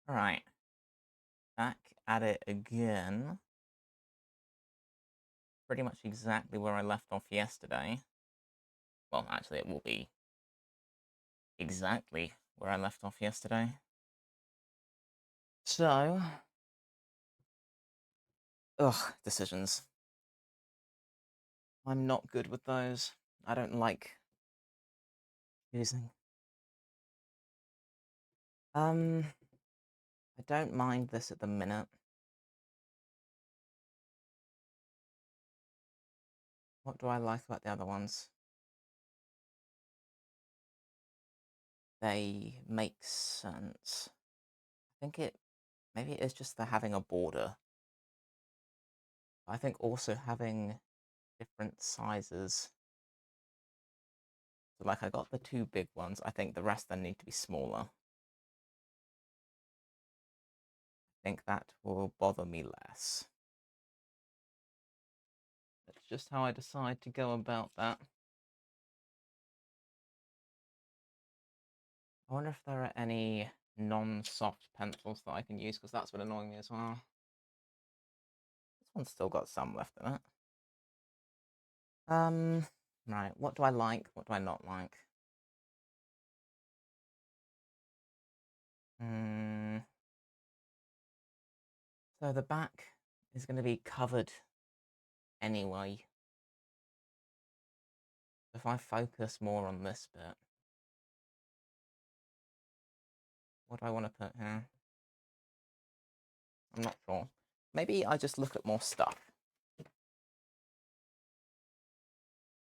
Alright, back at it again. Pretty much exactly where I left off yesterday. Well, actually, it will be exactly where I left off yesterday. So, decisions. I'm not good with those. I don't like choosing. I don't mind this at the minute. What do I like about the other ones? They make sense. Maybe it is just the having a border. I think also having different sizes. So, like, I got the two big ones. I think the rest then need to be smaller. I think that will bother me less. That's just how I decide to go about that. I wonder if there are any non-soft pencils that I can use, because that's been annoying me as well. This one's still got some left in it. Right, what do I like? What do I not like? So the back is going to be covered anyway. If I focus more on this bit, what do I want to put here? I'm not sure. Maybe I just look at more stuff.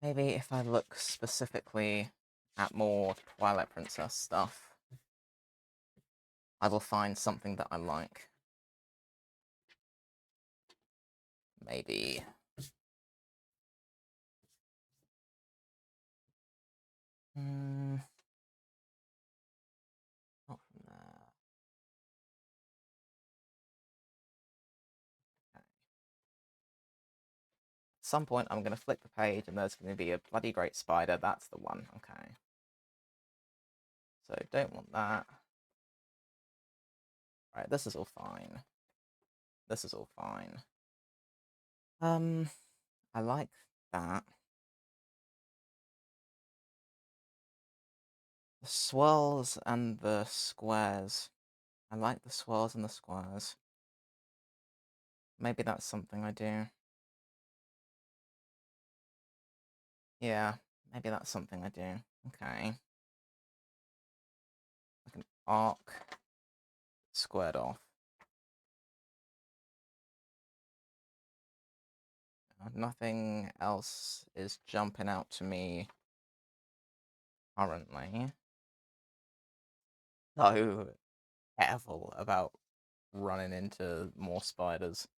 Maybe if I look specifically at more Twilight Princess stuff, I will find something that I like. Maybe. Not from there. Okay. At some point, I'm going to flip the page and there's going to be a bloody great spider. That's the one. Okay. So, don't want that. Right, this is all fine. This is all fine. I like that. The swirls and the squares. I like the swirls and the squares. Maybe that's something I do. Yeah, maybe that's something I do. Okay. Like an arc squared off. Nothing else is jumping out to me currently. So careful about running into more spiders.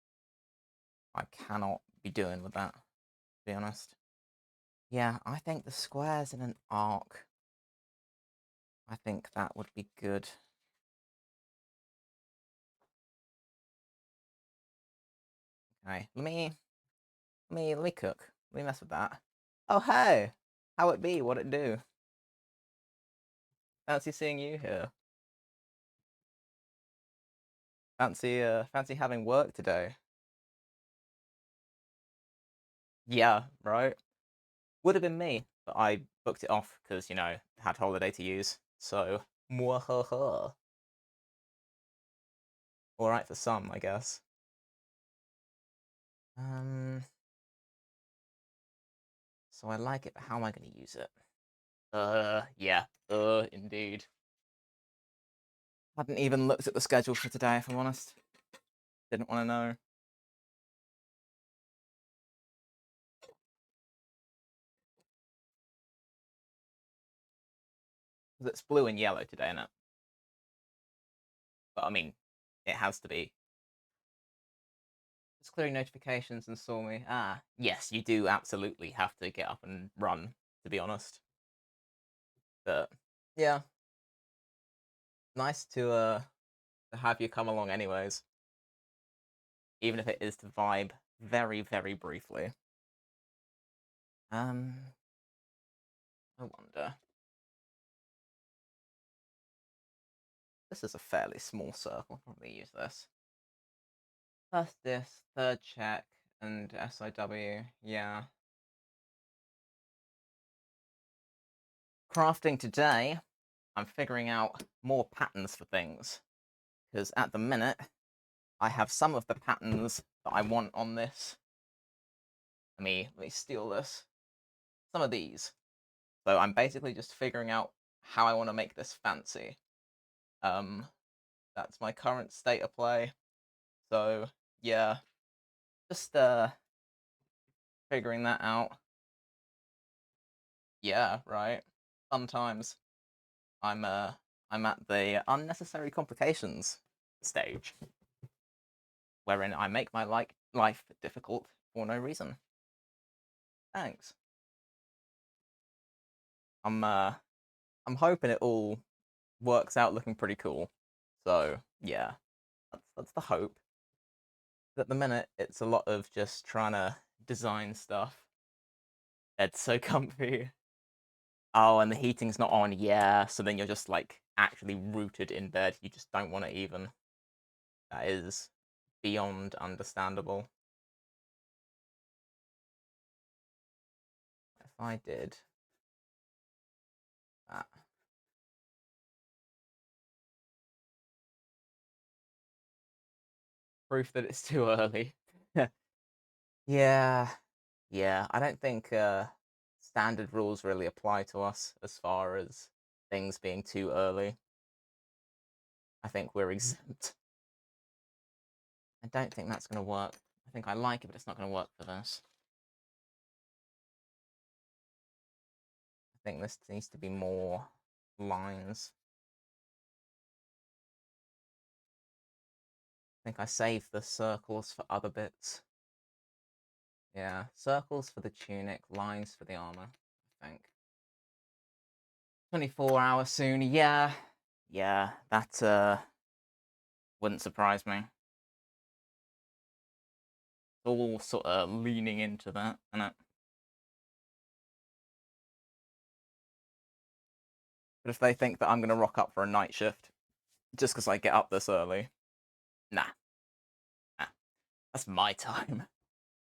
I cannot be doing with that, to be honest. Yeah, I think the squares in an arc, I think that would be good. Okay, let me cook. Let me mess with that. Oh hey! How it be? What it do? Fancy seeing you here. Fancy having work today. Yeah, right? Would have been me, but I booked it off because, had holiday to use. So, mwahaha. Alright for some, I guess. So I like it, but how am I going to use it? Yeah, indeed. Hadn't even looked at the schedule for today, if I'm honest. Didn't want to know. Because it's blue and yellow today, innit? But I mean, it has to be. Just clearing notifications and saw me. Ah, yes, you do absolutely have to get up and run, to be honest. But yeah, nice to have you come along anyways. Even if it is to vibe very, very briefly. I wonder. This is a fairly small circle. I'll probably use this. First this, third check, and SIW, yeah. Crafting today, I'm figuring out more patterns for things. Because at the minute, I have some of the patterns that I want on this. Let me steal this. Some of these. So I'm basically just figuring out how I want to make this fancy. That's my current state of play. So yeah, just figuring that out. Yeah, right. Fun times. I'm at the unnecessary complications stage, wherein I make my life difficult for no reason. Thanks. I'm hoping it all works out looking pretty cool. So yeah, that's the hope. At the minute, it's a lot of just trying to design stuff. It's so comfy. Oh, and the heating's not on, yeah. So then you're just like actually rooted in bed. You just don't want to even. That is beyond understandable. If I did that. Proof that it's too early. Yeah, yeah. I don't think standard rules really apply to us as far as things being too early. I think we're exempt. I don't think that's going to work. I think I like it, but it's not going to work for this. I think this needs to be more lines. I think I saved the circles for other bits. Yeah, circles for the tunic, lines for the armor, I think. 24 hours soon, yeah. Yeah, that wouldn't surprise me. All sort of leaning into that, isn't it? But if they think that I'm going to rock up for a night shift just because I get up this early, nah. That's my time.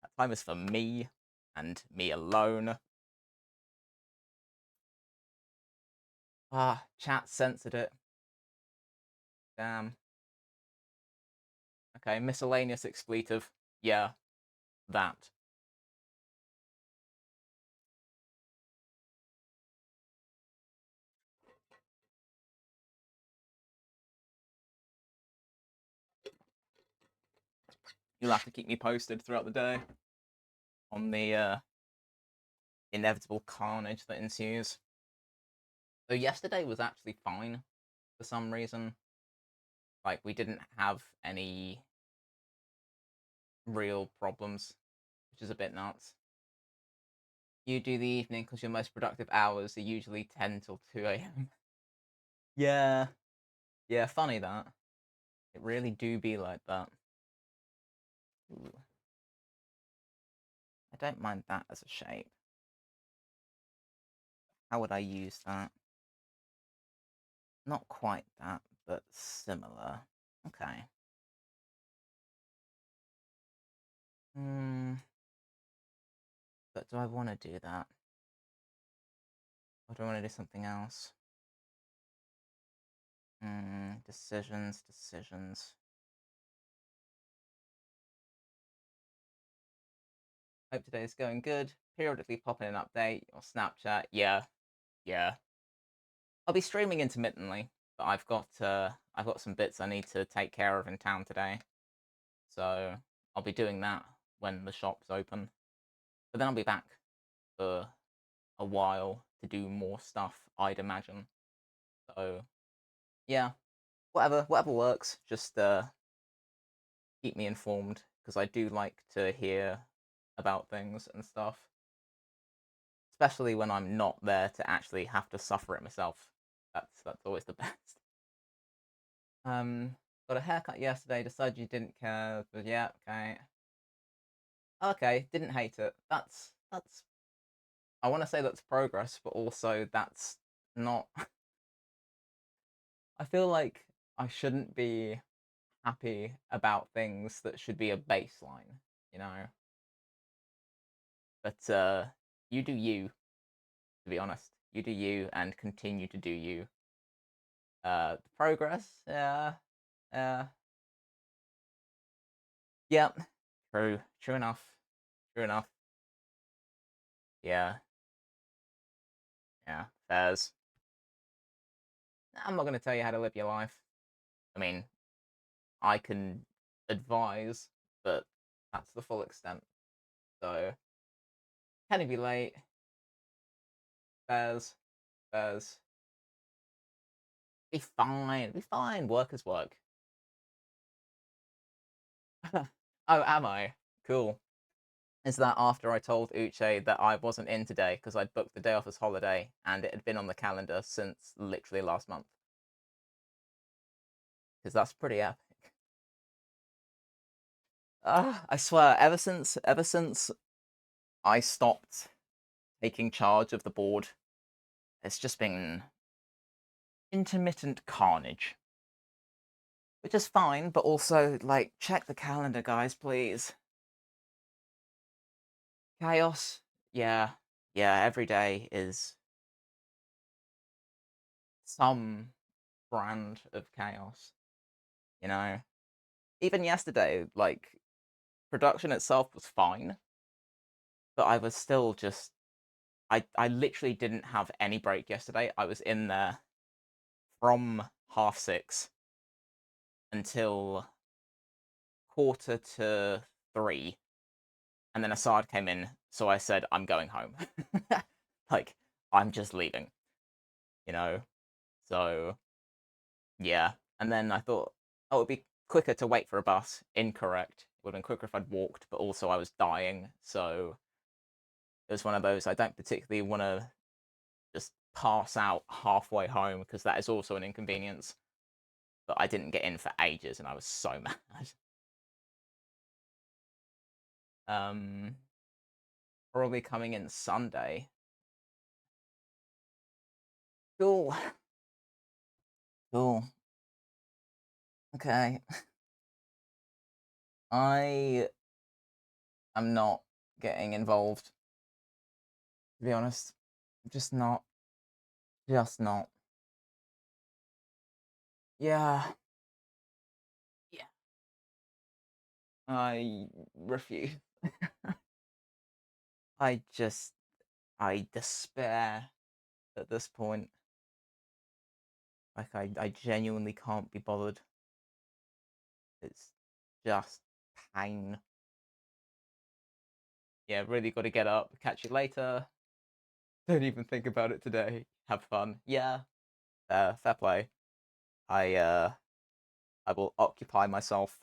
That time is for me and me alone. Ah, chat censored it. Damn. Okay, miscellaneous expletive. Yeah, that. You'll have to keep me posted throughout the day on the inevitable carnage that ensues. So yesterday was actually fine for some reason. Like, we didn't have any real problems, which is a bit nuts. You do the evening because your most productive hours are usually 10 till 2 a.m. Yeah. Yeah, funny that. It really do be like that. Ooh. I don't mind that as a shape. How would I use that? Not quite that, but similar. Okay. But do I want to do that? Or do I want to do something else? Decisions. Hope today's going good. Periodically pop in an update or Snapchat. Yeah. I'll be streaming intermittently, but I've got some bits I need to take care of in town today. So I'll be doing that when the shop's open. But then I'll be back for a while to do more stuff, I'd imagine. So yeah, whatever works. Just keep me informed because I do like to hear about things and stuff, especially when I'm not there to actually have to suffer it myself. That's always the best. Got a haircut yesterday. Decided you didn't care, but yeah, okay. Okay, didn't hate it. That's. I want to say that's progress, but also that's not. I feel like I shouldn't be happy about things that should be a baseline, you know? But, you do you, to be honest. You do you and continue to do you. The progress, yeah, yeah, yep, true enough, true enough. Yeah, yeah, fairs. I'm not gonna tell you how to live your life. I mean, I can advise, but that's the full extent. So, can you be late? Fairs, fairs. Be fine. Work is work. Oh, am I? Cool. Is that after I told Uche that I wasn't in today because I'd booked the day off as holiday and it had been on the calendar since literally last month? Because that's pretty epic. I swear, ever since I stopped taking charge of the board, it's just been intermittent carnage, which is fine. But also, like, check the calendar, guys, please. Chaos, yeah, yeah. Every day is some brand of chaos. You know, even yesterday, like production itself was fine, but I was still just I literally didn't have any break yesterday. I was in there from 6:30 until 2:45, and then Assad came in, so I said I'm going home. Like I'm just leaving, you know. So yeah, and then I thought, oh, it'd be quicker to wait for a bus. Incorrect. It would have been quicker if I'd walked, but also I was dying, so it was one of those I don't particularly want to just pass out halfway home because that is also an inconvenience. But I didn't get in for ages, and I was so mad. Um, Probably coming in Sunday. Cool, cool. Okay, I am not getting involved. To be honest, just not, just not. Yeah, yeah. I refuse. I just, I despair at this point. Like I genuinely can't be bothered. It's just pain. Yeah, really got to get up. Catch you later. Don't even think about it today. Have fun. Yeah. Fair play. I uh I will occupy myself.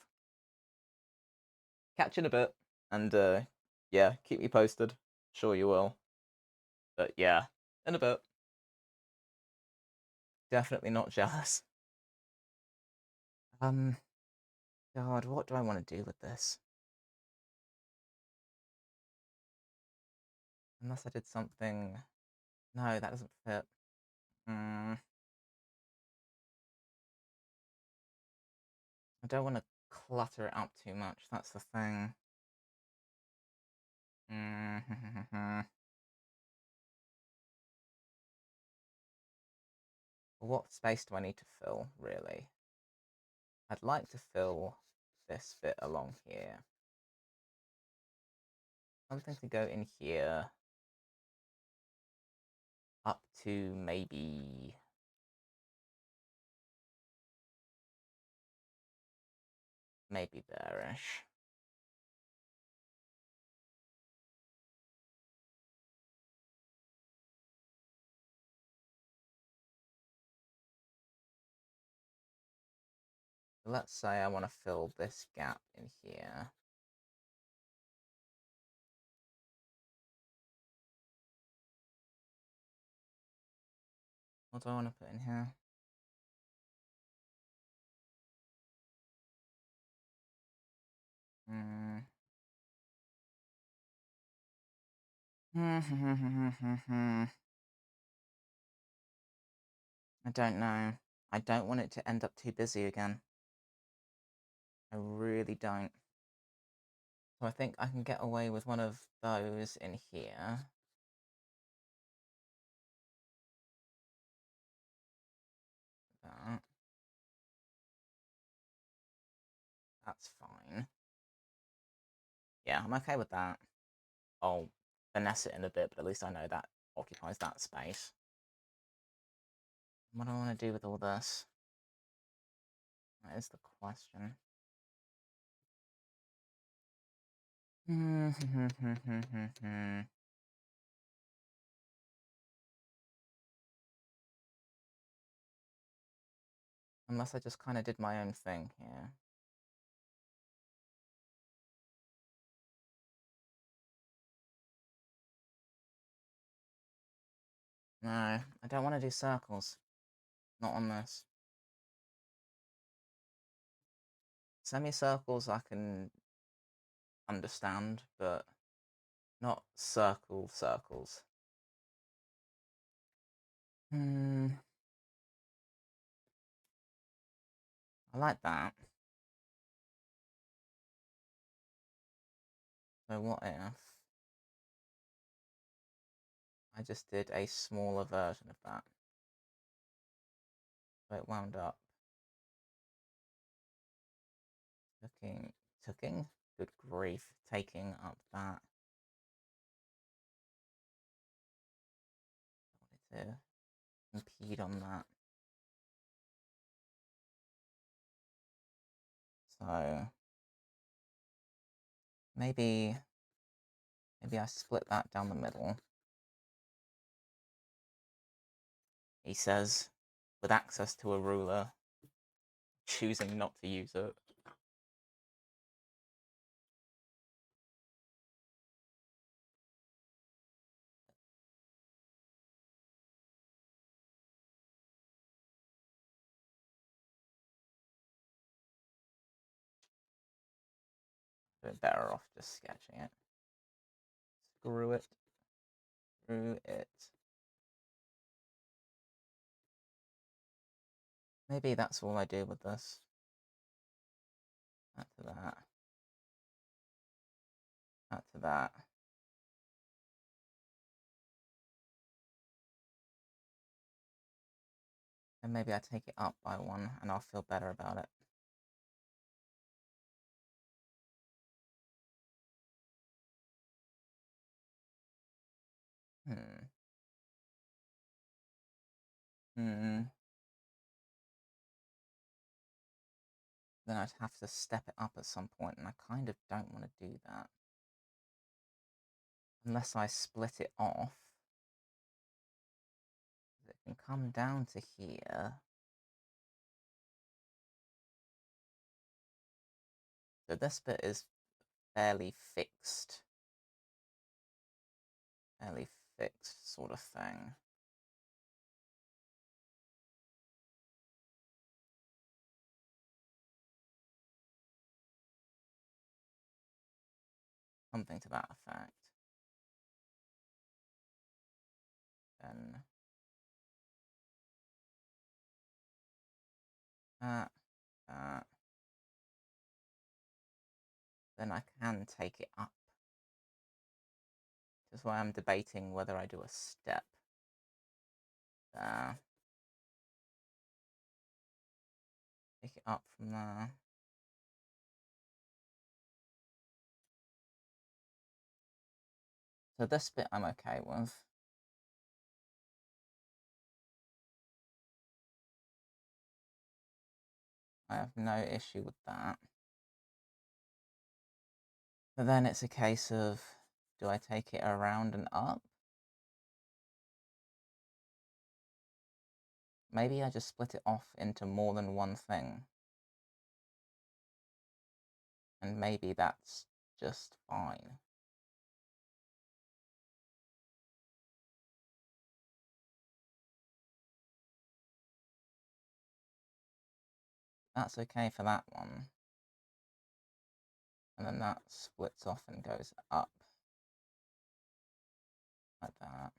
Catch you in a bit. And yeah, keep me posted. Sure you will. But yeah, in a bit. Definitely not jealous. Um God, what do I want to do with this? Unless I did something. No, that doesn't fit. Mm, I don't want to clutter it up too much. That's the thing. Mm, what space do I need to fill, really? I'd like to fill this bit along here. Something to go in here up to maybe there-ish. Let's say I want to fill this gap in here. What do I want to put in here? Hmm. I don't know. I don't want it to end up too busy again. I really don't. So I think I can get away with one of those in here. That. That's fine. Yeah, I'm okay with that. I'll finesse it in a bit, but at least I know that occupies that space. What do I want to do with all this? That is the question. Unless I just kind of did my own thing here. No, I don't want to do circles. Not on this. Semicircles I can understand, but not circles. I like that. So what if I just did a smaller version of that? So it wound up taking, good grief, taking up that. I wanted to impede on that. So maybe I split that down the middle. He says, with access to a ruler, choosing not to use it. A bit better off just sketching it. Screw it. Screw it. Maybe that's all I do with this. That to that. That to that. And maybe I take it up by one and I'll feel better about it. Then I'd have to step it up at some point, and I kind of don't want to do that. Unless I split it off. It can come down to here. So this bit is fairly fixed. Fairly fixed sort of thing. Something to that effect. Then that. Then I can take it up. That's why I'm debating whether I do a step. There. Take it up from there. So this bit I'm okay with. I have no issue with that. But then it's a case of, do I take it around and up? Maybe I just split it off into more than one thing. And maybe that's just fine. That's okay for that one. And then that splits off and goes up. Like that.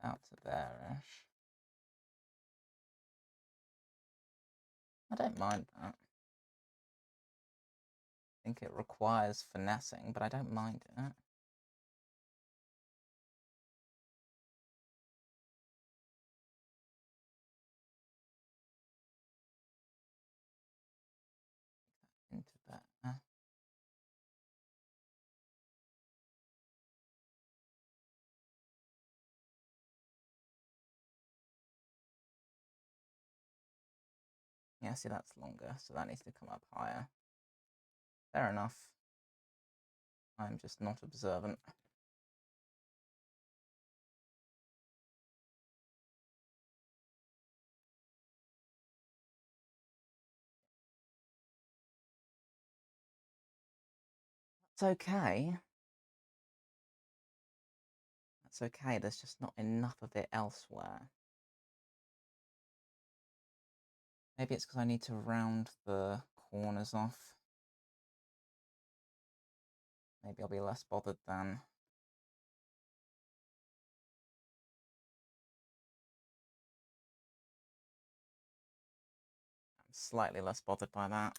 out to there-ish. I don't mind that. I think it requires finessing, but I don't mind it. Into there. Yeah, see, that's longer, so that needs to come up higher. Fair enough. I'm just not observant. That's okay. That's okay, there's just not enough of it elsewhere. Maybe it's because I need to round the corners off. Maybe I'll be less bothered then. I'm slightly less bothered by that.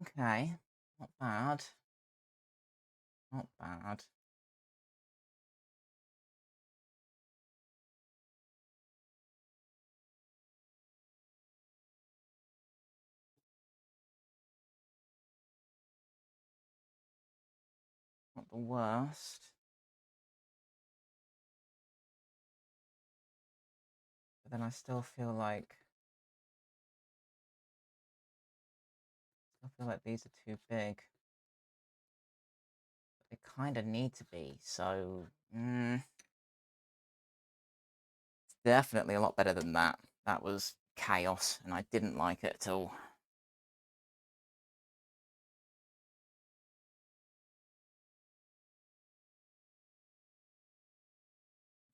Okay, not bad. Not bad. Not the worst. But then I still feel like these are too big. But they kind of need to be, so it's definitely a lot better than that. That was chaos, and I didn't like it at all.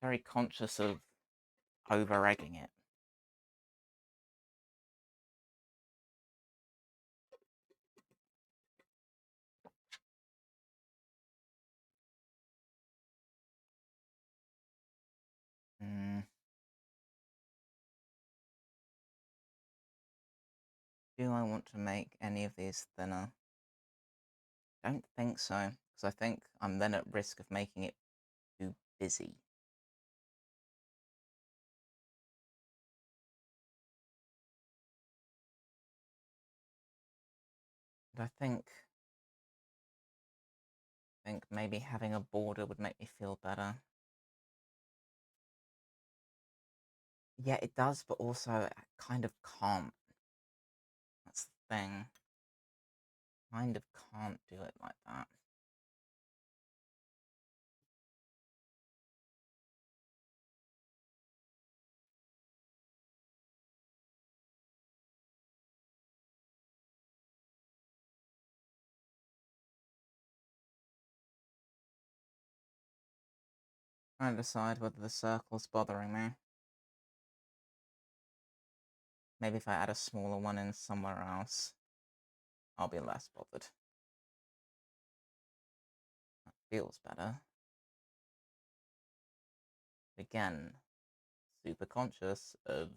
Very conscious of over-egging it. Do I want to make any of these thinner? I don't think so, because I think I'm then at risk of making it too busy. And I think maybe having a border would make me feel better. Yeah, it does, but also I kind of can't. That's the thing. Kind of can't do it like that. Trying to decide whether the circle's bothering me. Maybe if I add a smaller one in somewhere else, I'll be less bothered. That feels better. Again, super conscious of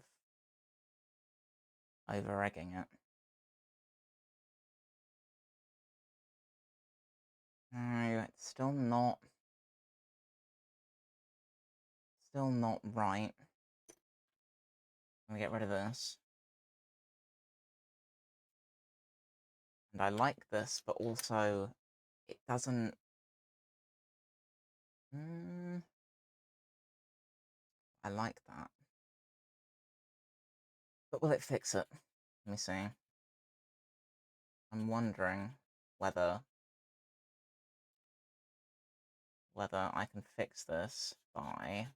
over-egging it. Alright, still not right. Let me get rid of this. And I like this, but also it doesn't... I like that. But will it fix it? Let me see. I'm wondering whether I can fix this by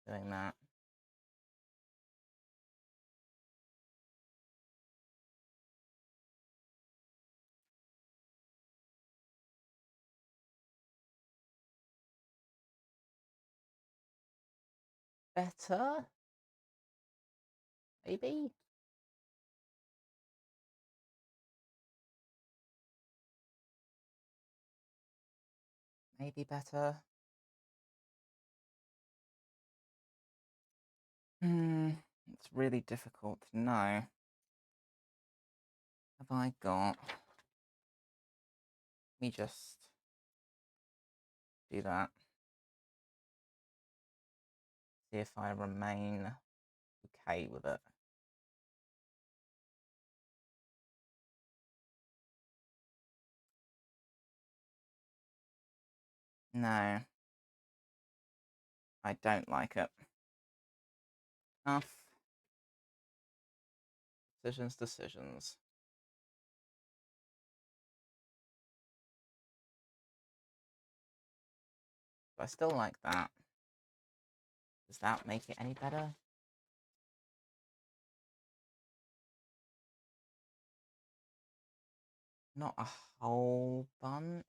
doing that. Better? Maybe? maybe better. It's really difficult to know. Have I got... Let me just do that. See if I remain okay with it. No. I don't like it. Enough. Decisions. I still like that. Does that make it any better? Not a whole bunch.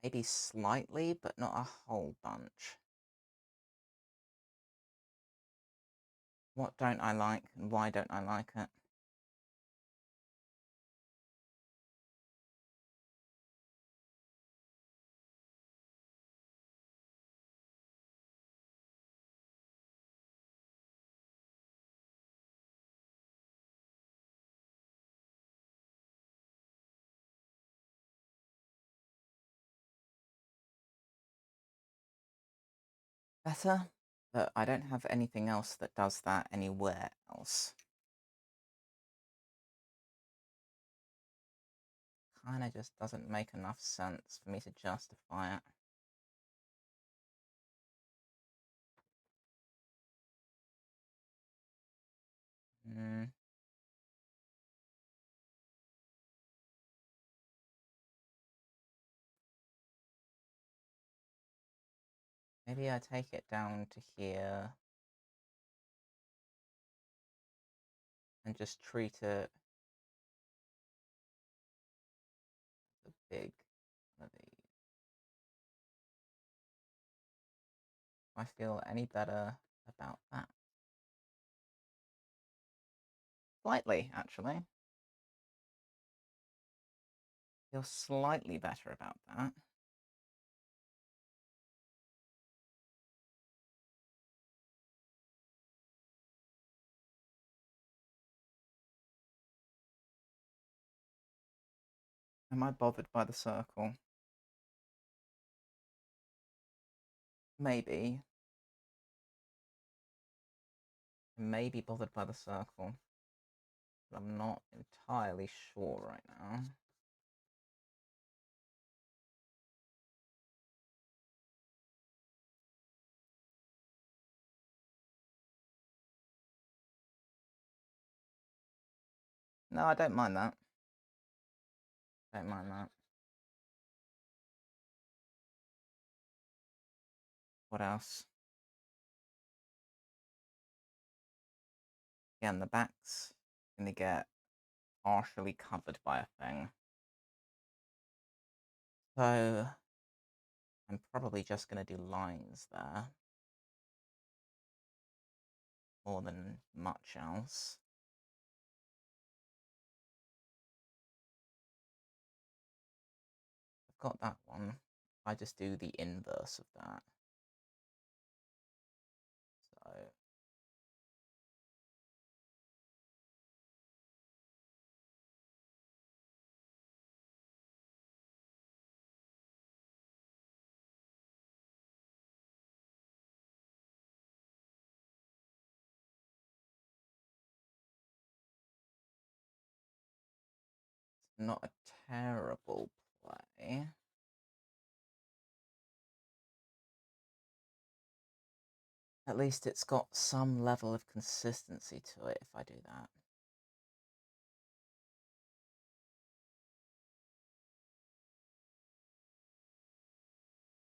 Maybe slightly, but not a whole bunch. What don't I like, and why don't I like it? Better, but I don't have anything else that does that anywhere else. Kinda just doesn't make enough sense for me to justify it. Maybe I take it down to here and just treat it as a big one of these. I feel any better about that. Slightly, actually. Feel slightly better about that. Am I bothered by the circle? Maybe. I may be bothered by the circle, but I'm not entirely sure right now. No, I don't mind that. Don't mind that. What else? Again, the back's gonna get partially covered by a thing. So I'm probably just gonna do lines there. More than much else. I've got that one. I just do the inverse of that. So it's not a terrible play. At least it's got some level of consistency to it if I do that.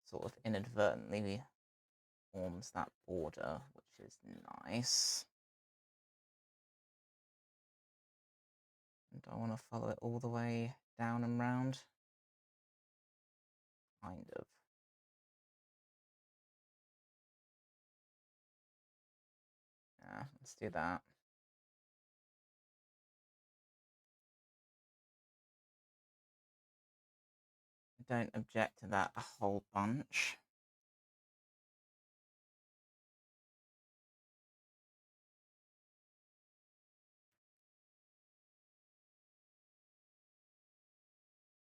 Sort of inadvertently forms that border, which is nice. And I want to follow it all the way down and round. Kind of. Yeah, let's do that. don't object to that a whole bunch.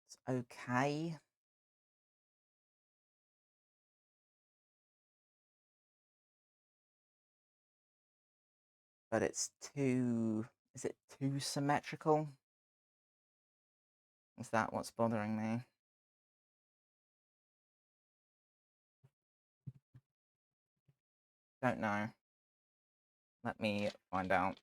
It's okay. But it's too... Is it too symmetrical? Is that what's bothering me? Don't know. Let me find out.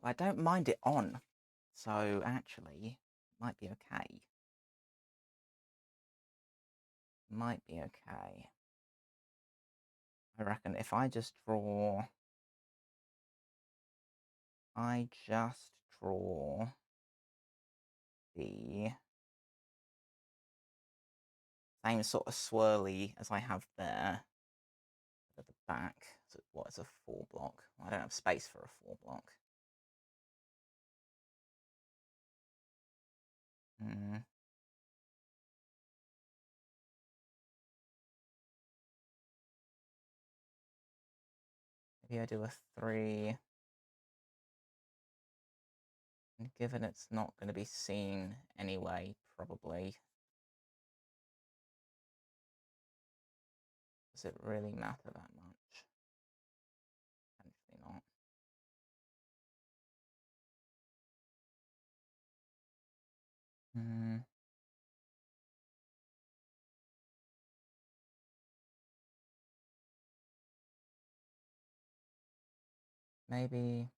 I don't mind it on, so actually, might be okay. Might be okay. I reckon if I just draw... the same sort of swirly as I have there at the back. So what is a 4 block? I don't have space for a 4 block. Maybe I do a 3. And given it's not going to be seen anyway, probably. Does it really matter that much? Potentially not. Maybe.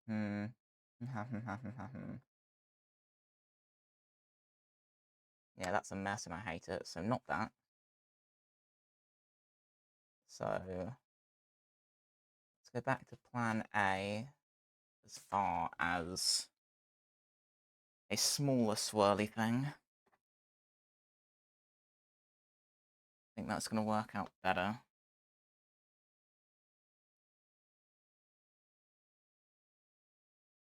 Yeah, that's a mess and I hate it, so not that. So let's go back to plan A as far as a smaller swirly thing. I think that's going to work out better.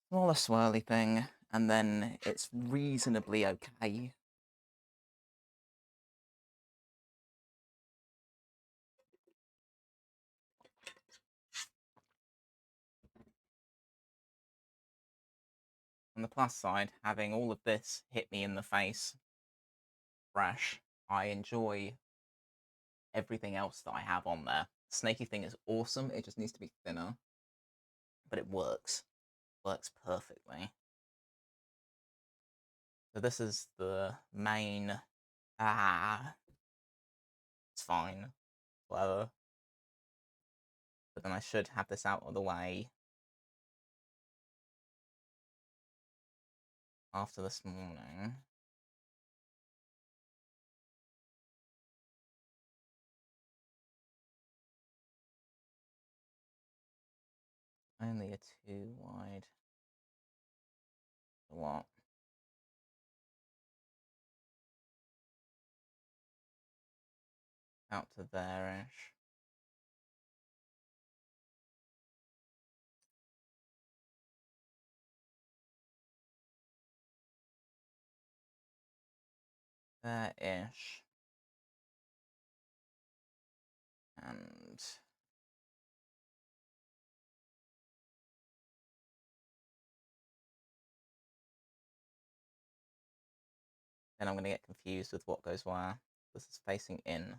Smaller swirly thing, and then it's reasonably okay. On the plus side, having all of this hit me in the face fresh, I enjoy everything else that I have on there. Snaky thing is awesome, it just needs to be thinner. But it works. Works perfectly. So this is the main... It's fine. Whatever. But then I should have this out of the way after this morning. Only a 2 wide. A lot. Out to there-ish. There-ish. And then I'm going to get confused with what goes where. This is facing in.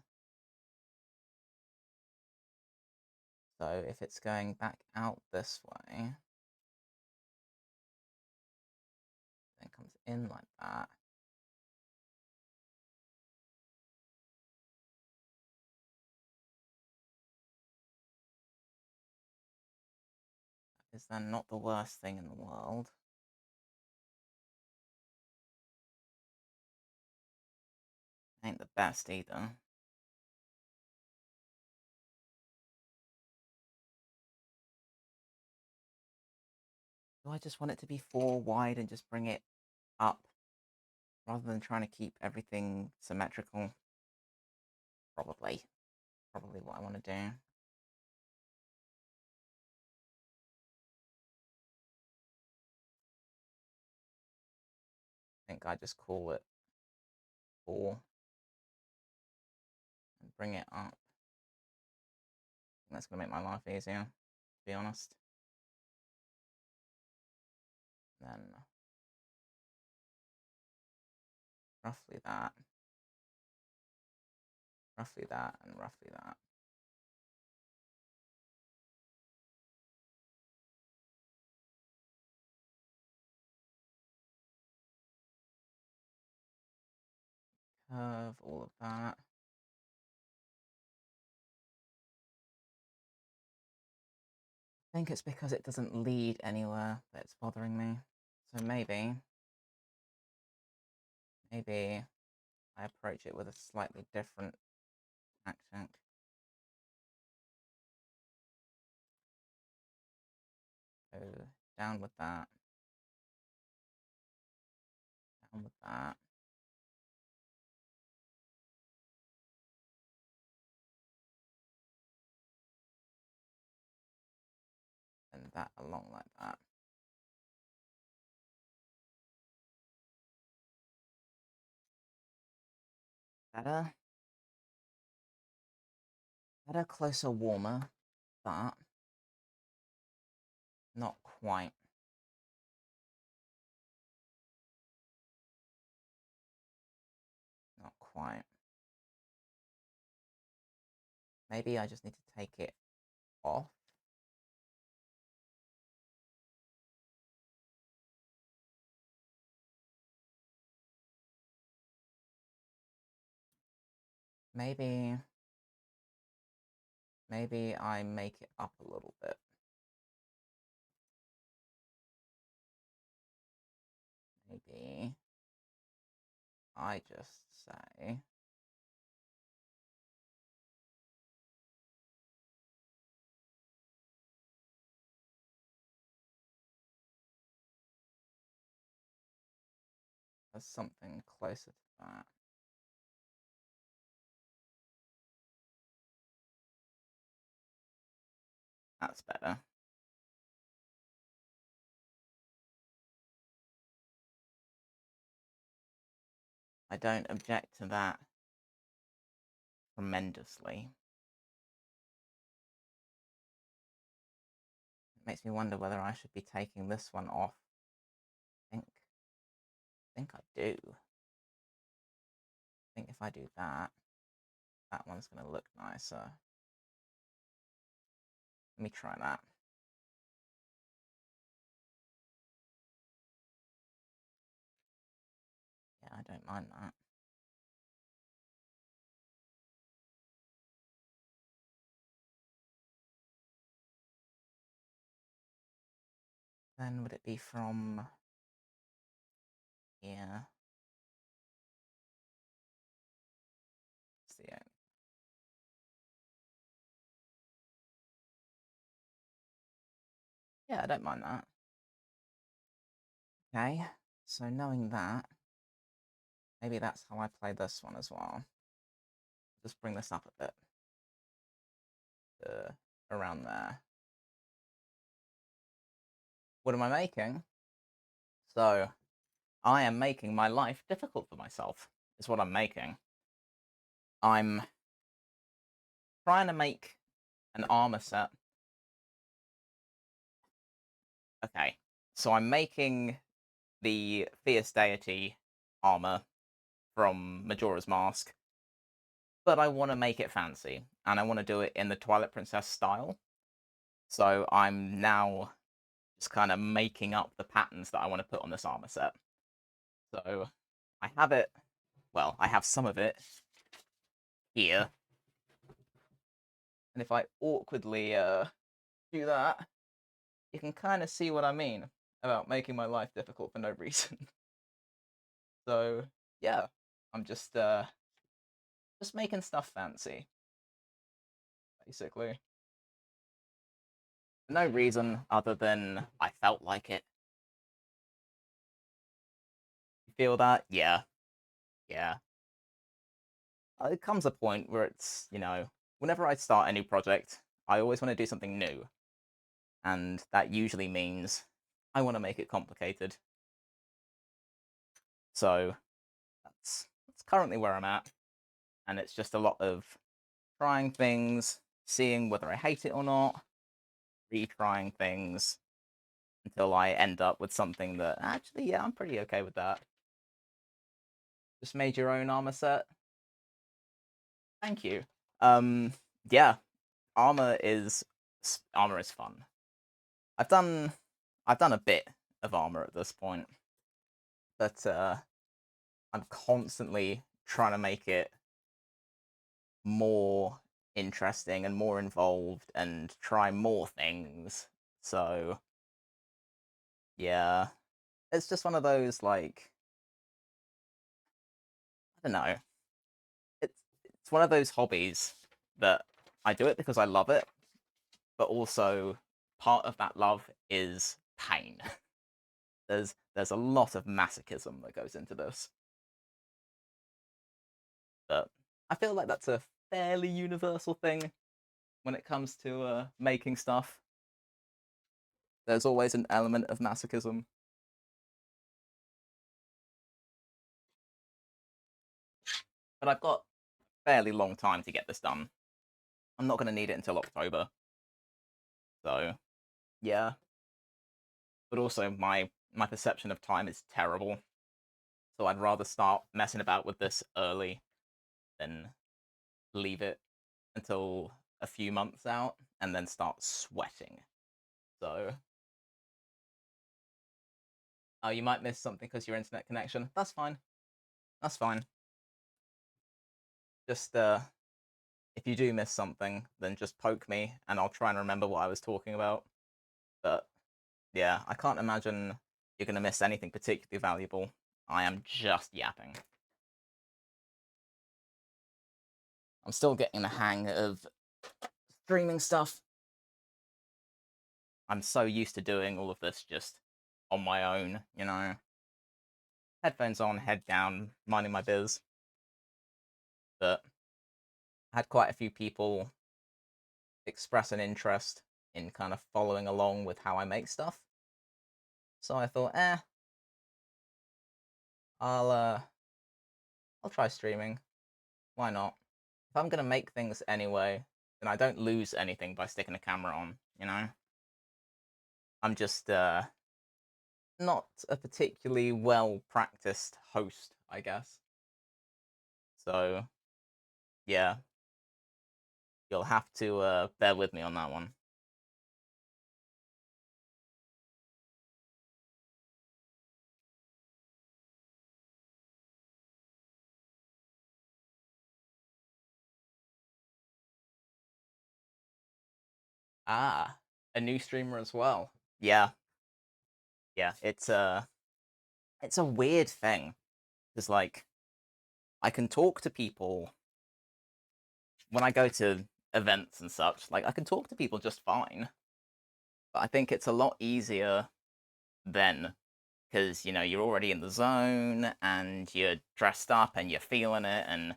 So if it's going back out this way, then it comes in like that. Is then not the worst thing in the world. Ain't the best either. Do I just want it to be 4 wide and just bring it up rather than trying to keep everything symmetrical? Probably. Probably what I want to do. think I just call it 4 and bring it up. That's going to make my life easier, to be honest. Then roughly that, and roughly that. Curve all of that. I think it's because it doesn't lead anywhere that's bothering me. So maybe I approach it with a slightly different tactic. So down with that. Down with that. And that along like that. Better. Better, closer, warmer, but not quite. Not quite. Maybe I just need to take it off. Maybe I make it up a little bit. Maybe I just say something closer to that. That's better. I don't object to that tremendously. It makes me wonder whether I should be taking this one off. I think I do. I think if I do that, that one's going to look nicer. Let me try that. Yeah, I don't mind that. Then would it be from here? See it. Yeah, I don't mind that. Okay, so knowing that, maybe that's how I play this one as well. Just bring this up a bit. Around there. What am I making? So, I am making my life difficult for myself, is what I'm making. I'm trying to make an armor set. Okay, so I'm making the Fierce Deity armor from Majora's Mask, but I want to make it fancy, and I want to do it in the Twilight Princess style. So I'm now just kind of making up the patterns that I want to put on this armor set. So I have it, well, I have some of it here. And if I awkwardly do that, you can kind of see what I mean about making my life difficult for no reason. So yeah, I'm just making stuff fancy, basically. For no reason other than I felt like it. You feel that? Yeah. Yeah. It comes a point where it's, whenever I start a new project, I always want to do something new. And that usually means I want to make it complicated. So that's currently where I'm at, and it's just a lot of trying things, seeing whether I hate it or not, retrying things until I end up with something that actually, yeah, I'm pretty okay with that. Just made your own armor set. Thank you. Um, yeah, armor is fun. I've done a bit of armor at this point, but I'm constantly trying to make it more interesting and more involved and try more things. So yeah, it's just one of those like I don't know. It's one of those hobbies that I do it because I love it, but also part of that love is pain. There's a lot of masochism that goes into this, but I feel like that's a fairly universal thing when it comes to making stuff. There's always an element of masochism. But I've got fairly long time to get this done. I'm not going to need it until October. So, yeah. But also, my perception of time is terrible. So I'd rather start messing about with this early than leave it until a few months out and then start sweating. So, oh, you might miss something because your internet connection. That's fine. That's fine. Just if you do miss something, then just poke me and I'll try and remember what I was talking about. But yeah, I can't imagine you're going to miss anything particularly valuable. I am just yapping. I'm still getting the hang of streaming stuff. I'm so used to doing all of this just on my own, you know. Headphones on, head down, minding my biz. But I had quite a few people express an interest in kind of following along with how I make stuff. So I thought, I'll uh I'll try streaming. Why not? If I'm gonna make things anyway, then I don't lose anything by sticking a camera on, you know? I'm just not a particularly well practiced host, I guess. So yeah, you'll have to bear with me on that one. Ah, a new streamer as well. Yeah, yeah. It's a weird thing because like I can talk to people when I go to events and such. Like I can talk to people just fine, but I think it's a lot easier then because you know you're already in the zone and you're dressed up and you're feeling it and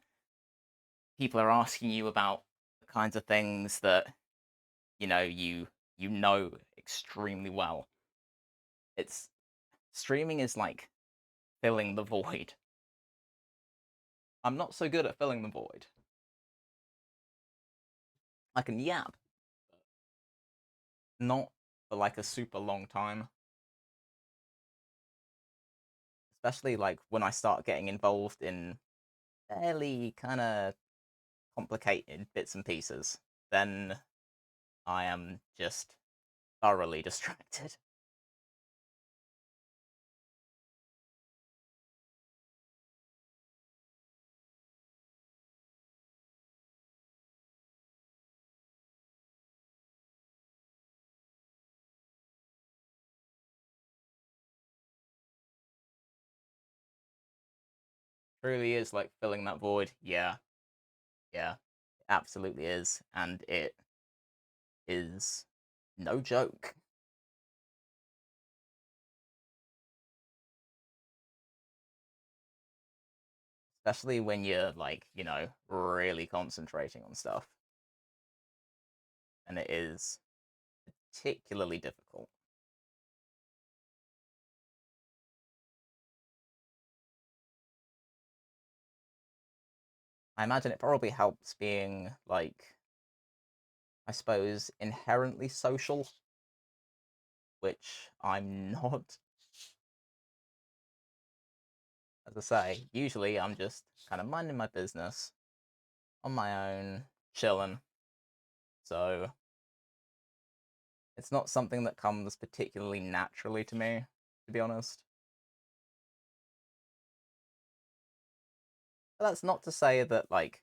people are asking you about the kinds of things that you know you know extremely well. It's streaming is like filling the void. I'm not so good at filling the void. I can yap, not for like a super long time. Especially like when I start getting involved in fairly kind of complicated bits and pieces, then I am just thoroughly distracted. Truly is like filling that void. Yeah, yeah, it absolutely is, and it is no joke. Especially when you're like, you know, really concentrating on stuff, and it is particularly difficult. I imagine it probably helps being, like, I suppose, inherently social, which I'm not. As I say, usually I'm just kind of minding my business on my own, chilling. So it's not something that comes particularly naturally to me, to be honest. But that's not to say that, like,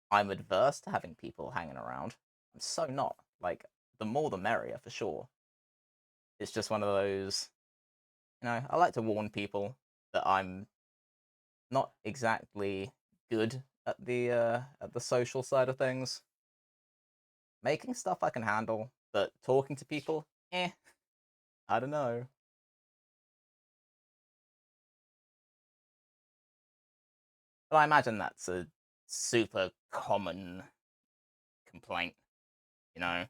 I'm adverse to having people hanging around. I'm so not. Like, the more the merrier, for sure. It's just one of those, I like to warn people that I'm not exactly good at the social side of things. Making stuff I can handle, but talking to people, I don't know. But I imagine that's a super common complaint, you know,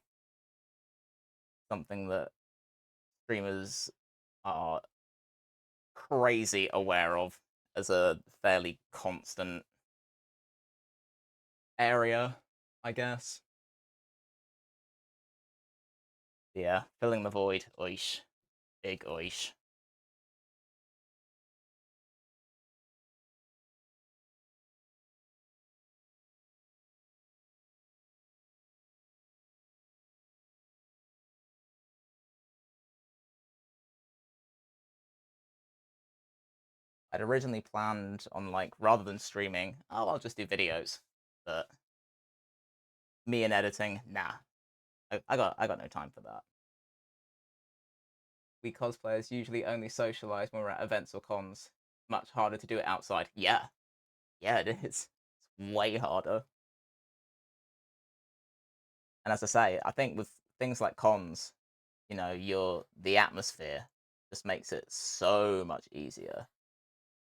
something that streamers are crazy aware of as a fairly constant area, I guess. Yeah, filling the void, oish, big oish. I'd originally planned on, like, rather than streaming, oh, I'll just do videos. But me and editing, nah, I got no time for that. We cosplayers usually only socialize when we're at events or cons. Much harder to do it outside. Yeah, yeah, it is. It's way harder. And as I say, I think with things like cons, the atmosphere just makes it so much easier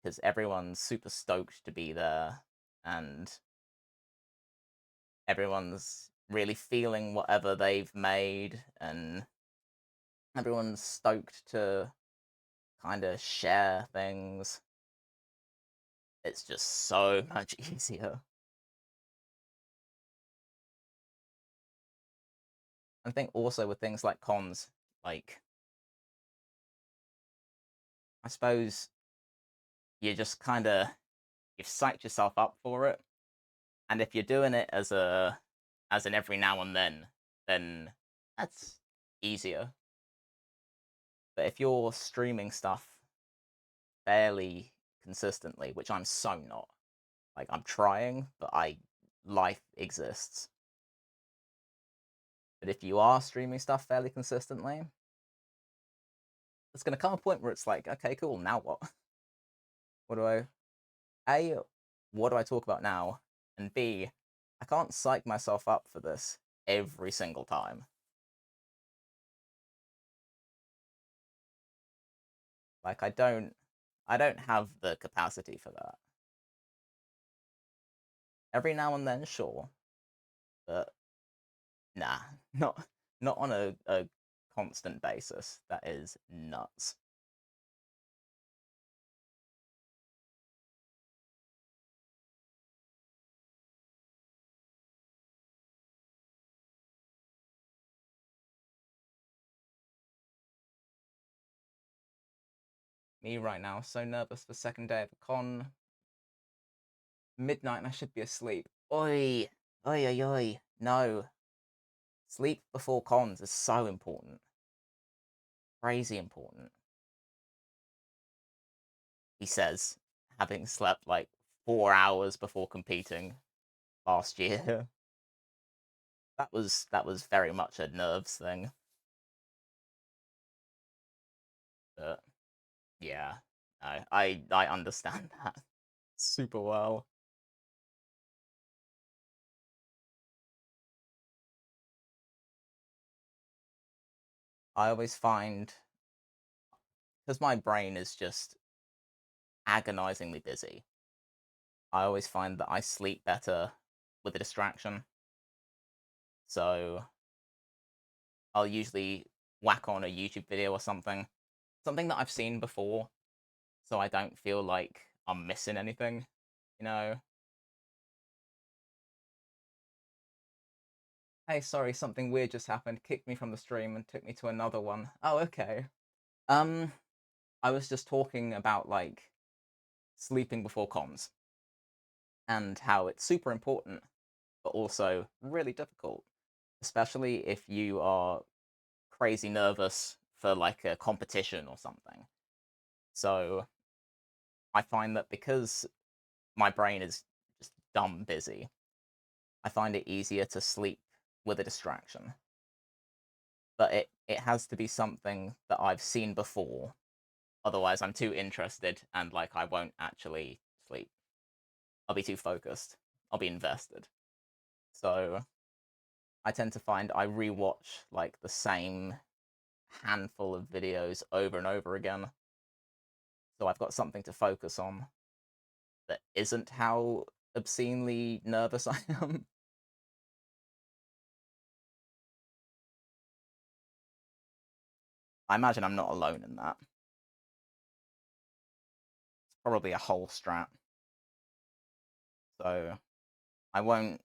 because everyone's super stoked to be there and everyone's really feeling whatever they've made and everyone's stoked to kind of share things. It's just so much easier. I think also with things like cons, like, I suppose you just kind of you've psyched yourself up for it, and if you're doing it as an every now and then that's easier. But if you're streaming stuff fairly consistently, which I'm so not, like, I'm trying, but I life exists. But if you are streaming stuff fairly consistently, it's gonna come a point where it's like, okay, cool, now what? What do I A, what do I talk about now? And B, I can't psych myself up for this every single time. Like, I don't have the capacity for that. Every now and then, sure, but nah, not on a constant basis. That is nuts. Me right now, so nervous for second day of the con. Midnight and I should be asleep. Oi, oi, oi, oi. No, sleep before cons is so important. Crazy important. He says, having slept like 4 hours before competing last year. That was very much a nerves thing. But yeah, no, I understand that super well. I always find because my brain is just agonizingly busy. I always find that I sleep better with a distraction. So I'll usually whack on a YouTube video or something that I've seen before, so I don't feel like I'm missing anything, you know? Hey, sorry, something weird just happened. Kicked me from the stream and took me to another one. Oh, okay. Um, I was just talking about like sleeping before comms and how it's super important, but also really difficult, especially if you are crazy nervous for like a competition or something. So I find that because my brain is just dumb busy, I find it easier to sleep with a distraction. But it has to be something that I've seen before. Otherwise, I'm too interested and like I won't actually sleep. I'll be too focused. I'll be invested. So I tend to find I rewatch like the same handful of videos over and over again. So I've got something to focus on that isn't how obscenely nervous I am. I imagine I'm not alone in that. It's probably a whole strat. So I won't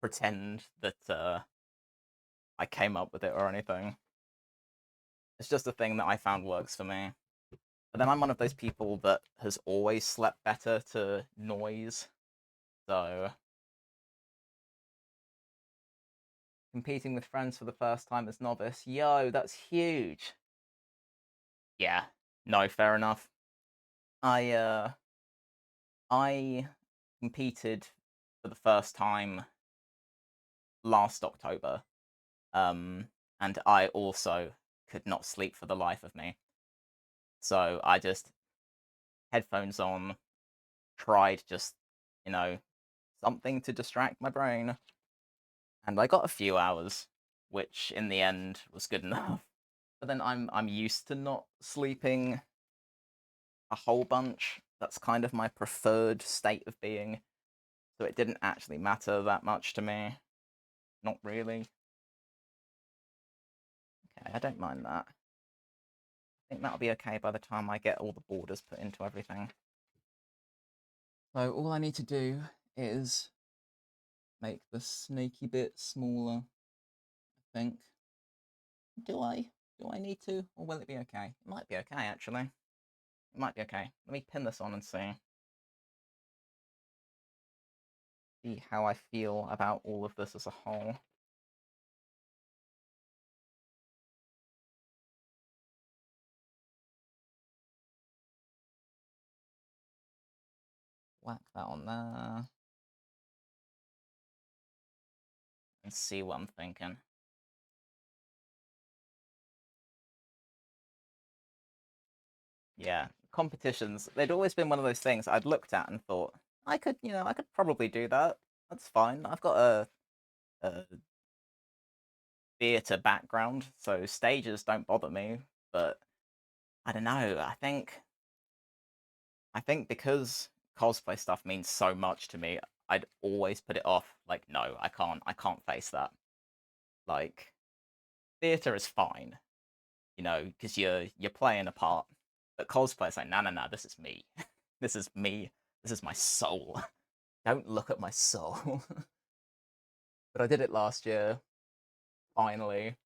pretend that I came up with it or anything. It's just a thing that I found works for me. But then I'm one of those people that has always slept better to noise. So competing with friends for the first time as novice, yo, that's huge. Yeah, no, fair enough. I I competed for the first time last October. And I also could not sleep for the life of me. So I just headphones on, tried just, you know, something to distract my brain. And I got a few hours, which in the end was good enough. But then I'm used to not sleeping a whole bunch. That's kind of my preferred state of being. So it didn't actually matter that much to me. Not really. Okay, I don't mind that. I think that'll be okay by the time I get all the borders put into everything. So all I need to do is make the snaky bit smaller, I think. Do I? Do I need to? Or will it be okay? It might be okay, actually. It might be okay. Let me pin this on and see. See how I feel about all of this as a whole. Whack that on there. And see what I'm thinking. Yeah, competitions, they'd always been one of those things I'd looked at and thought, I could probably do that. That's fine. I've got a theatre background, so stages don't bother me. But I don't know. I think because cosplay stuff means so much to me, I'd always put it off. Like, no, I can't face that. Like, theatre is fine, because you're playing a part. But cosplay is like, no, no, no, this is me. This is me. This is my soul. Don't look at my soul. But I did it last year, finally.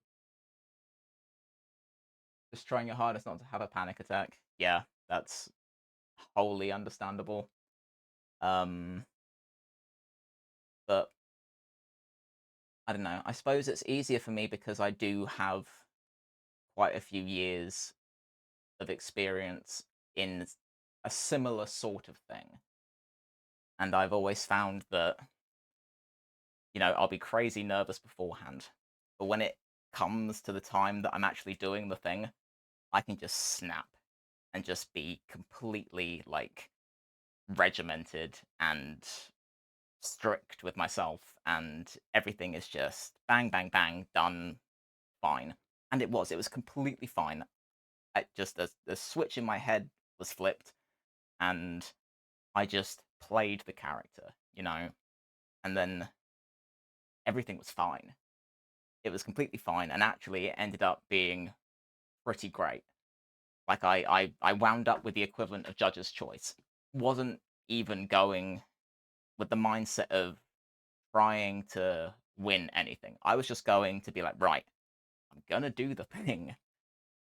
Just trying your hardest not to have a panic attack. Yeah, that's wholly understandable. Um, but I don't know. I suppose it's easier for me because I do have quite a few years of experience in a similar sort of thing. And I've always found that, I'll be crazy nervous beforehand. But when it comes to the time that I'm actually doing the thing, I can just snap and just be completely like regimented and strict with myself, and everything is just bang, bang, bang, done, fine. And it was completely fine. Just the switch in my head was flipped, and I just played the character, and then everything was fine. It was completely fine, and actually, it ended up being pretty great. Like I wound up with the equivalent of Judge's Choice. Wasn't even going with the mindset of trying to win anything. I was just going to be like, right, I'm gonna do the thing.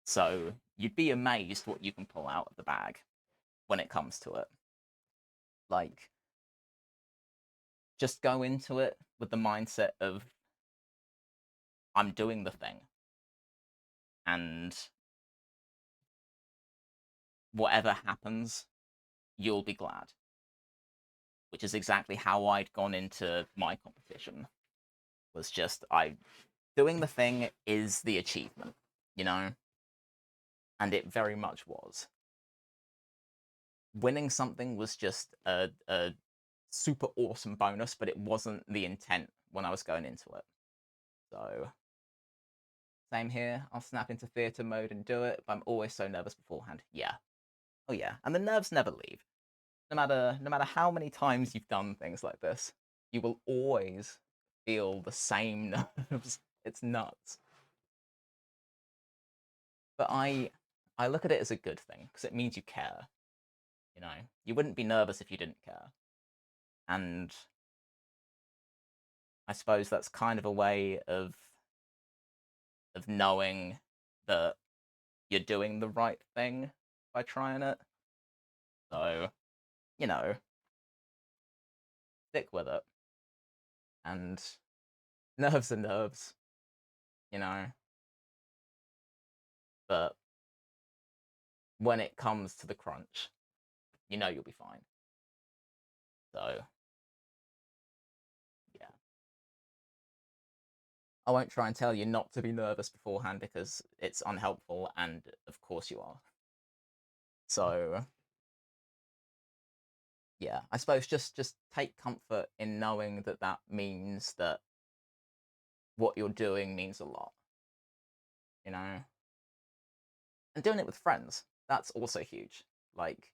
So you'd be amazed what you can pull out of the bag when it comes to it. Like, just go into it with the mindset of I'm doing the thing, and whatever happens, you'll be glad. Which is exactly how I'd gone into my competition. Was just I doing the thing is the achievement, you know? And it very much was. Winning something was just a super awesome bonus, but it wasn't the intent when I was going into it. So, same here. I'll snap into theatre mode and do it, but I'm always so nervous beforehand. Yeah. Oh yeah. And the nerves never leave. No matter how many times you've done things like this, you will always feel the same nerves. It's nuts. But I look at it as a good thing because it means you care. You know, you wouldn't be nervous if you didn't care. And I suppose that's kind of a way of knowing that you're doing the right thing by trying it. So, you know, stick with it. And nerves are nerves, you know. But when it comes to the crunch, you know you'll be fine. So, yeah. I won't try and tell you not to be nervous beforehand because it's unhelpful, and of course you are. So, yeah, I suppose just take comfort in knowing that that means that what you're doing means a lot, you know? And doing it with friends, that's also huge. Like,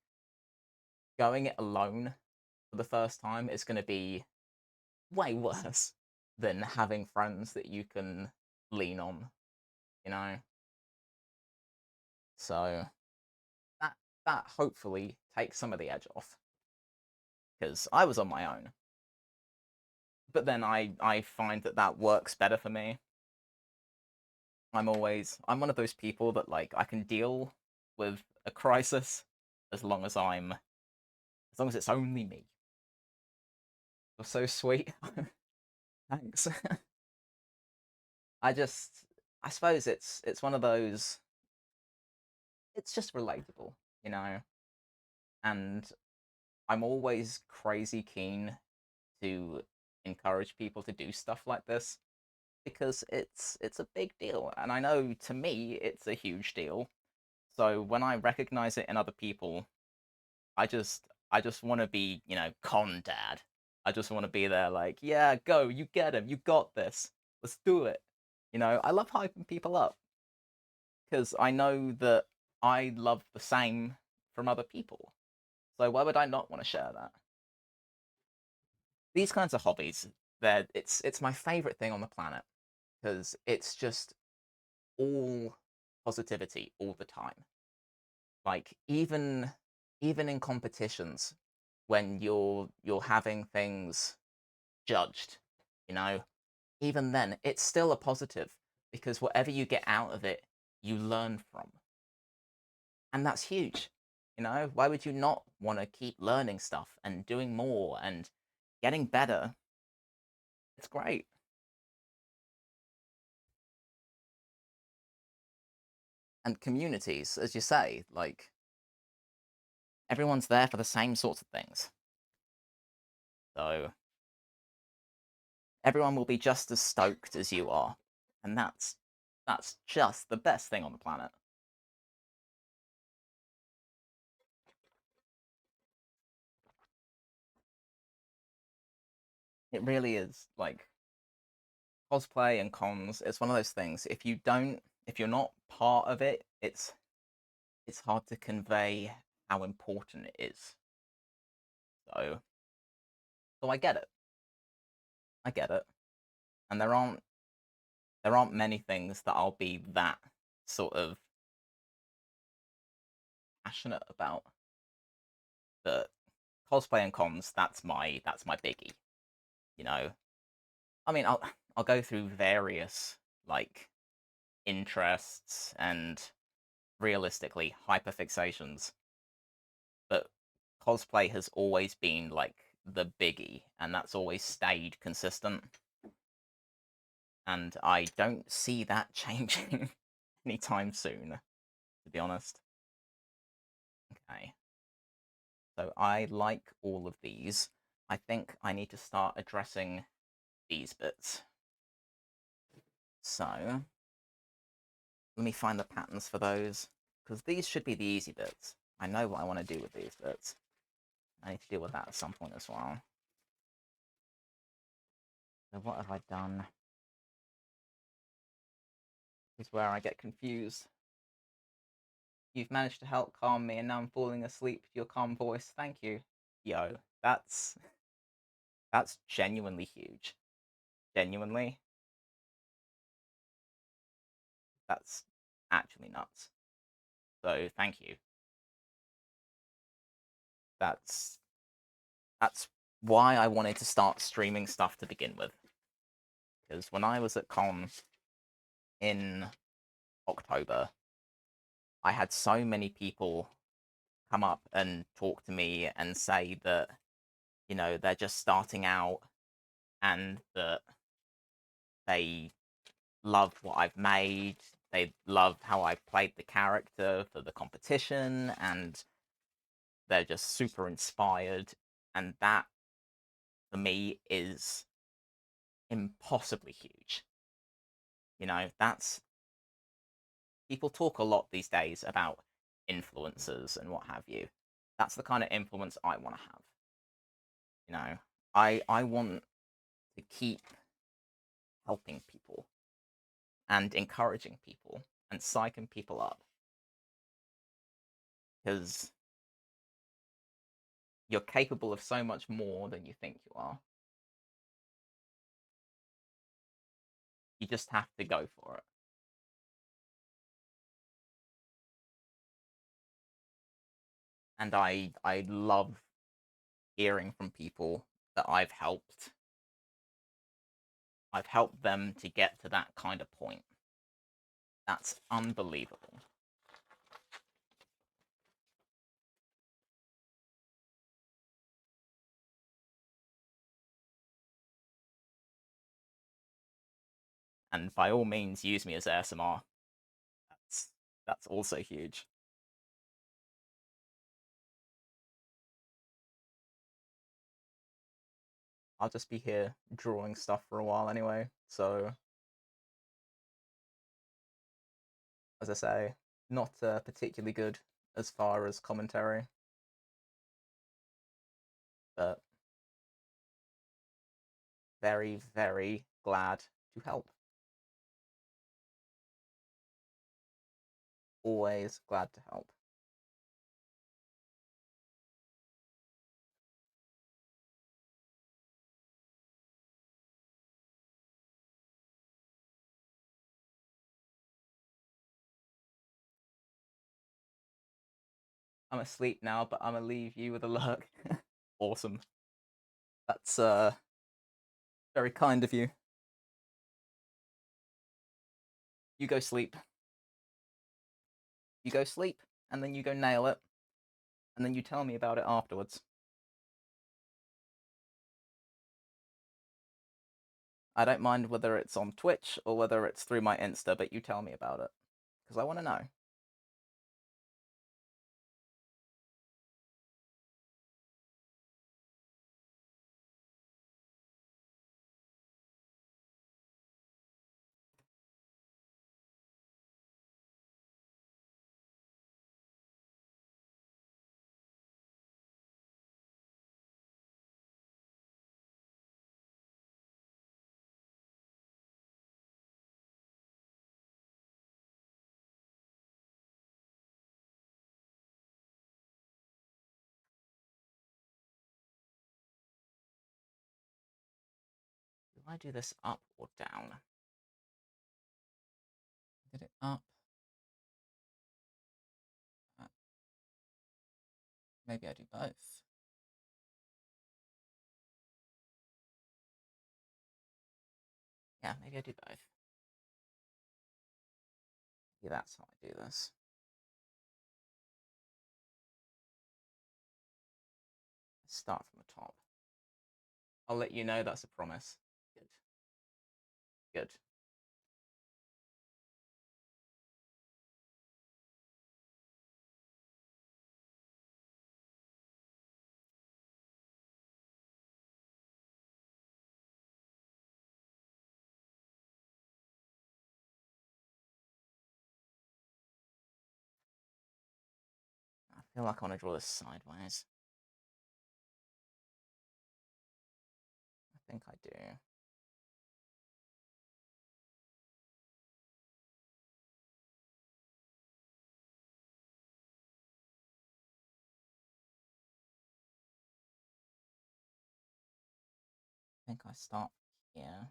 going it alone for the first time is going to be way worse than having friends that you can lean on, you know? So, that that hopefully takes some of the edge off because I was on my own. But then I find that that works better for me. I'm one of those people that like I can deal with a crisis as long as it's only me. You're so sweet. Thanks. I just I suppose it's one of those it's just relatable, you know. And I'm always crazy keen to encourage people to do stuff like this because it's a big deal, and I know to me it's a huge deal. So when I recognize it in other people, I just want to be, con dad. I just want to be there like, yeah, go, you get him, you got this. Let's do it. I love hyping people up because I know that I love the same from other people. So why would I not want to share that? These kinds of hobbies, it's my favorite thing on the planet because it's just all positivity all the time. Like even in competitions when you're having things judged, you know, even then it's still a positive because whatever you get out of it, you learn from. And that's huge. Why would you not want to keep learning stuff and doing more and getting better? It's great. And communities, as you say, like everyone's there for the same sorts of things. So everyone will be just as stoked as you are. And that's just the best thing on the planet. It really is. Like cosplay and cons, it's one of those things. If you're not part of it, it's hard to convey how important it is. So so I get it. I get it. And there aren't many things that I'll be that sort of passionate about. But cosplay and cons, that's my biggie. You know, I mean, I'll go through various like interests and realistically hyperfixations, but cosplay has always been like the biggie, and that's always stayed consistent. And I don't see that changing anytime soon, to be honest. Okay, so I like all of these. I think I need to start addressing these bits. So let me find the patterns for those, because these should be the easy bits. I know what I want to do with these bits. I need to deal with that at some point as well. So what have I done? This is where I get confused. You've managed to help calm me, and now I'm falling asleep to your calm voice. Thank you. Yo, that's genuinely huge. Genuinely, that's actually nuts. So thank you. That's that's why I wanted to start streaming stuff to begin with. Because when I was at con in October, I had so many people come up and talk to me and say that, they're just starting out and that they love what I've made. They love how I played the character for the competition, and they're just super inspired. And that, for me, is impossibly huge. That's people talk a lot these days about influencers and what have you. That's the kind of influence I want to have. I want to keep helping people and encouraging people and psyching people up, because you're capable of so much more than you think you are. You just have to go for it. And I love hearing from people that I've helped them to get to that kind of point. That's unbelievable. And by all means, use me as ASMR. That's also huge. I'll just be here drawing stuff for a while anyway. So, as I say, not particularly good as far as commentary, but very, very glad to help. Always glad to help. I'm asleep now, but I'm gonna leave you with a lurk. Awesome. That's very kind of you. You go sleep. You go sleep, and then you go nail it, and then you tell me about it afterwards. I don't mind whether it's on Twitch or whether it's through my Insta, but you tell me about it, because I want to know. Do I do this up or down? Did it up? Uh, Maybe I do both. Yeah, maybe I do both. Maybe that's how I do this. Start from the top. I'll let you know that's a promise. Good. Good. I feel like I want to draw this sideways. I think I do. I think I start here.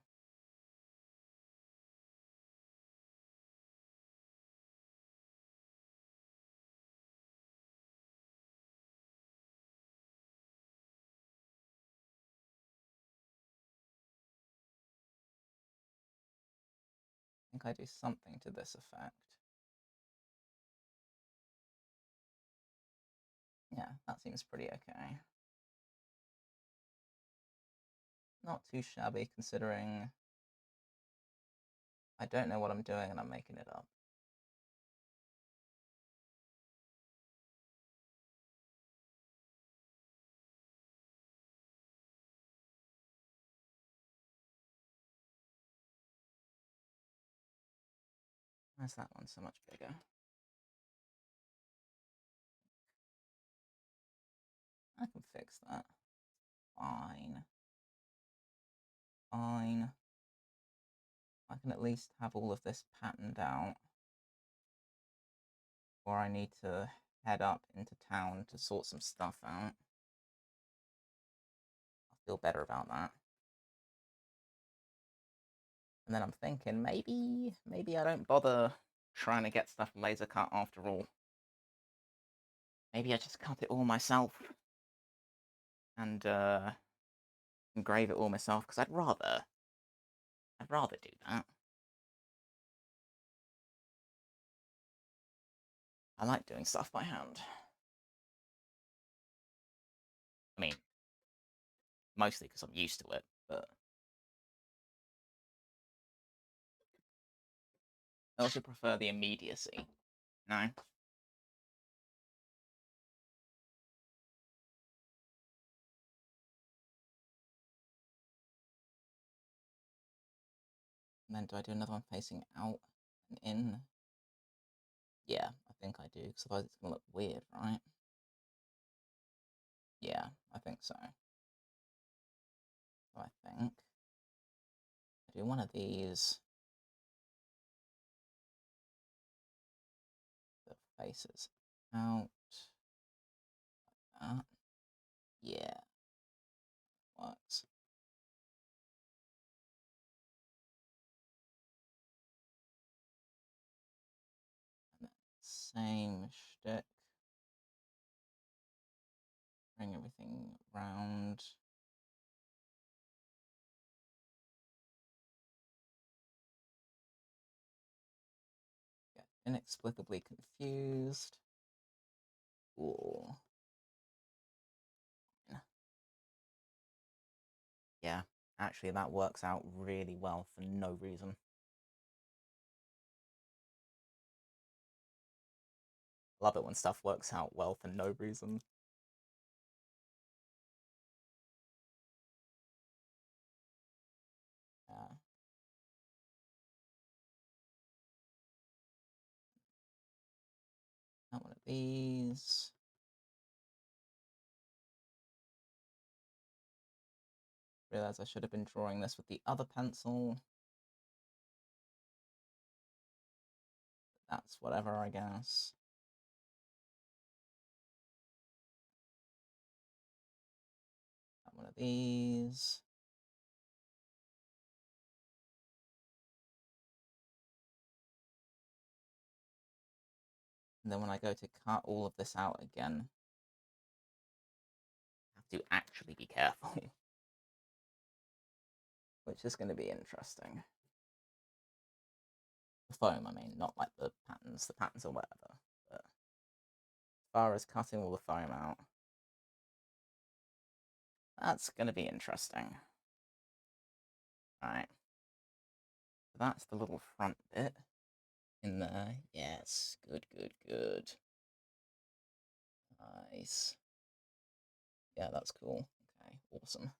I think I do something to this effect. Yeah, that seems pretty okay. Not too shabby considering I don't know what I'm doing and I'm making it up. Where's that one so much bigger? I can fix that. Fine. Fine. I can at least have all of this patterned out. Or I need to head up into town to sort some stuff out. I feel better about that. And then I'm thinking maybe I don't bother trying to get stuff laser cut after all. Maybe I just cut it all myself and engrave it all myself because I'd rather do that. I like doing stuff by hand. I mean, mostly because I'm used to it, but I also prefer the immediacy. No? And then do I do another one facing out and in? Yeah, I think I do, because otherwise it's going to look weird, right? Yeah, I think so. So I think I do one of these that faces out like that. Yeah, works. And then same shtick. Bring everything round. Get inexplicably confused. Ooh. Yeah, actually that works out really well for no reason. Love it when stuff works out well for no reason. Yeah. Not one of these. Realize I should have been drawing this with the other pencil. That's whatever, I guess. Not one of these. And then when I go to cut all of this out again, I have to actually be careful. Which is going to be interesting. The foam, I mean, not like the patterns or whatever. But as far as cutting all the foam out, that's going to be interesting. Right. So that's the little front bit in there. Yes, good, good, good. Nice. Yeah, that's cool. Okay, awesome.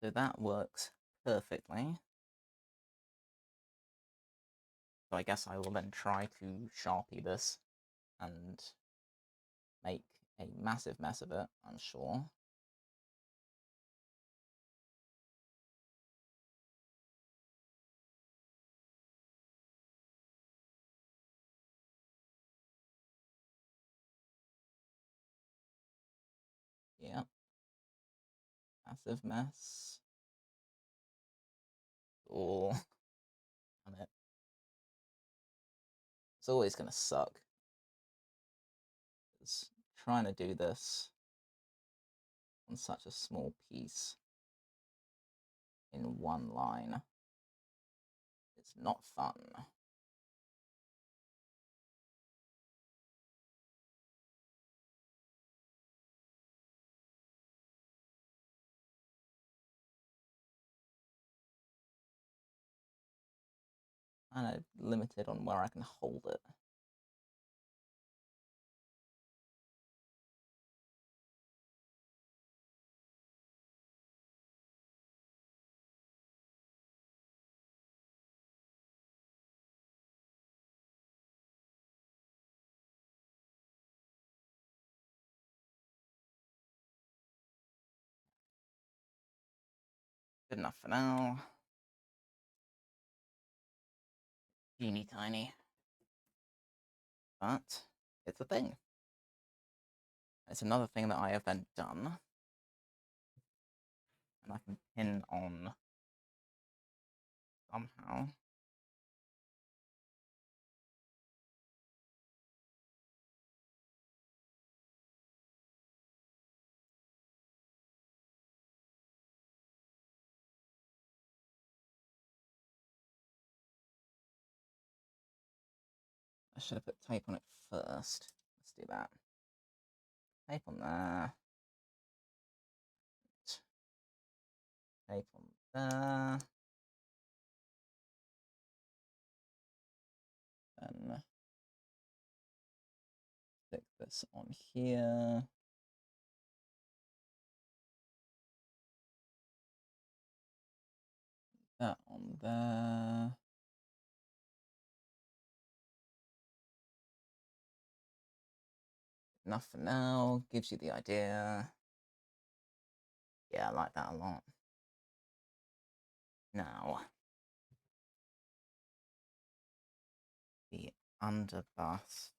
So that works perfectly. So I guess I will then try to Sharpie this and make a massive mess of it, I'm sure. Yeah. Massive mess. Oh, damn it. It's always going to suck. It's trying to do this on such a small piece in one line. It's not fun. Kind of limited on where I can hold it. Good enough for now. Teeny tiny. But it's a thing. It's another thing that I have then done. And I can pin on somehow. I should have put tape on it first. Let's do that. Tape on there. Tape on there. And stick this on here. That on there. Enough for now. Gives you the idea. Yeah, I like that a lot. Now, the underbust.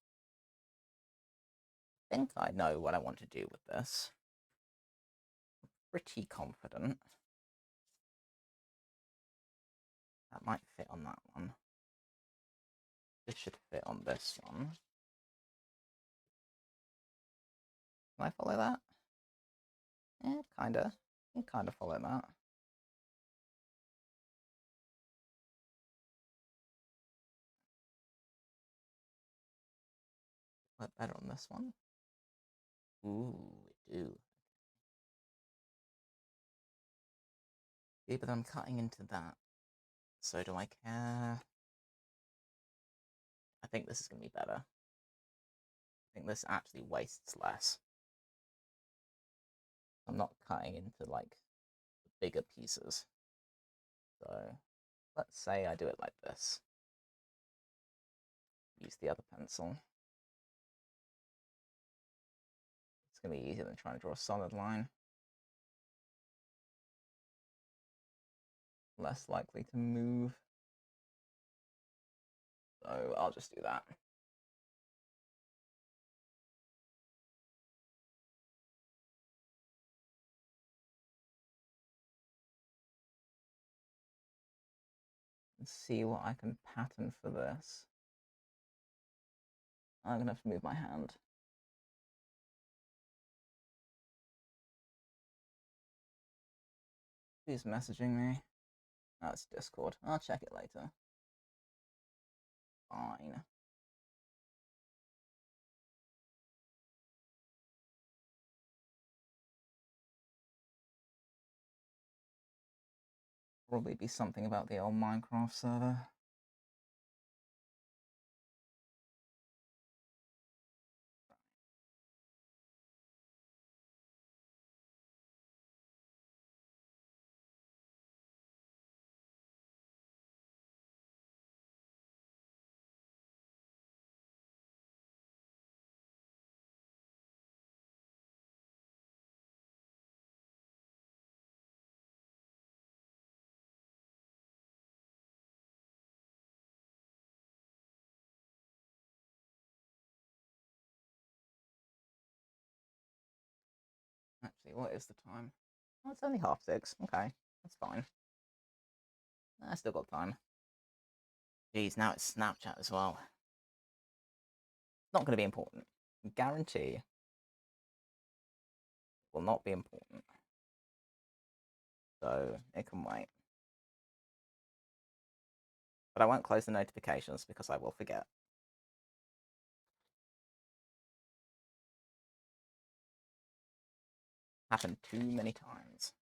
I think I know what I want to do with this. Pretty confident. That might fit on that one. This should fit on this one. Can I follow that? Yeah, kinda. I can kinda follow that. Work better on this one. Ooh, we do. Yeah, but I'm cutting into that. So do I care? I think this is going to be better. I think this actually wastes less. I'm not cutting into like the bigger pieces. So let's say I do it like this. Use the other pencil. It's going to be easier than trying to draw a solid line. Less likely to move. So I'll just do that. And see what I can pattern for this. I'm going to have to move my hand. Who's messaging me? That's Discord. I'll check it later. Fine. Probably be something about the old Minecraft server. Actually, what is the time? Oh, it's only 6:30. Okay, that's fine. I still got time. Geez, now it's Snapchat as well. Not going to be important. Guarantee will not be important. So it can wait. But I won't close the notifications because I will forget. Happened too many times.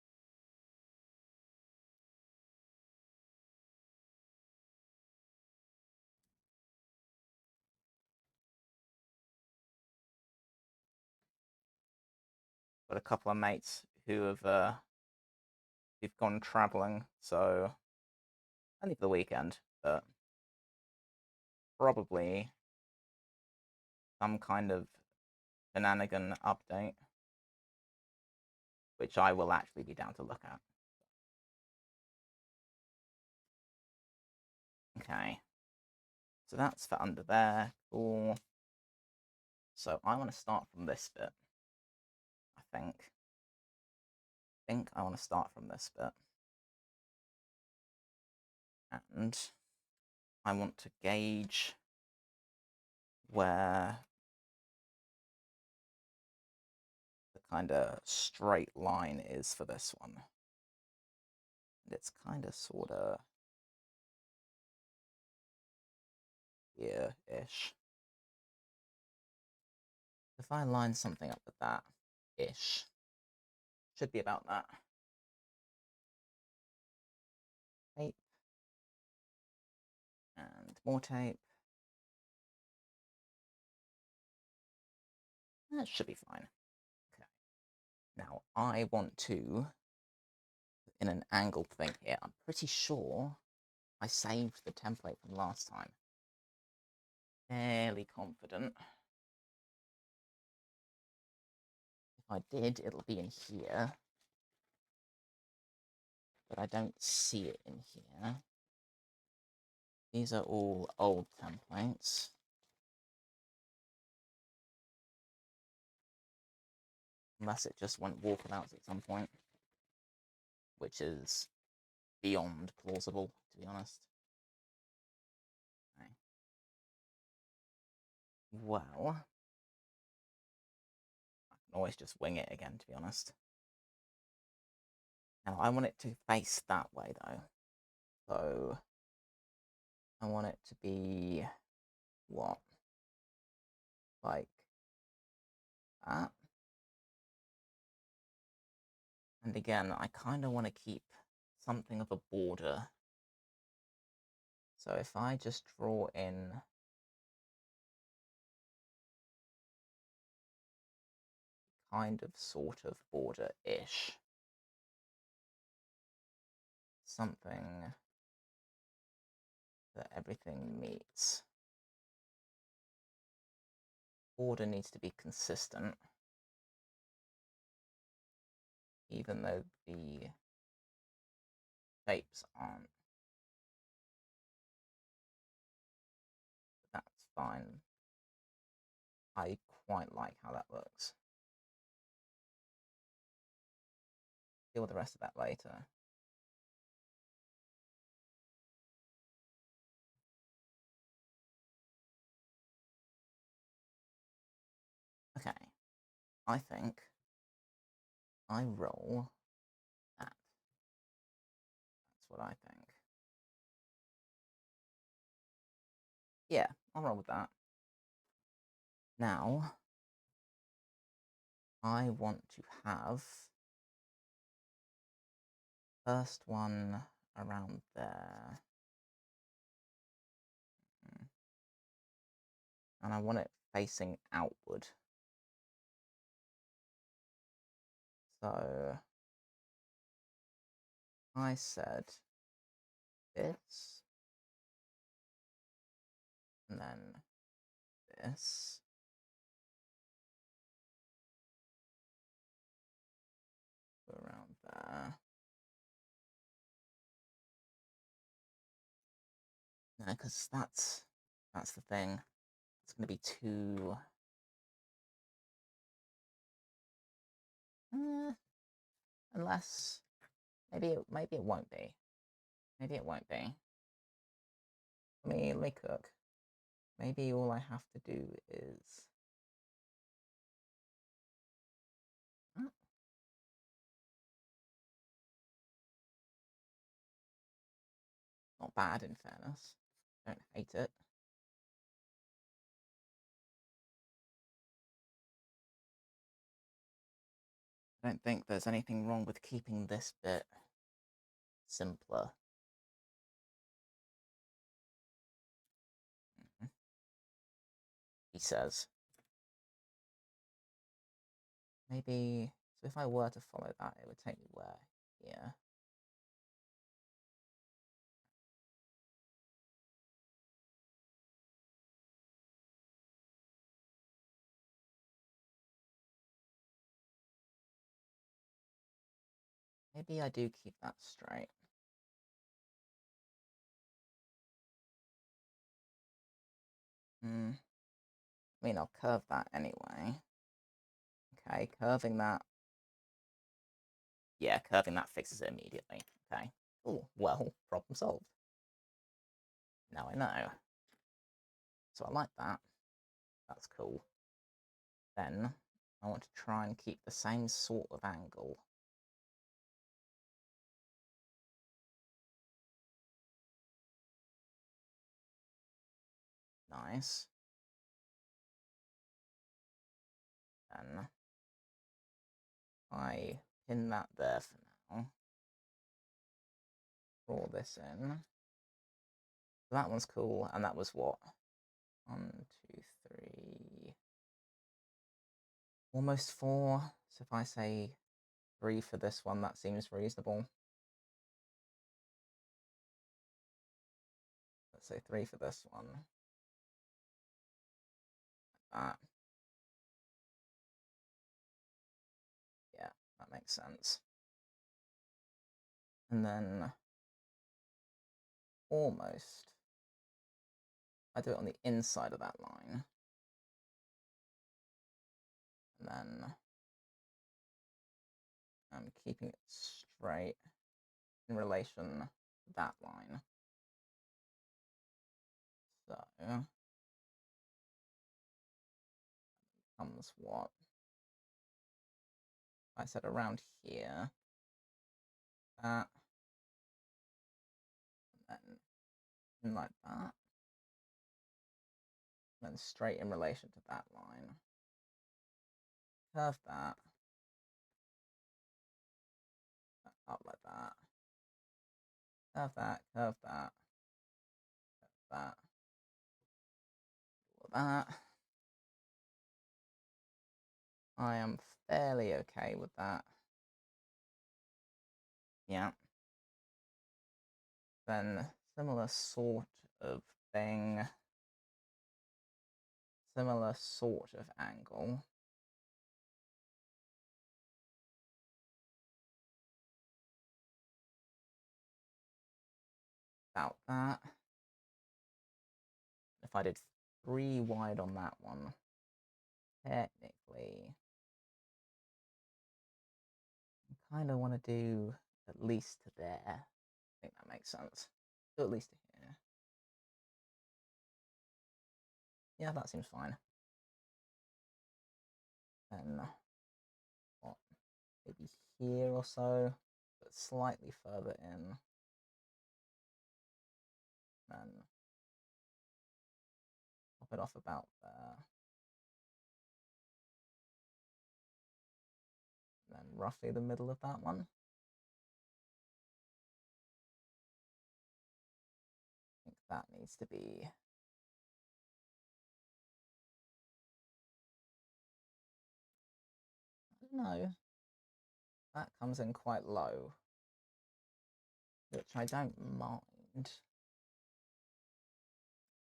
Got a couple of mates who have who've gone travelling, so only for the weekend, but probably some kind of shenanigan update, which I will actually be down to look at. Okay, so that's for under there. Cool. So I want to start from this bit. I think I want to start from this bit, and I want to gauge where the kind of straight line is for this one. And it's kind of sort of here-ish. If I line something up with that-ish, should be about that. Tape. And more tape. That should be fine. Okay. Now I want to, in an angled thing here, I'm pretty sure I saved the template from last time. Fairly confident. If I did, it'll be in here. But I don't see it in here. These are all old templates. Unless it just went walkabouts at some point. Which is beyond plausible, to be honest. Okay. Well, I can always just wing it again, to be honest. Now, I want it to face that way, though. So, I want it to be, what? Like that. And again, I kind of want to keep something of a border. So if I just draw in kind of sort of border-ish, something that everything meets. Border needs to be consistent, even though the shapes aren't. That's fine. I quite like how that looks. Deal with the rest of that later. Okay, I think I roll that. That's what I think. Yeah, I'll roll with that. Now, I want to have first one around there. And I want it facing outward. So I said this, and then this. Around there. No, because that's the thing. It's going to be too. Unless maybe it won't be. Maybe it won't be. Let me cook. Maybe all I have to do is. Not bad, in fairness. Don't hate it. I don't think there's anything wrong with keeping this bit simpler. He says. Maybe, so if I were to follow that, it would take me where? Here. Maybe I do keep that straight. I mean, I'll curve that anyway. Okay, curving that. Yeah, curving that fixes it immediately. Okay. Oh, well, problem solved. Now I know. So I like that. That's cool. Then I want to try and keep the same sort of angle. Nice. Then I pin that there for now. Draw this in. That one's cool, and that was what? 1, 2, 3. Almost 4. So if I say 3 for this one, that seems reasonable. Let's say 3 for this one. Like that. Yeah, that makes sense. And then almost, I do it on the inside of that line. And then I'm keeping it straight in relation to that line. So comes what? I said around here. That. And then like that. And then straight in relation to that line. Curve that. Up like that. Curve that, curve that. Curve that. Do that. I am fairly okay with that. Yeah. Then similar sort of thing. Similar sort of angle. About that. If I did 3 wide on that one, technically, I kind of want to do at least to there. I think that makes sense. So at least to here. Yeah, that seems fine. Then what? Maybe here or so, but slightly further in. Then stuff about there. And then roughly the middle of that one. I think that needs to be... No, that comes in quite low, which I don't mind.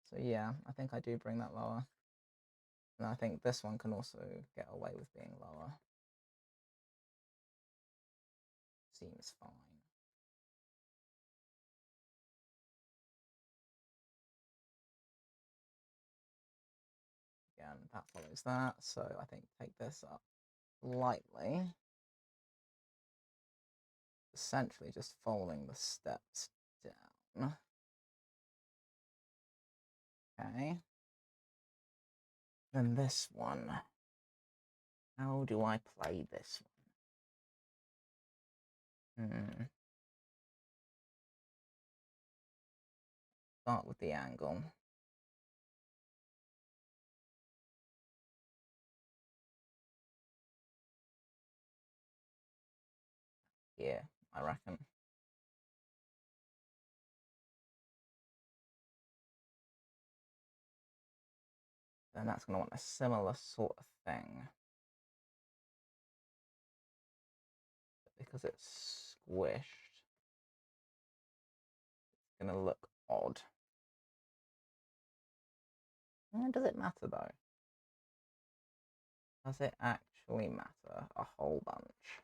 So yeah, I think I do bring that lower. And I think this one can also get away with being lower. Seems fine. Again, that follows that, so I think take this up lightly. Essentially just following the steps down. Okay. Then this one. How do I play this one? Start with the angle. Yeah, I reckon. Then that's going to want a similar sort of thing. Because it's squished, it's going to look odd. Does it matter though? Does it actually matter a whole bunch?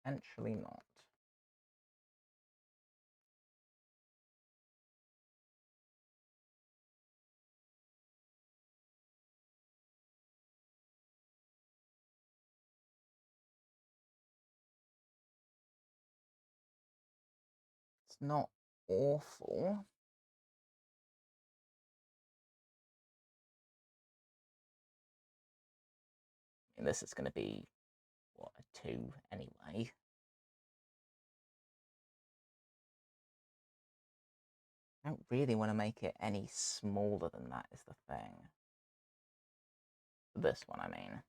Potentially not. It's not awful. I mean, this is going to be, what, a 2 anyway. I don't really want to make it any smaller than that is the thing. This one, I mean.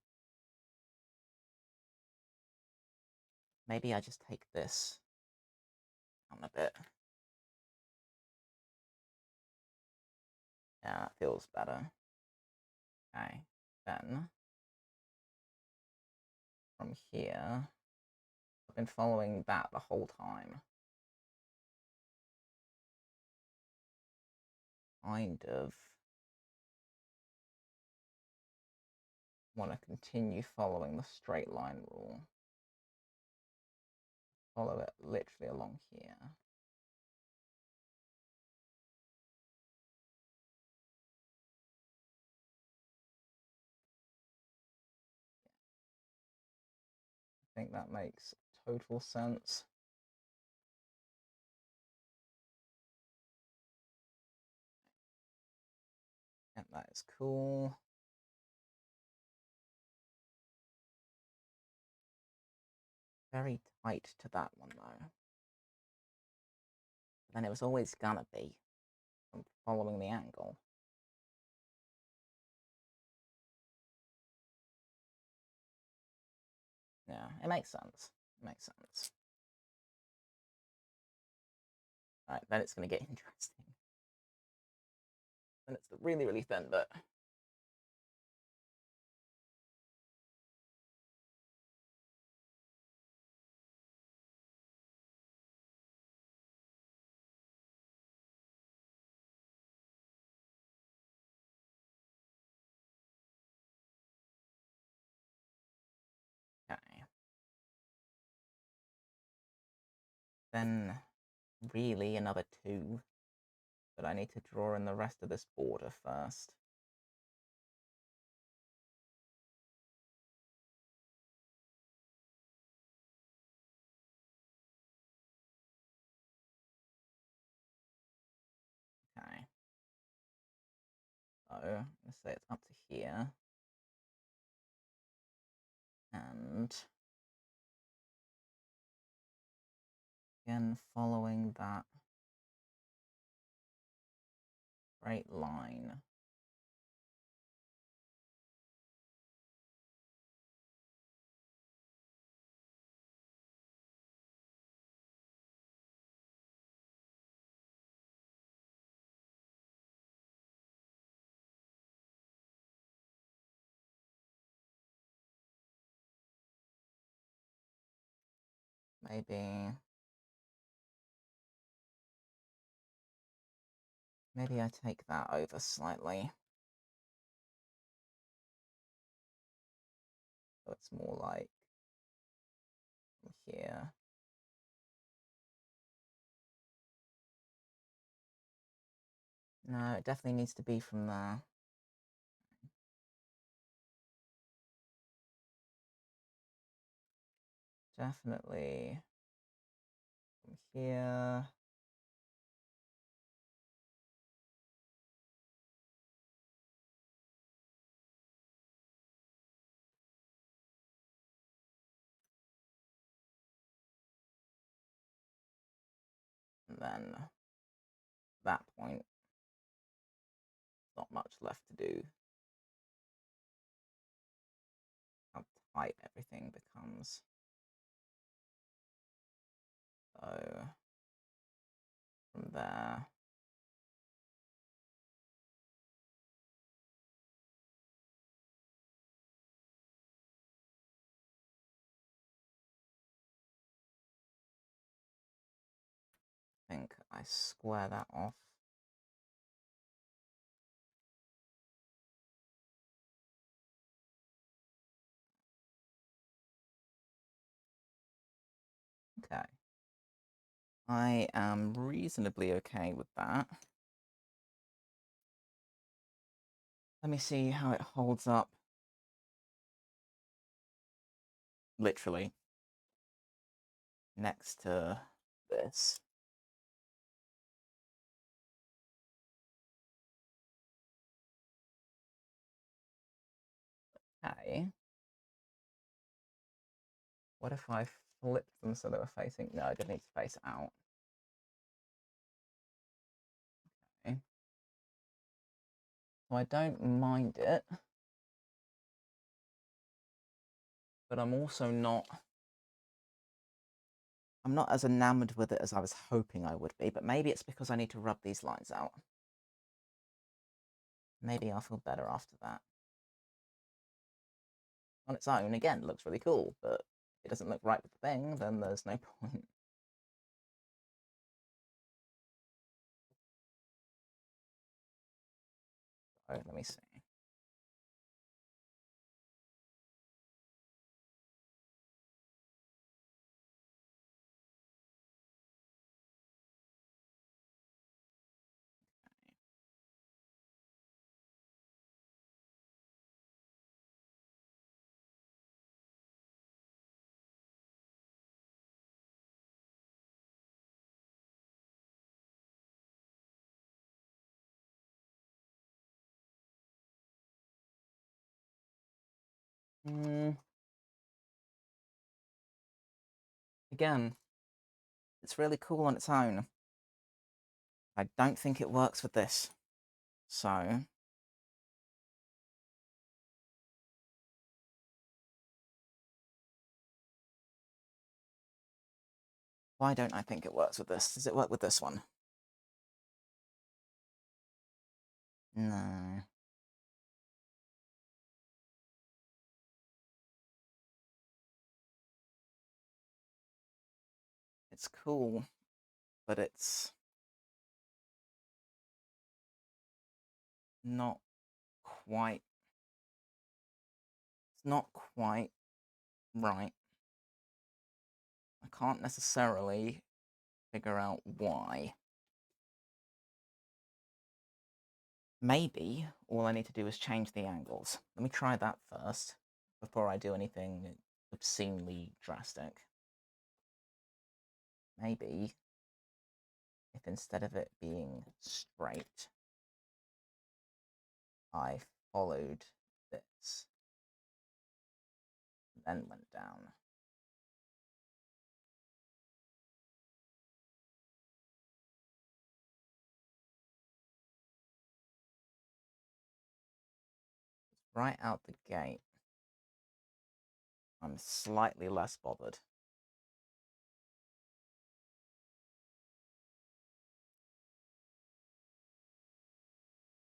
Maybe I just take this down a bit. Yeah, that feels better. Okay, then from here, I've been following that the whole time. Kind of want to continue following the straight line rule. Follow it literally along here. I think that makes total sense. And that is cool. Very tight to that one though. Then it was always gonna be from following the angle. Yeah, it makes sense. It makes sense. Alright, then it's gonna get interesting. Then it's the really, really thin bit. Okay. Then really another 2, but I need to draw in the rest of this border first. Okay. So let's say it's up to here. And again, following that straight line. Maybe I take that over slightly. So it's more like here. No, it definitely needs to be from there. Definitely from here. And then that point, not much left to do. How tight everything becomes. So from there. I think I square that off. Okay. I am reasonably okay with that. Let me see how it holds up. Literally. Next to this. Okay. What if I flip them so they were facing? No, I don't need to face out. Okay. So I don't mind it. But I'm also not... I'm not as enamored with it as I was hoping I would be, but maybe it's because I need to rub these lines out. Maybe I'll feel better after that. On its own, again, it looks really cool, but if it doesn't look right with the thing, then there's no point. So, let me see. Again, it's really cool on its own. I don't think it works with this. So... why don't I think it works with this? Does it work with this one? No. It's cool, but it's not quite... it's not quite right. I can't necessarily figure out why. Maybe all I need to do is change the angles. Let me try that first, before I do anything obscenely drastic. Maybe if instead of it being straight, I followed this, then went down. right out the gate, I'm slightly less bothered.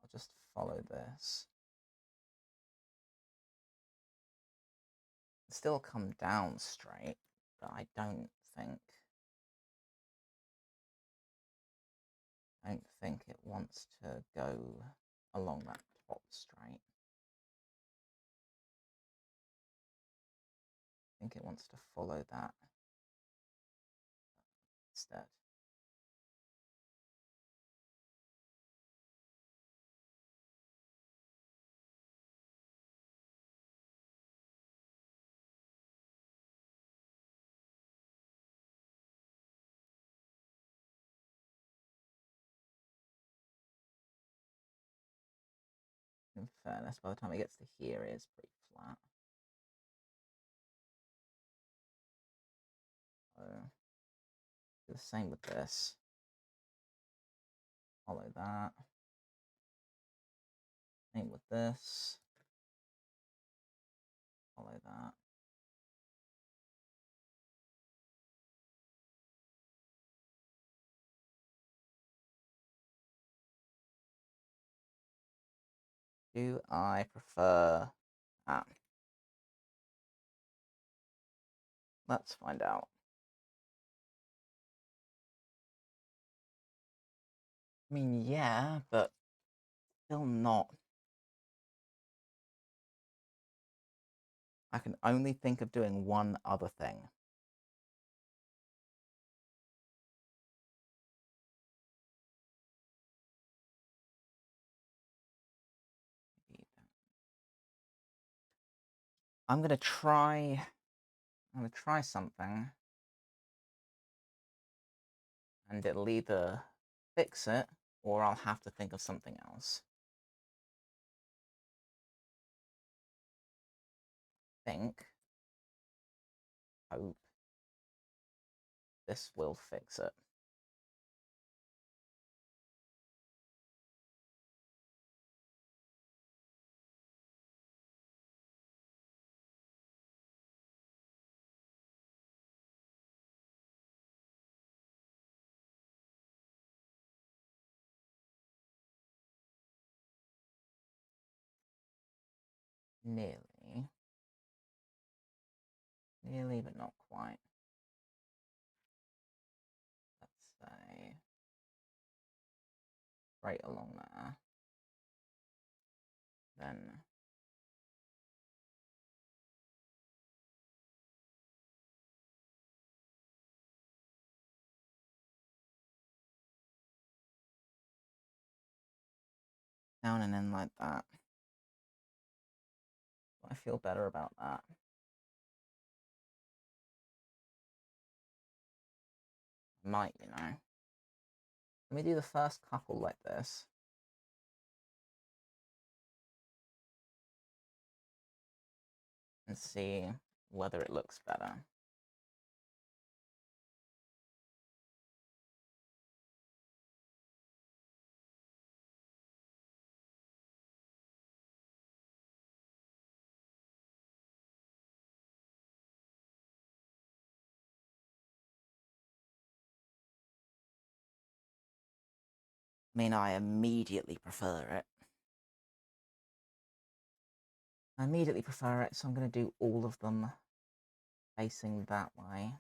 I'll just follow this. Still come down straight, but I don't think it wants to go along that top straight. I think it wants to follow that instead. In fairness, by the time it gets to here, it is pretty flat. So, do the same with this. Follow that. Same with this. Follow that. Do I prefer that? Let's find out. I mean, yeah, but still not. I can only think of doing one other thing. I'm gonna try something, and it'll either fix it or I'll have to think of something else. Hope this will fix it. Nearly. Nearly, but not quite. Let's say right along there. Then down and in like that. I feel better about that. Might, you know. Let me do the first couple like this. And see whether it looks better. I mean, I immediately prefer it. I immediately prefer it, so I'm going to do all of them facing that way.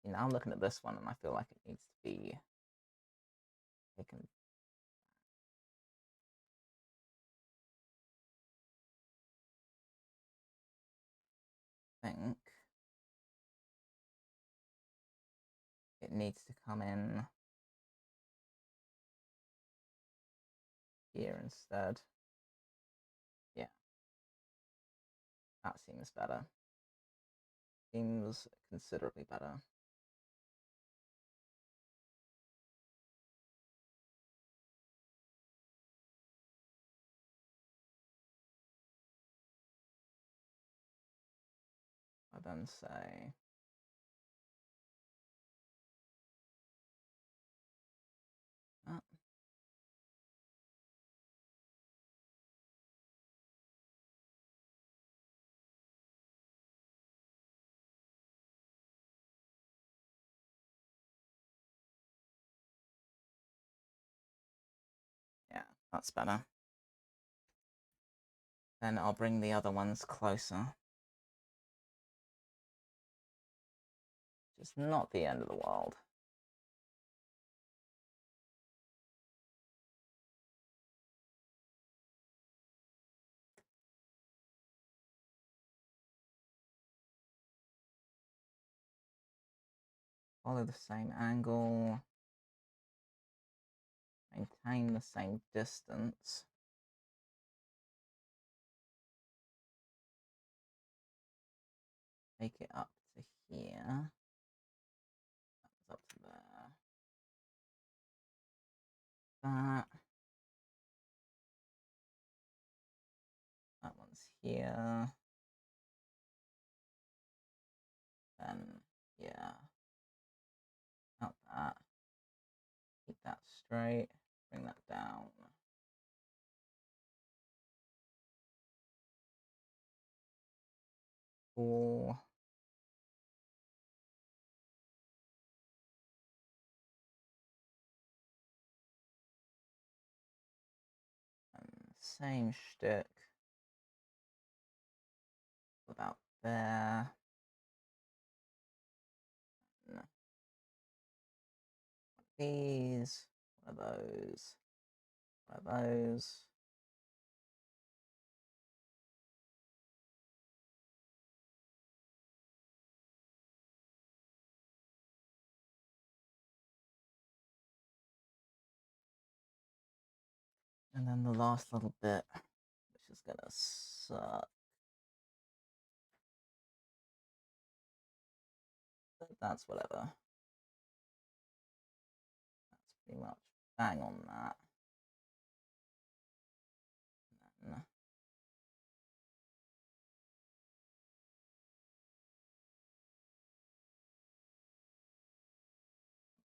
Now I'm looking at this one and I feel like it needs to be taken. I think needs to come in here instead. Yeah. That seems better. Seems considerably better. I then say that. Yeah, that's better. Then I'll bring the other ones closer. Just not the end of the world. Follow the same angle. Maintain the same distance. Take it up to here. That's up to there. That. That one's here. Then, yeah. Not that. Keep that straight. Bring that down. Cool. And same shtick. About there. One of these. One of those. One of those. And then the last little bit, which is gonna suck. But that's whatever. That's pretty much bang on that. And then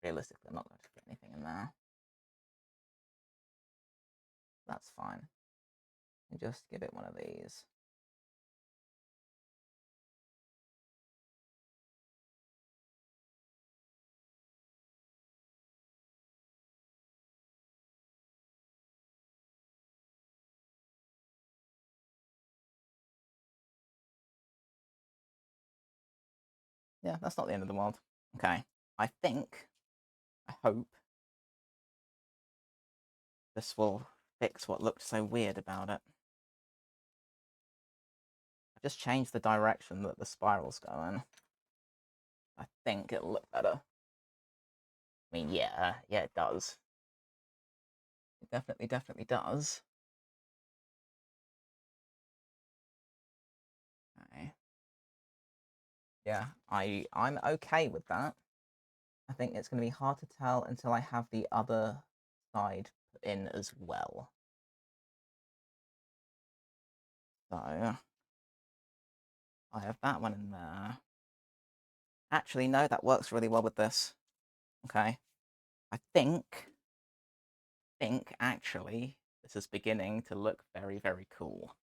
realistically, I'm not going to get anything in there. That's fine. And just give it one of these. Yeah, that's not the end of the world. Okay, I hope this will fix what looked so weird about it. I just changed the direction that the spiral's going. I think it'll look better. I mean, yeah, it does. It definitely does. Okay. Yeah, I'm okay with that. I think it's going to be hard to tell until I have the other side put in as well. So, I have that one in there. Actually, no, that works really well with this. Okay. I think actually this is beginning to look very, very cool.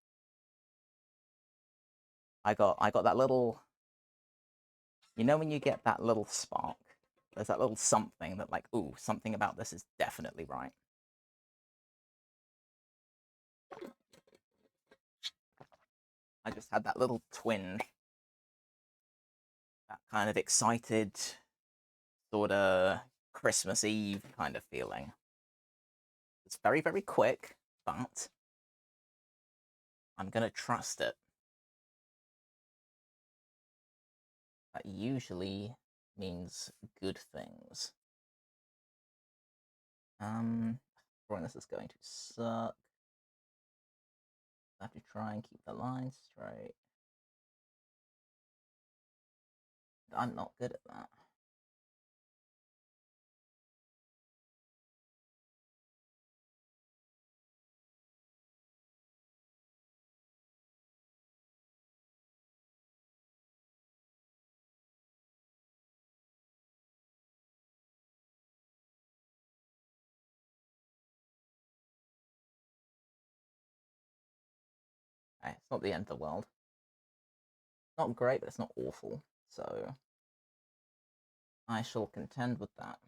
I got that little, you know, when you get that little spark, there's that little something that like, ooh, something about this is definitely right. I just had that little twinge, that kind of excited, sort of Christmas Eve kind of feeling. It's very, very quick, but I'm gonna trust it. That usually means good things. Drawing this is going to suck. I have to try and keep the line straight. I'm not good at that. Okay, it's not the end of the world. Not great, but it's not awful. So I shall contend with that.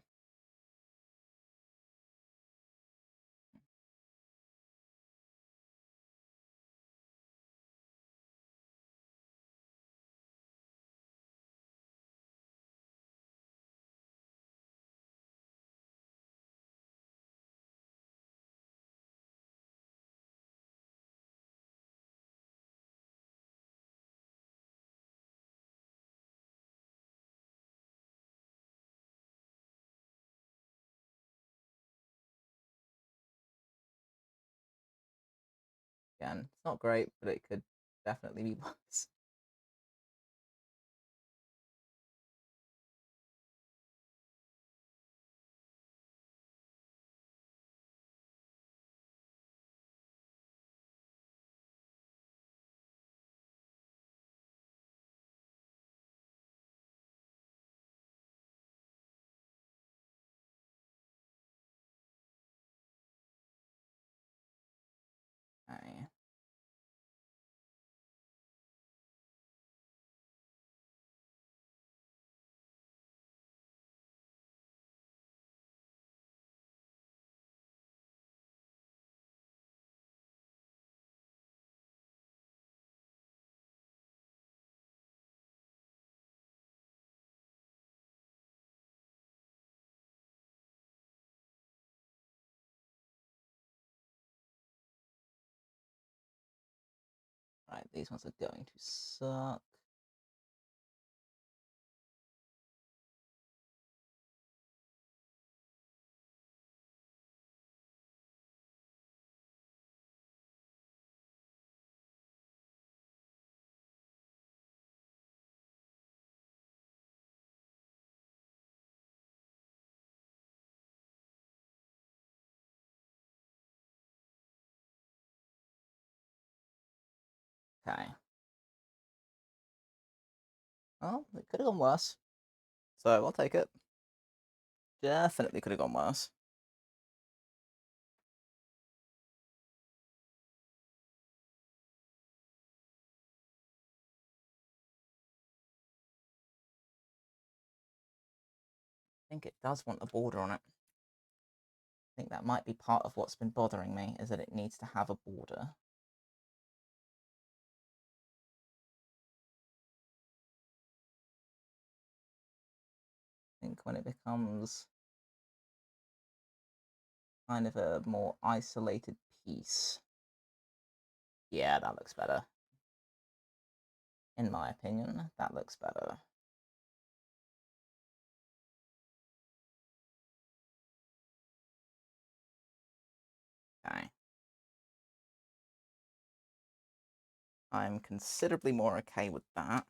Again, it's not great, but it could definitely be worse. Okay. Right, these ones are going to suck. Okay. Well, it could have gone worse. So I'll take it. Definitely could have gone worse. I think it does want a border on it. I think that might be part of what's been bothering me, is that it needs to have a border. I think when it becomes kind of a more isolated piece. Yeah, that looks better. In my opinion, that looks better. Okay. I'm considerably more okay with that.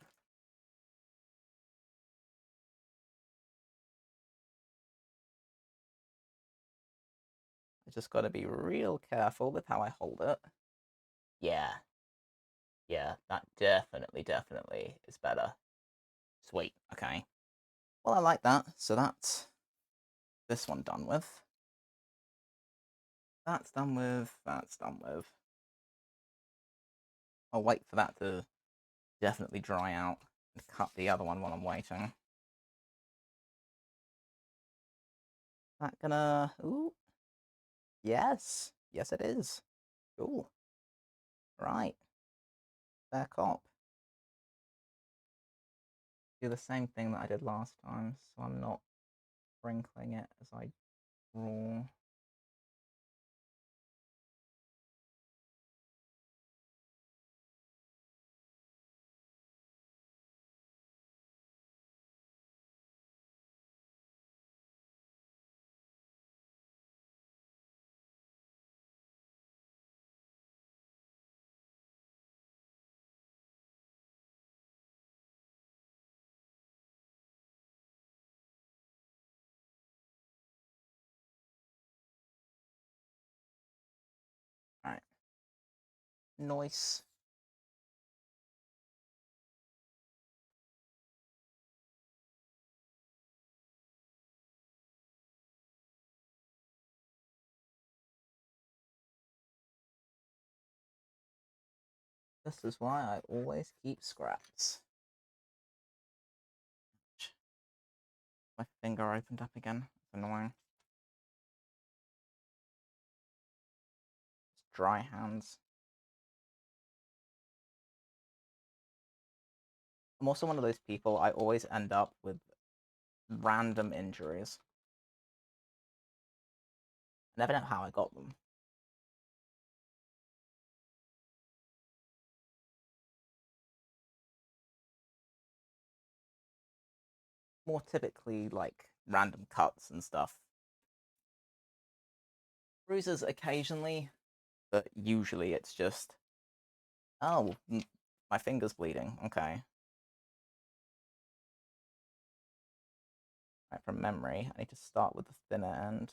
I just got to be real careful with how I hold it. Yeah. Yeah, that definitely is better. Sweet. Okay. Well, I like that. So that's this one done with. That's done with. That's done with. I'll wait for that to definitely dry out and cut the other one while I'm waiting. That gonna... Ooh. Yes. Yes, it is. Cool. Right. Fair cop. Do the same thing that I did last time, so I'm not sprinkling it as I draw. Nice. This is why I always keep scraps. My finger opened up again. It's annoying. It's dry hands. I'm also one of those people, I always end up with random injuries. I never know how I got them. More typically, like, random cuts and stuff. Bruises occasionally, but usually it's just, oh, my finger's bleeding. Okay. Right, from memory, I need to start with the thinner end.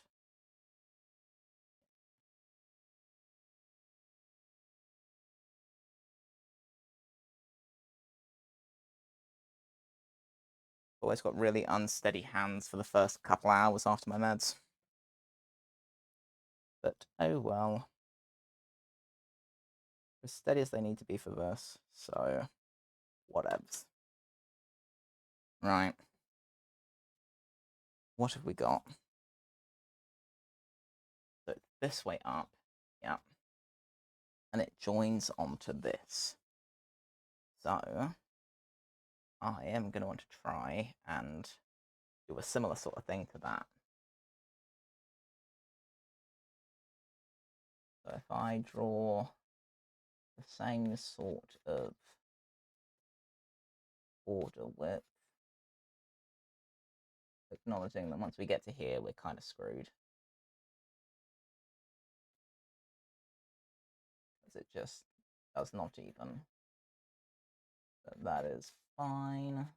Always got really unsteady hands for the first couple hours after my meds. But oh well. As steady as they need to be for this, so whatevs. Right. What have we got? So it's this way up, yeah. And it joins onto this. So I am going to want to try and do a similar sort of thing to that. So if I draw the same sort of border width, acknowledging that once we get to here, we're kind of screwed. Because it just does not even. But that is fine.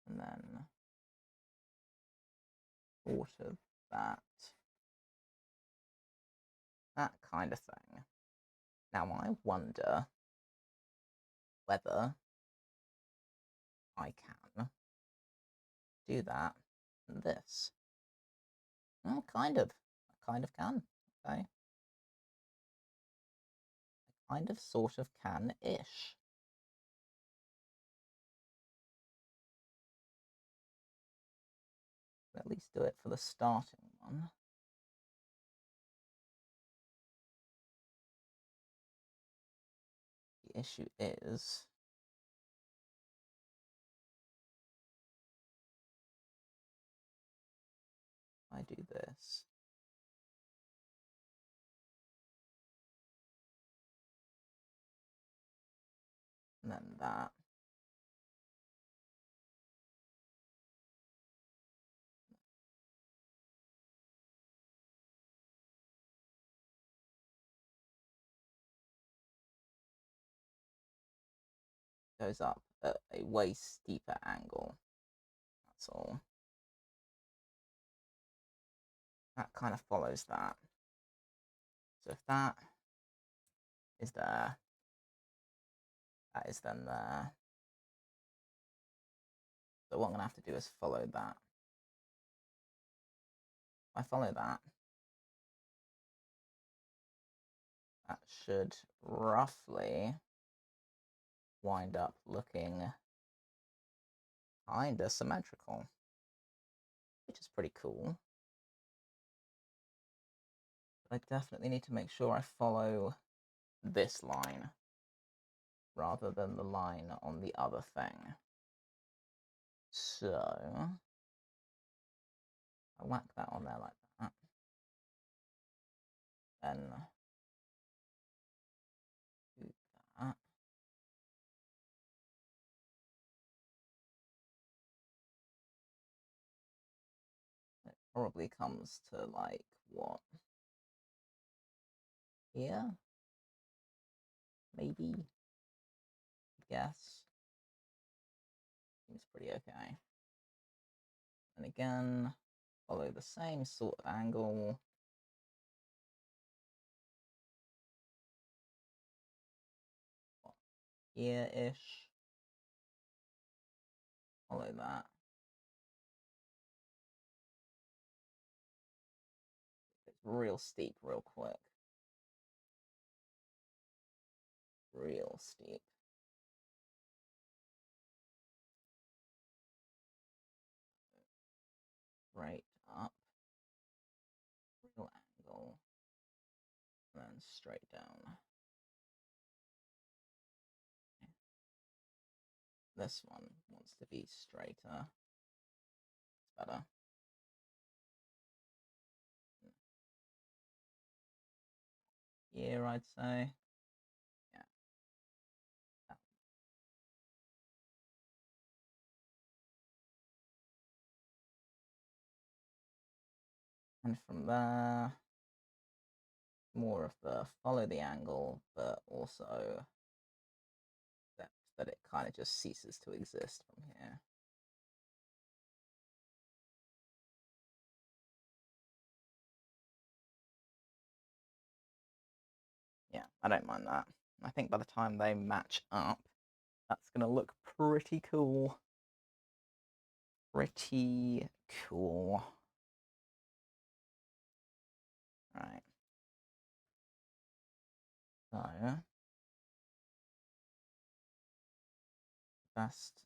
And then sort of that. That kind of thing. Now I wonder whether I can do that and this. Well, kind of. I kind of can. Okay. I kind of sort of can-ish. At least do it for the starting one. The issue is I do this. And then that. Goes up at a way steeper angle. That's all. That kind of follows that. So if that is there, that is then there. So what I'm going to have to do is follow that. If I follow that, that should roughly wind up looking kinda symmetrical, which is pretty cool. But I definitely need to make sure I follow this line rather than the line on the other thing. So I whack that on there like that. Then do that. It probably comes to like what? Here? Maybe. Guess. seems pretty okay. And again, follow the same sort of angle. Here-ish. Follow that. It's real steep real quick. Real steep. Right up. Real angle. And then straight down. This one wants to be straighter. It's better. Here, I'd say. Yeah. And from there, more of the follow the angle, but also that it kind of just ceases to exist from here. Yeah, I don't mind that. I think by the time they match up, that's going to look pretty cool. Pretty cool. Right. So, best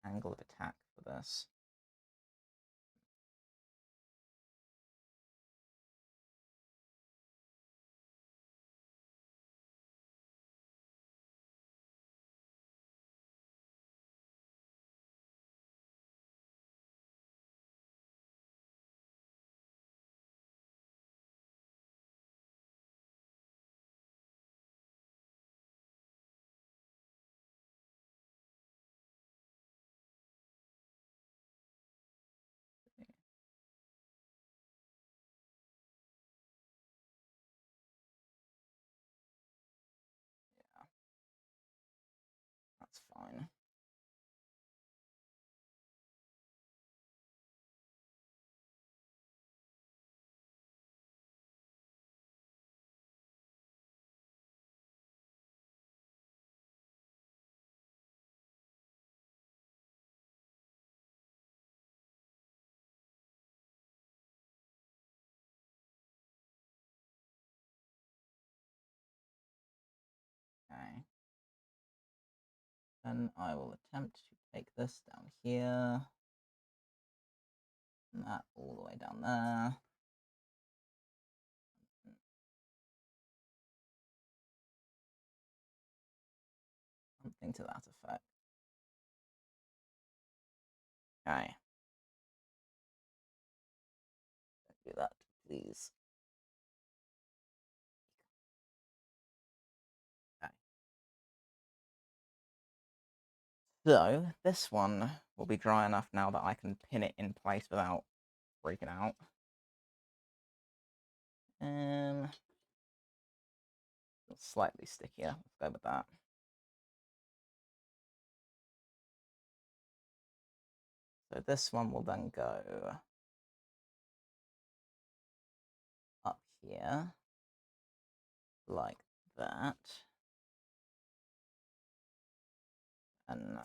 angle of attack for this. Yeah, that's fine. Okay. Then I will attempt to take this down here. And that all the way down there. Something to that effect. Okay. Do that, please. Okay. So, this one will be dry enough now that I can pin it in place without freaking out. Slightly stickier. Let's go with that. So this one will then go up here, like that. And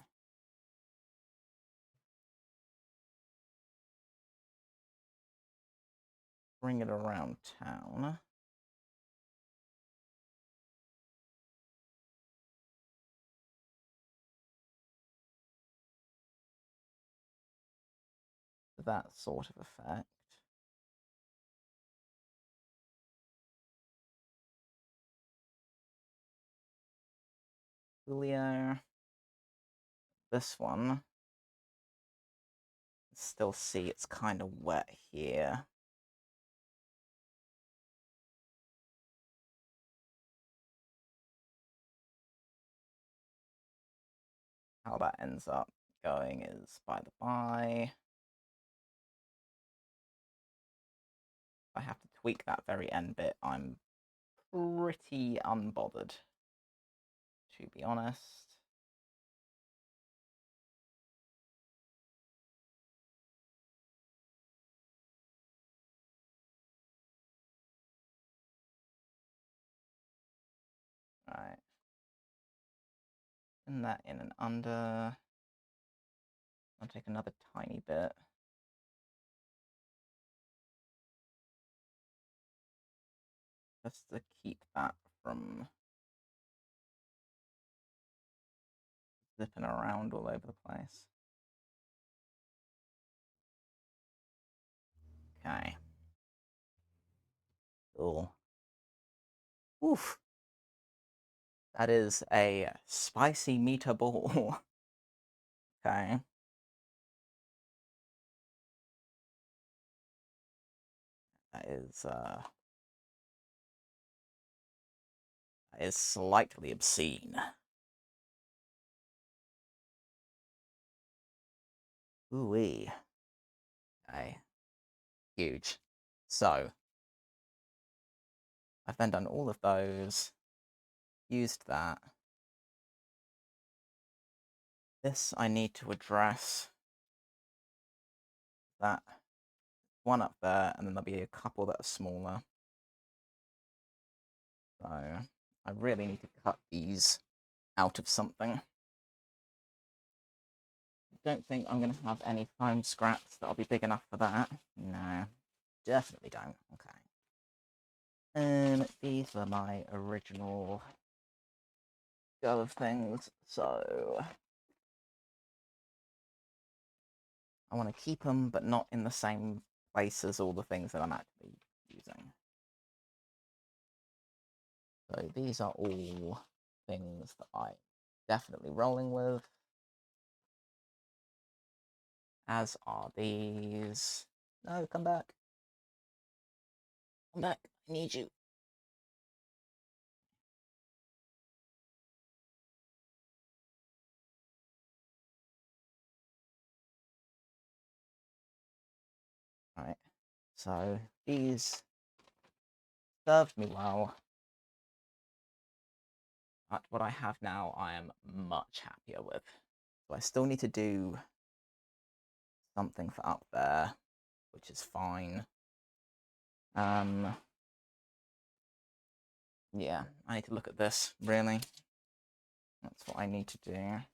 bring it around town. That sort of effect. Julio. This one. Still see it's kind of wet here. How that ends up going is by the by. If I have to tweak that very end bit, I'm pretty unbothered, to be honest. Right. And that in and under. I'll take another tiny bit. Just to keep that from zipping around all over the place. Okay. Cool. Oof. That is a spicy meatball. Okay. That is slightly obscene. Ooh-wee. Okay. Huge. So, I've then done all of those, used that. This I need to address. That one up there, and then there'll be a couple that are smaller. So, I really need to cut these out of something. Don't think I'm going to have any foam scraps that'll be big enough for that. No, definitely don't. Okay. These were my original go of things, so I want to keep them, but not in the same place as all the things that I'm actually using. So these are all things that I'm definitely rolling with, as are these. No, come back. Come back. I need you. Right. So these served me well. But what I have now, I am much happier with. So I still need to do something for up there, which is fine. Yeah, I need to look at this, really. That's what I need to do. I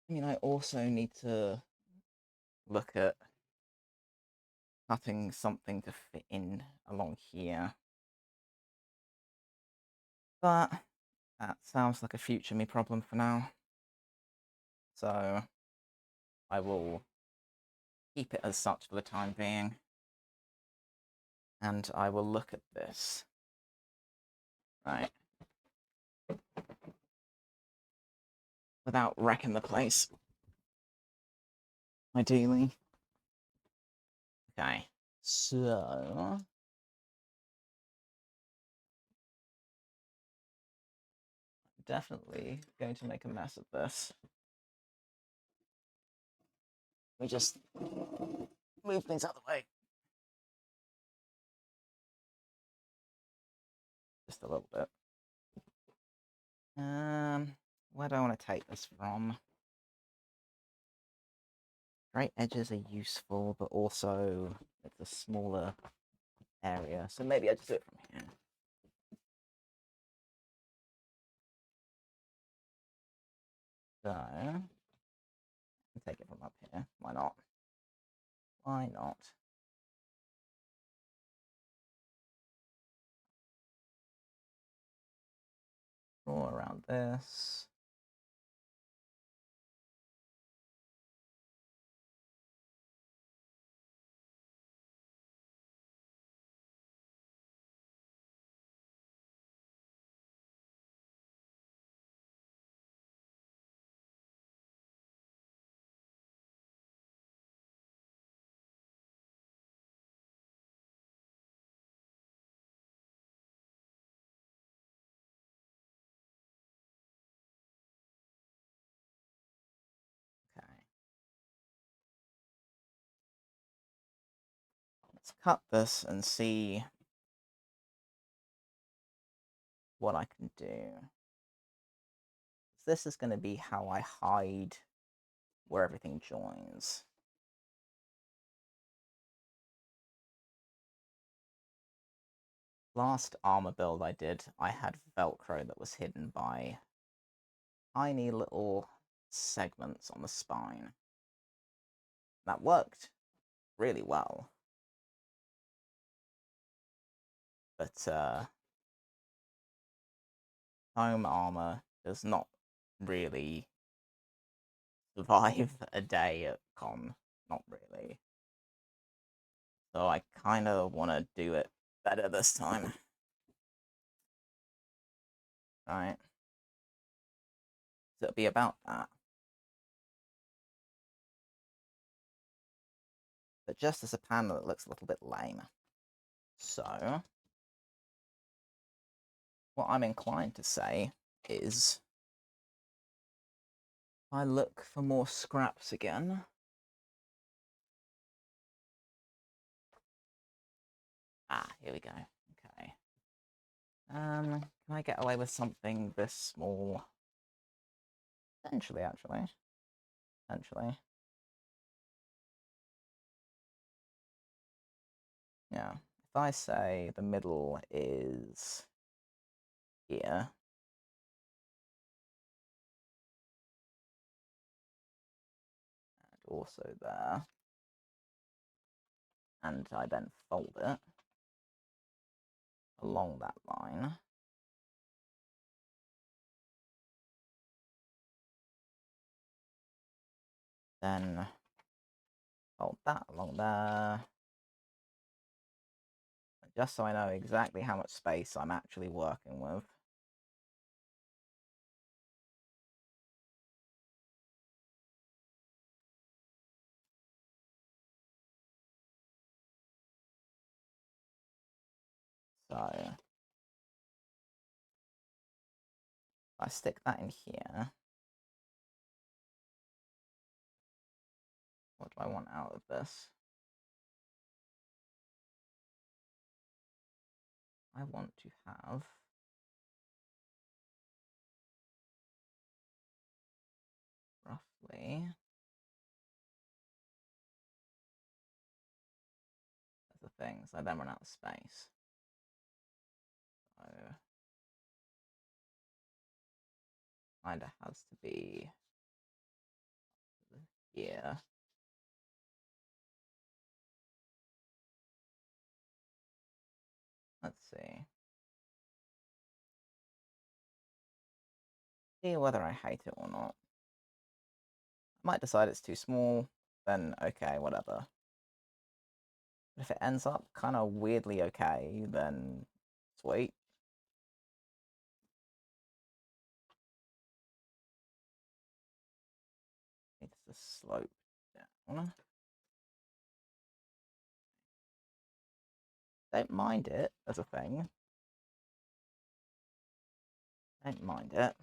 mean, I also need to look at cutting something to fit in along here. But that sounds like a future me problem for now. So I will keep it as such for the time being. And I will look at this. Right. Without wrecking the place. Ideally. Okay. So definitely going to make a mess of this. We just move things out of the way. Just a little bit. Where do I want to take this from? Straight edges are useful, but also it's a smaller area. So maybe I just do it from here. So, take it from up here. Why not? Why not? All around this. Okay. Let's cut this and see what I can do. This is going to be how I hide where everything joins. last armor build I did, I had Velcro that was hidden by tiny little segments on the spine. That worked really well. But foam armor does not really survive a day at con. Not really. So I kind of want to do it better this time. Right? So it'll be about that. But just as a panel, it looks a little bit lame. So what I'm inclined to say is I look for more scraps again. Ah, here we go. Okay. Can I get away with something this small? Potentially, actually. Potentially. Yeah. If I say the middle is here, and also there, and I then fold it along that line, then fold that along there, just so I know exactly how much space I'm actually working with. So I stick that in here. What do I want out of this? I want to have roughly, that's the thing, so I then run out of space. So kind of has to be here. Let's see. See whether I hate it or not. I might decide it's too small, then okay, whatever. But if it ends up kind of weirdly okay, then sweet. It's the slope down. Don't mind it as a thing. Don't mind it.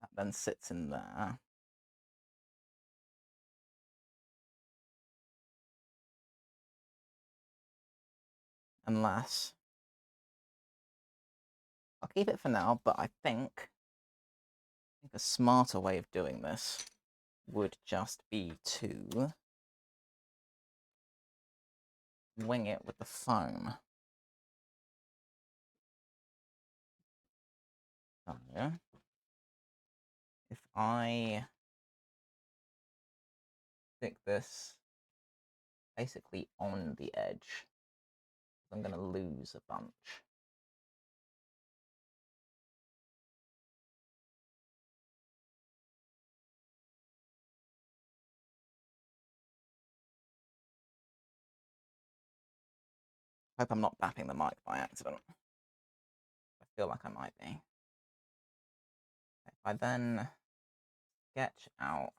That then sits in there. Unless I'll keep it for now, but I think a smarter way of doing this would just be to wing it with the foam. So, if I stick this basically on the edge, I'm going to lose a bunch. Hope I'm not bapping the mic by accident. I feel like I might be. If I then sketch out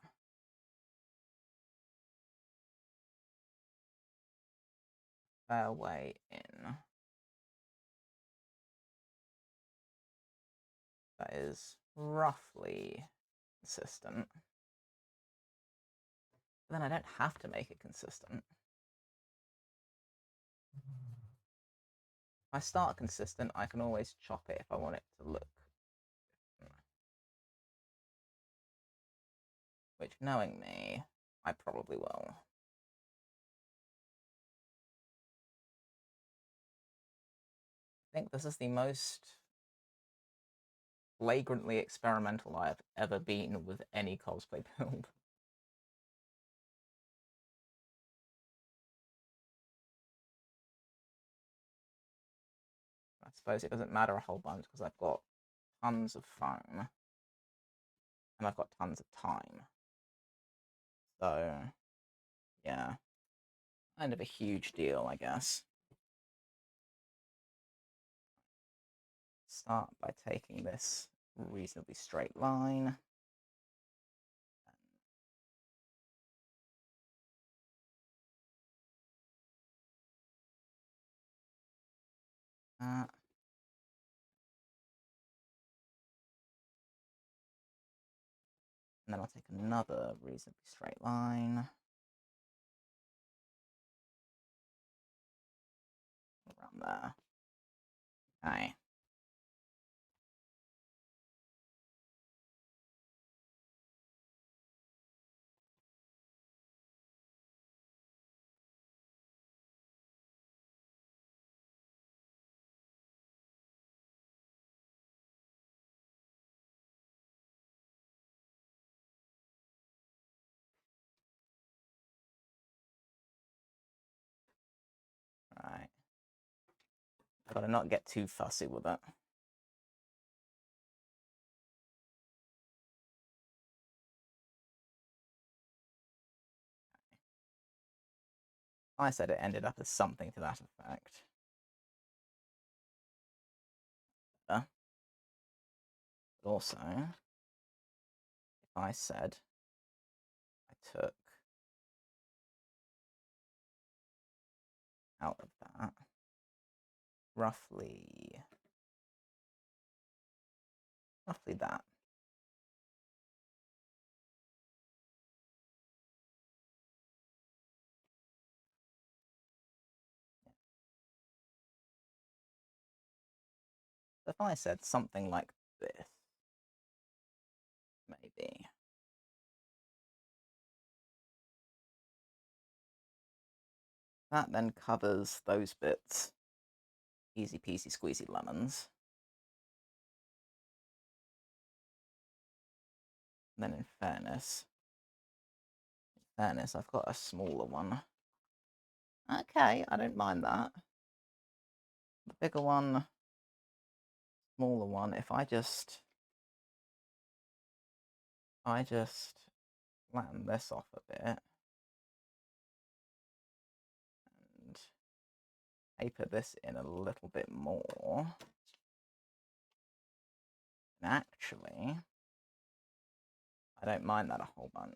a fair way in, that is roughly consistent, but then I don't have to make it consistent. If I start consistent, I can always chop it if I want it to look different. Which, knowing me, I probably will. think this is the most flagrantly experimental I have ever been with any cosplay build. I suppose it doesn't matter a whole bunch because I've got tons of foam and I've got tons of time. So, yeah, kind of a huge deal, I guess. Start by taking this reasonably straight line. And then I'll take another reasonably straight line. Around there. Okay. Right. I've got to not get too fussy with it. I said it ended up as something to that effect. But also, if I said I took out of that roughly that. If I said something like this, maybe. That then covers those bits. Easy peasy squeezy lemons. And then in fairness, I've got a smaller one. Okay, I don't mind that. The bigger one, smaller one, if I just flatten this off a bit and taper this in a little bit more, and actually, I don't mind that a whole bunch.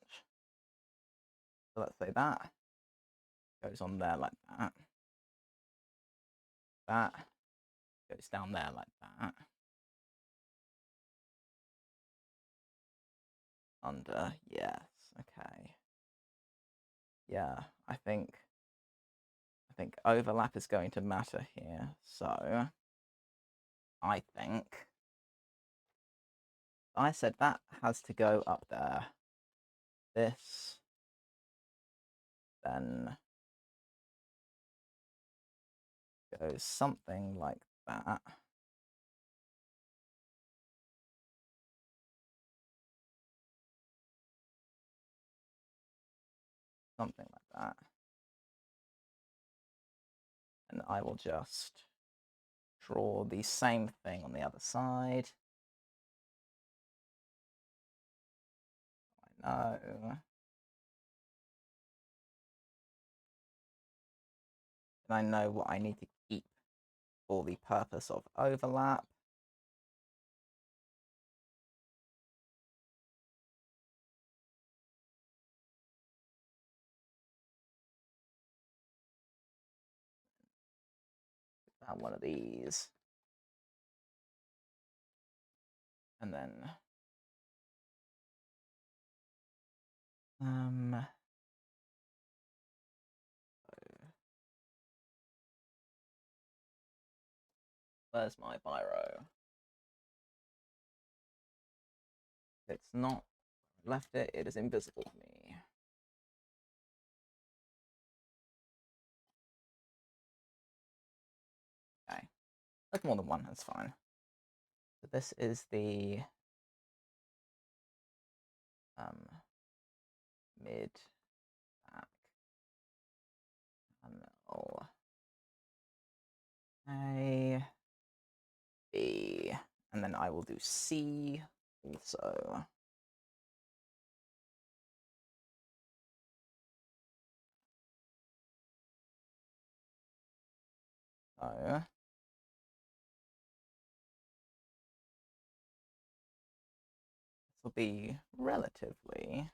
So let's say that goes on there like that. That goes down there like that. Under, yes, okay. Yeah, I think overlap is going to matter here. So I think I said that has to go up there. This then goes something like that. Something like that. And I will just draw the same thing on the other side. I know. And I know what I need to keep for the purpose of overlap. One of these. And then where's my biro? It's not left it, it is invisible to me. Okay. There's more than one, that's fine. So this is the mid back panel. A, B, and then I will do C also. So this will be relatively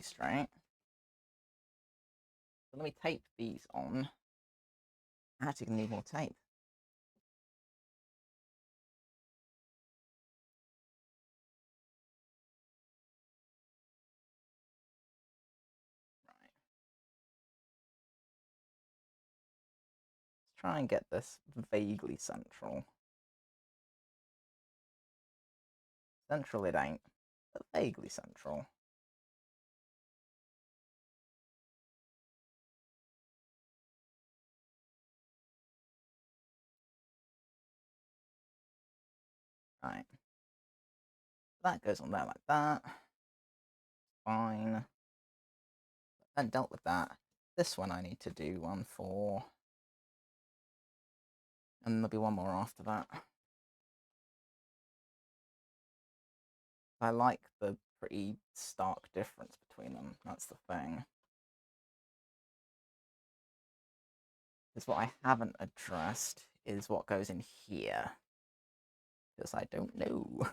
straight. So let me tape these on. I actually need more tape. Right. Let's try and get this vaguely central. Central it ain't, but vaguely central. Right. That goes on there like that. Fine. Then dealt with that. This one I need to do one for. And there'll be one more after that. I like the pretty stark difference between them. That's the thing. Because what I haven't addressed is what goes in here. Because I don't know. I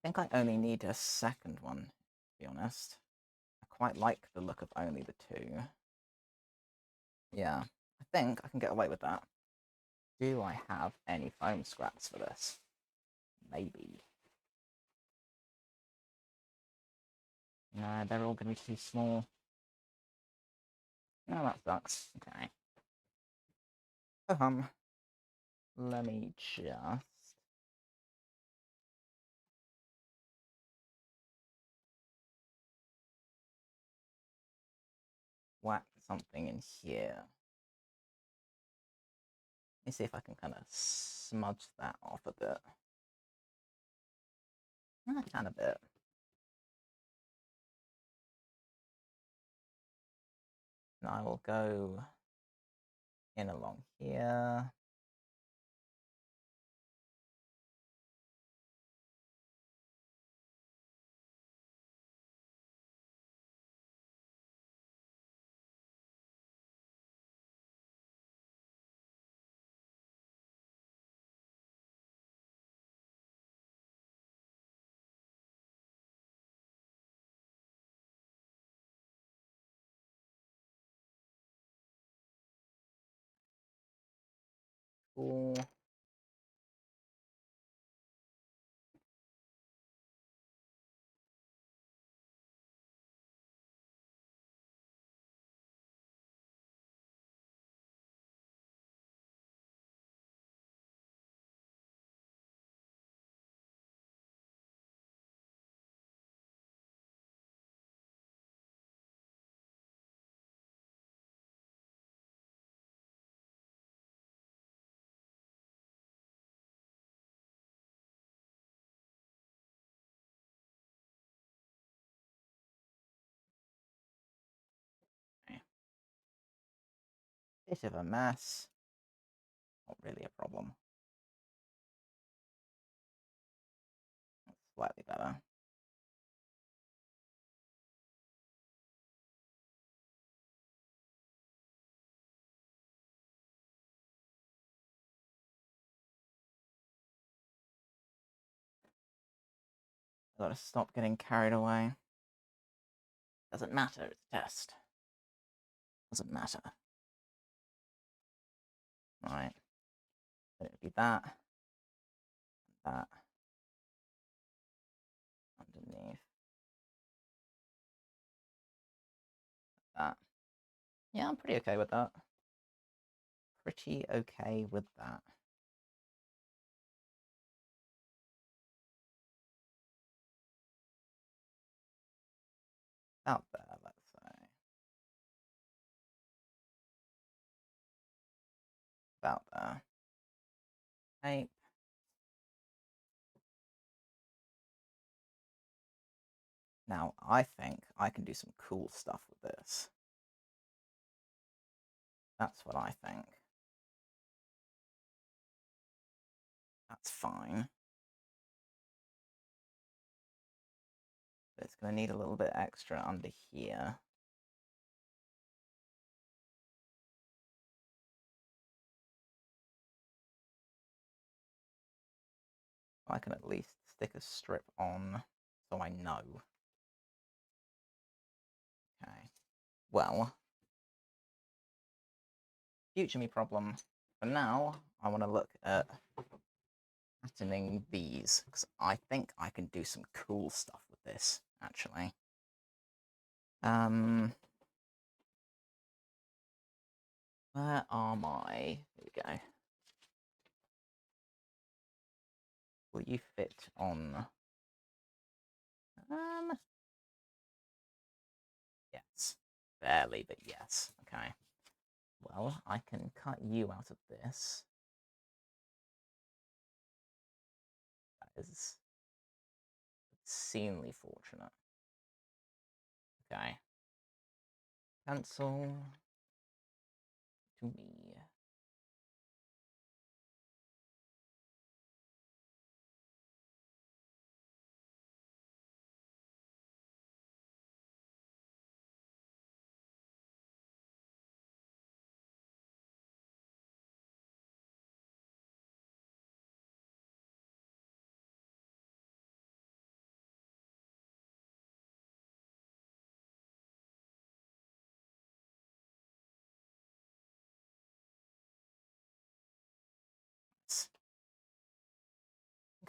think I only need a second one, to be honest. I quite like the look of only the two. Yeah, I think I can get away with that. Do I have any foam scraps for this? Maybe. Nah, they're all going to be too small. No, that sucks. Okay. Let me just whack something in here. Let me see if I can kind of smudge that off a bit. A kind of bit. And I will go in along here. Cool. Okay. Bit of a mess. Not really a problem. That's slightly better. I gotta stop getting carried away. Doesn't matter, it's a test. Doesn't matter. Right. Then it'd be that. That. Underneath. That. Yeah, I'm pretty okay with that. Pretty okay with that. Out there, let's say. About there. Tape. Now, I think I can do some cool stuff with this. That's what I think. That's fine. But it's going to need a little bit extra under here. I can at least stick a strip on so I know. Okay. Well, future me problem. For now, I want to look at patterning these, because I think I can do some cool stuff with this, actually. Where are my... Here we go. Will you fit on... Yes. Barely, but yes. Okay. Well, I can cut you out of this. That is obscenely fortunate. Okay. Cancel to me.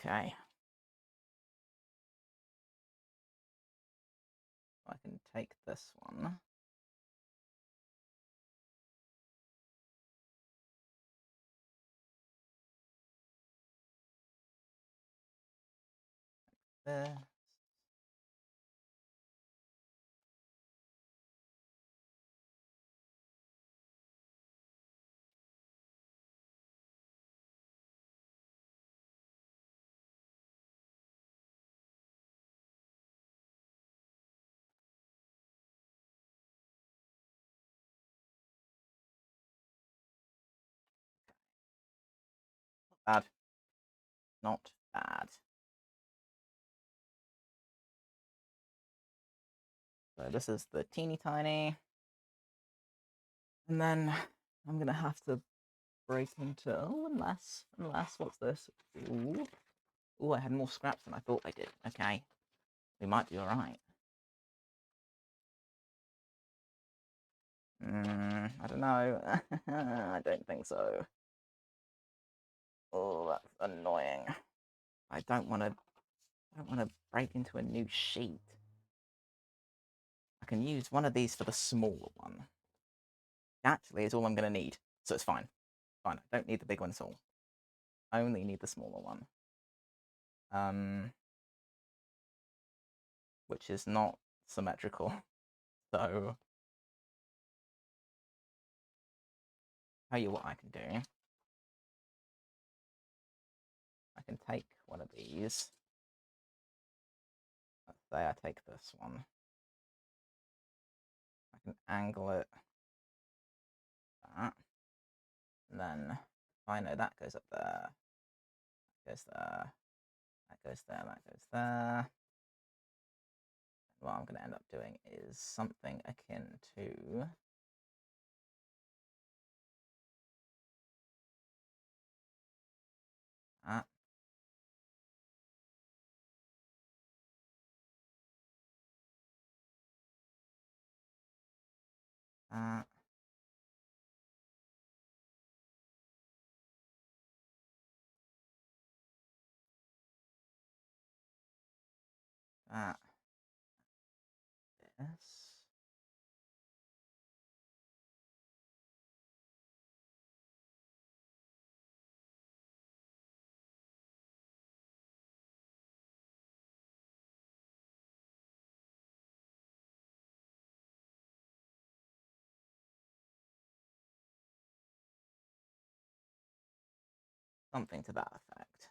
Okay. I can take this one. There. Bad. Not bad. So this is the teeny tiny. And then I'm going to have to break into... Oh, unless... What's this? Ooh. Ooh, I had more scraps than I thought I did. Okay. We might be alright. I don't know. I don't think so. Oh, that's annoying. I don't want to break into a new sheet. I can use one of these for the smaller one. Actually, it's all I'm going to need, so it's fine. Fine, I don't need the big one at all. I only need the smaller one. Which is not symmetrical. So, tell you what I can do. I can take one of these. Let's say I take this one. I can angle it that. And then I know that goes up there. That goes there. That goes there. That goes there. What I'm going to end up doing is something akin to that. That. That. This. Something to that effect.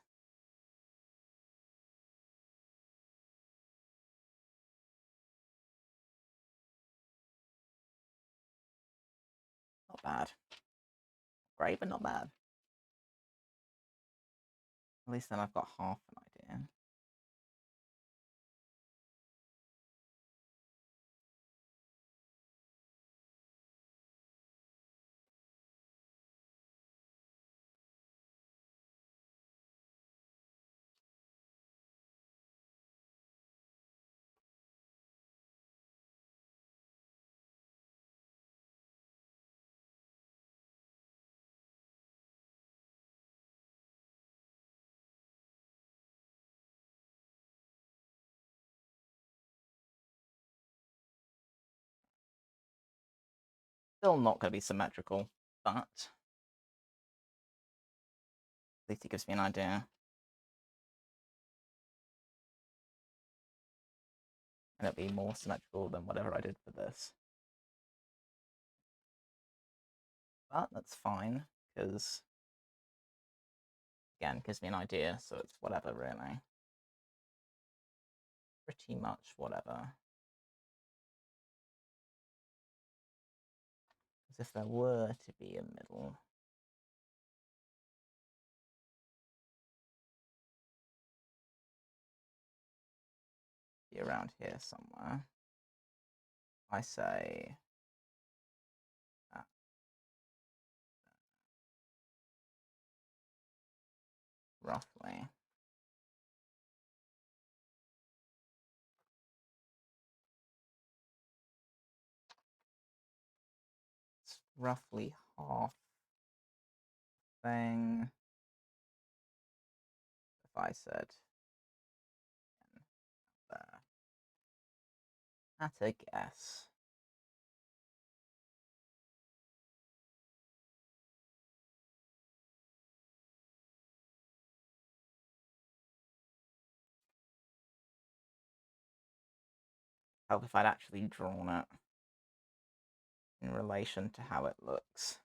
Not bad. Great, but not bad. At least then I've got half an idea. Still not going to be symmetrical, but at least it gives me an idea. And it'll be more symmetrical than whatever I did for this. But that's fine, because, again, gives me an idea, so it's whatever, really. Pretty much whatever. Because if there were to be a middle, be around here somewhere, I say that. Roughly. It's roughly half thing. If I said there. At a guess. Help if I'd actually drawn it in relation to how it looks.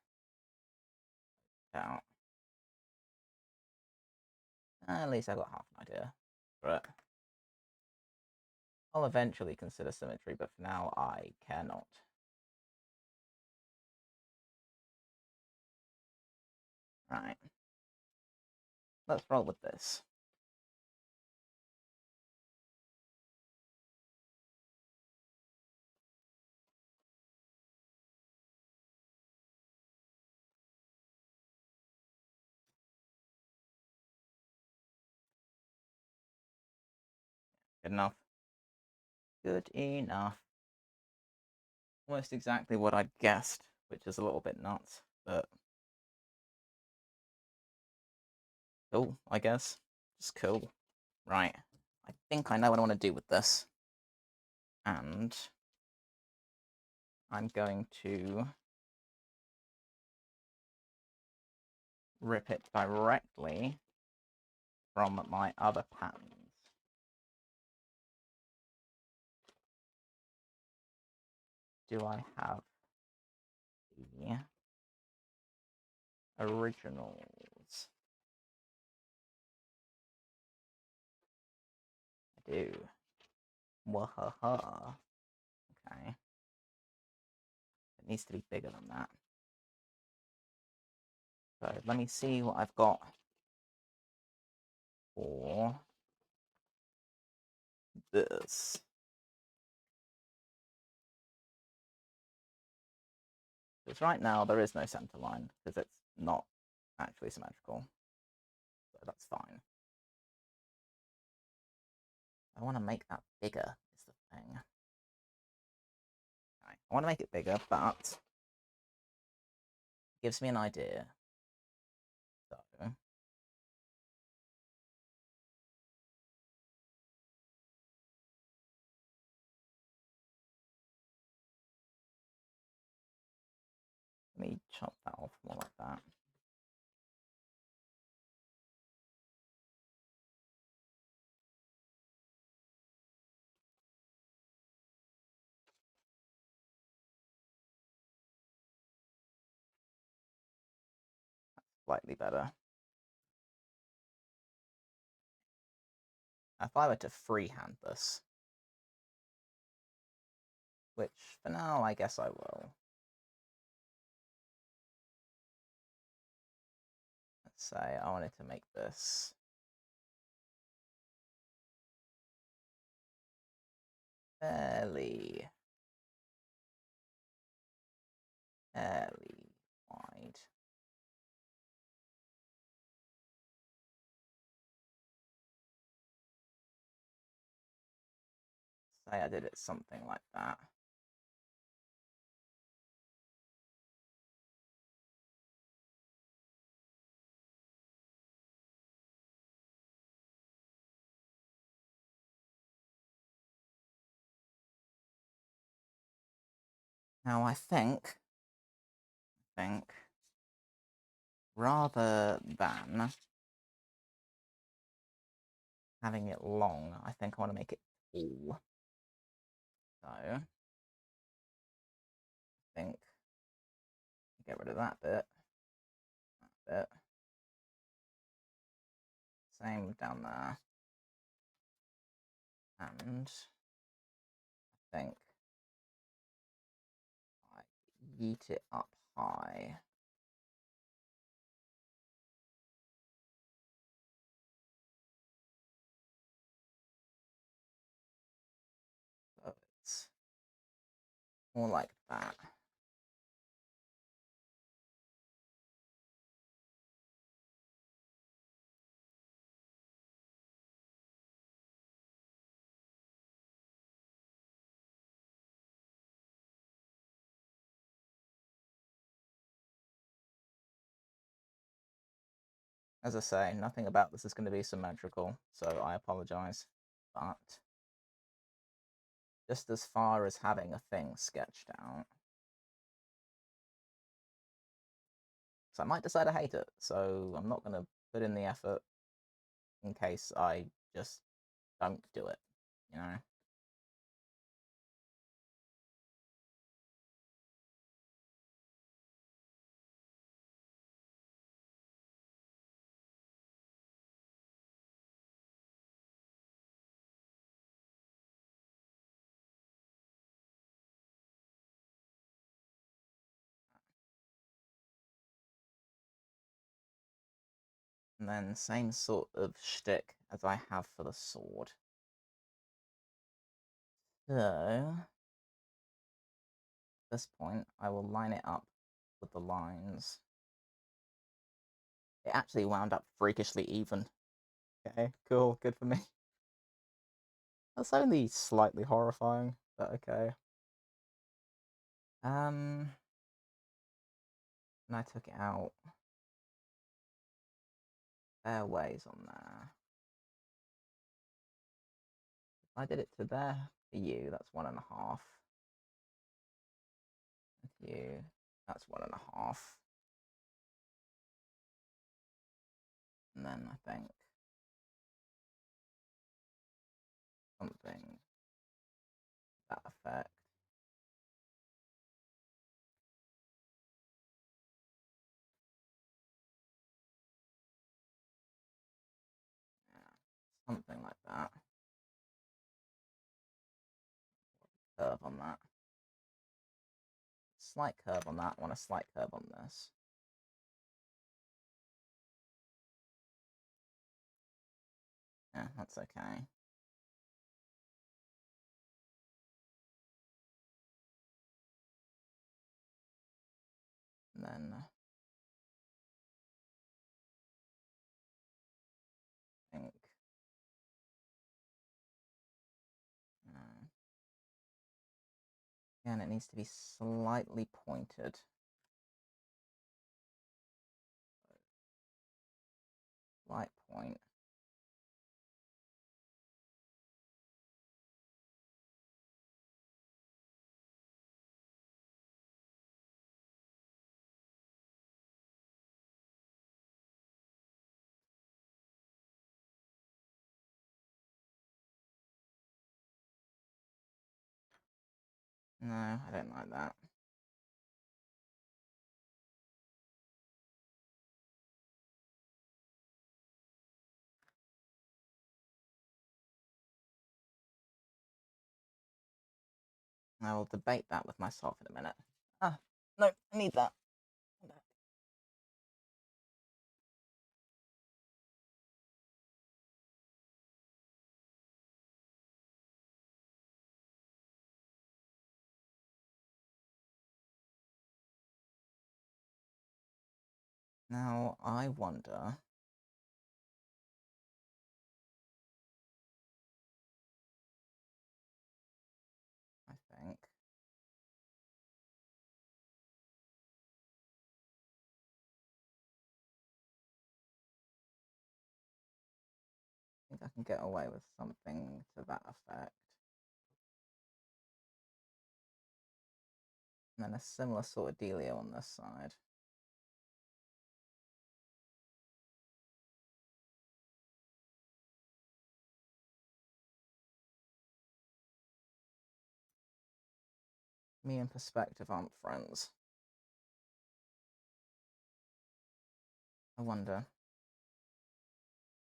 Out. At least I've got half an idea for it. I'll eventually consider symmetry, but for now I cannot. Right. Let's roll with this. Good enough. Good enough. Almost exactly what I'd guessed, which is a little bit nuts, but cool, I guess. Just cool. Right. I think I know what I want to do with this. And I'm going to rip it directly from my other patterns. Do I have the originals? I do. Wahaha. Okay. It needs to be bigger than that. So let me see what I've got for this. Because right now there is no center line because it's not actually symmetrical. So that's fine. I want to make that bigger is the thing. Okay. I want to make it bigger, but it gives me an idea. So let me chop that off more like that. That's slightly better. If I were to freehand this, which for now I guess I will. Let's say I wanted to make this fairly wide. Say I did it something like that. Now I think rather than having it long, I think I want to make it tall. So I think get rid of that bit. Same down there. And I think I yeet it up high. So it's more like that. As I say, nothing about this is going to be symmetrical, so I apologize. But just as far as having a thing sketched out, so I might decide I hate it, so I'm not going to put in the effort in case I just don't do it, you know? And then same sort of shtick as I have for the sword. So, at this point, I will line it up with the lines. It actually wound up freakishly even. Okay, cool, good for me. That's only slightly horrifying, but okay. And I took it out. Fairways on there. If I did it to there for you, that's 1.5. With you, that's 1.5. And then I think something that effect. Yeah, something like that. Curve on that. Slight curve on that. I want a slight curve on this. Yeah, that's okay. And then I think again, it needs to be slightly pointed. Light point. No, I don't like that. I will debate that with myself in a minute. Ah, no, I need that. Now, I wonder... I think... I can get away with something to that effect. And then a similar sort of dealio on this side. Me and perspective aren't friends. I wonder.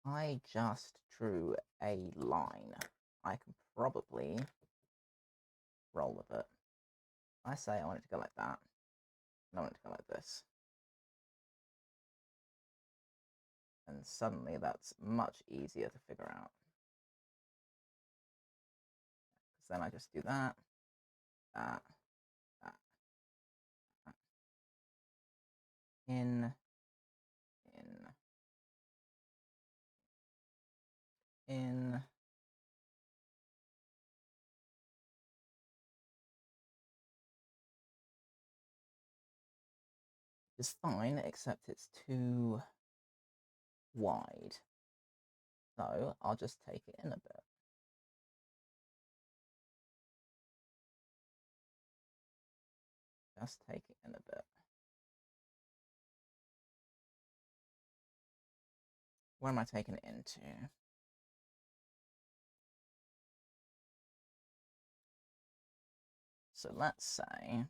I just drew a line. I can probably roll with it. I say I want it to go like that. And I want it to go like this. And suddenly that's much easier to figure out. Because then I just do that, that, that, that. In, in. Is fine, except it's too wide. So I'll just take it in a bit. Just take it in a bit. Where am I taking it into? So let's say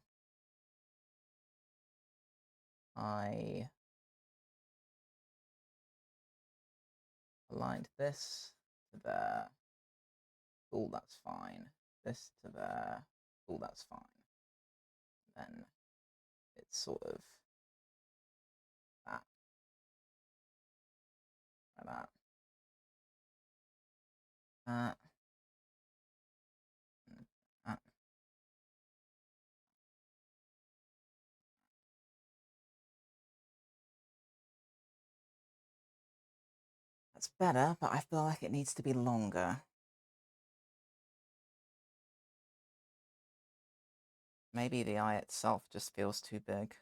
I aligned this to there. Oh, that's fine. This to there. Oh, that's fine. Then it's sort of that. Like that. That. That. That's better, but I feel like it needs to be longer. Maybe the eye itself just feels too big.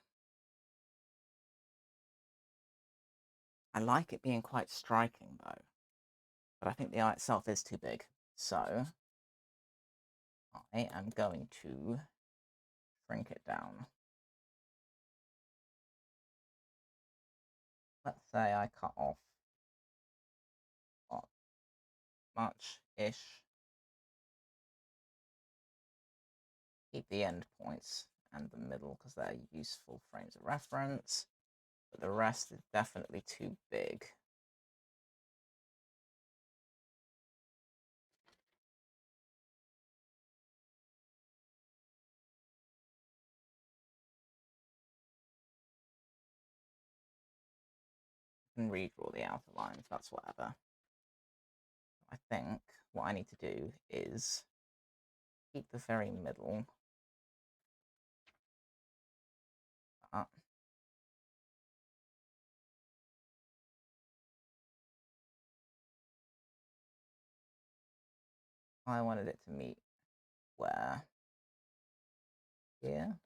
I like it being quite striking, though. But I think the eye itself is too big. So I am going to shrink it down. Let's say I cut off what, much-ish. Keep the end points and the middle because they're useful frames of reference. But the rest is definitely too big. I can redraw the outer lines, that's whatever. I think what I need to do is keep the very middle up. I wanted it to meet where? Here?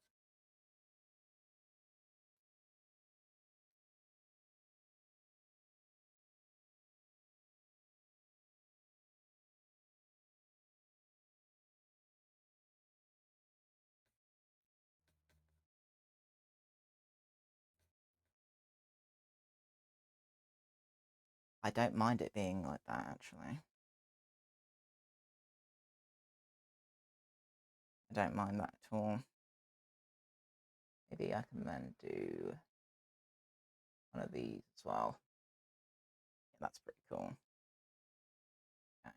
I don't mind it being like that, actually. I don't mind that at all. Maybe I can then do one of these as well. Yeah, that's pretty cool. Okay.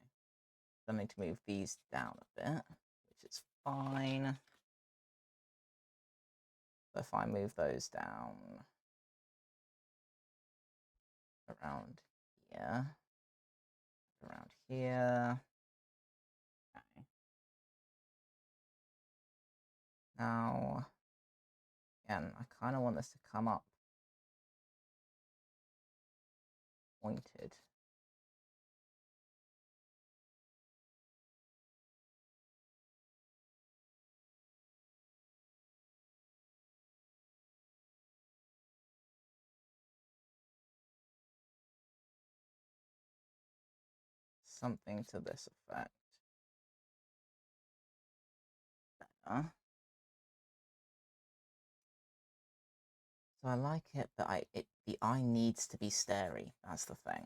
So I need to move these down a bit, which is fine. So if I move those down around here. Okay. Now, again, I kind of want this to come up pointed. Something to this effect. So I like it, but the eye needs to be starey. That's the thing.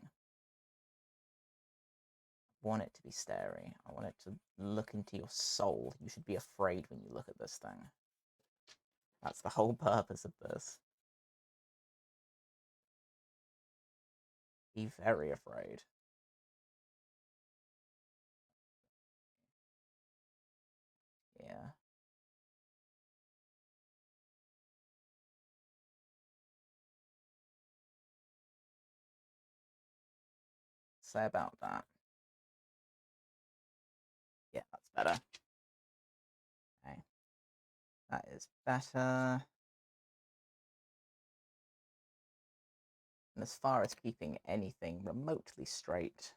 I want it to be starey. I want it to look into your soul. You should be afraid when you look at this thing. That's the whole purpose of this. Be very afraid. Yeah. Say about that. Yeah, that's better. Okay. That is better. And as far as keeping anything remotely straight,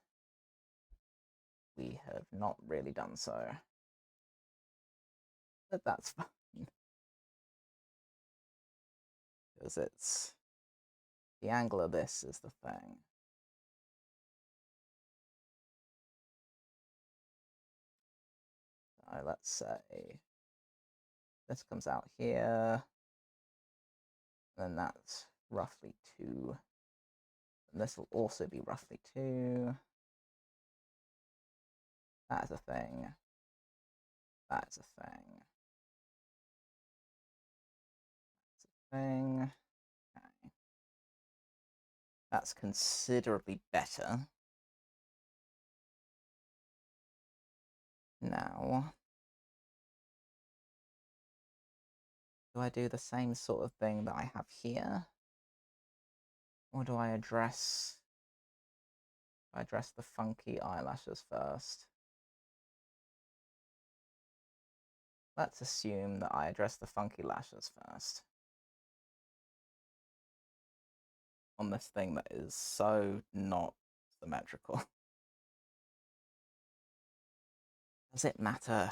we have not really done so. But that's fine. Because it's the angle of this is the thing. So let's say this comes out here, and then that's roughly 2. And this will also be roughly 2. That is a thing. That is a thing. That's a thing. Okay. That's considerably better. Now, do I do the same sort of thing that I have here? Or do I address the funky eyelashes first? Let's assume that I address the funky lashes first. On this thing that is so not symmetrical. Does it matter?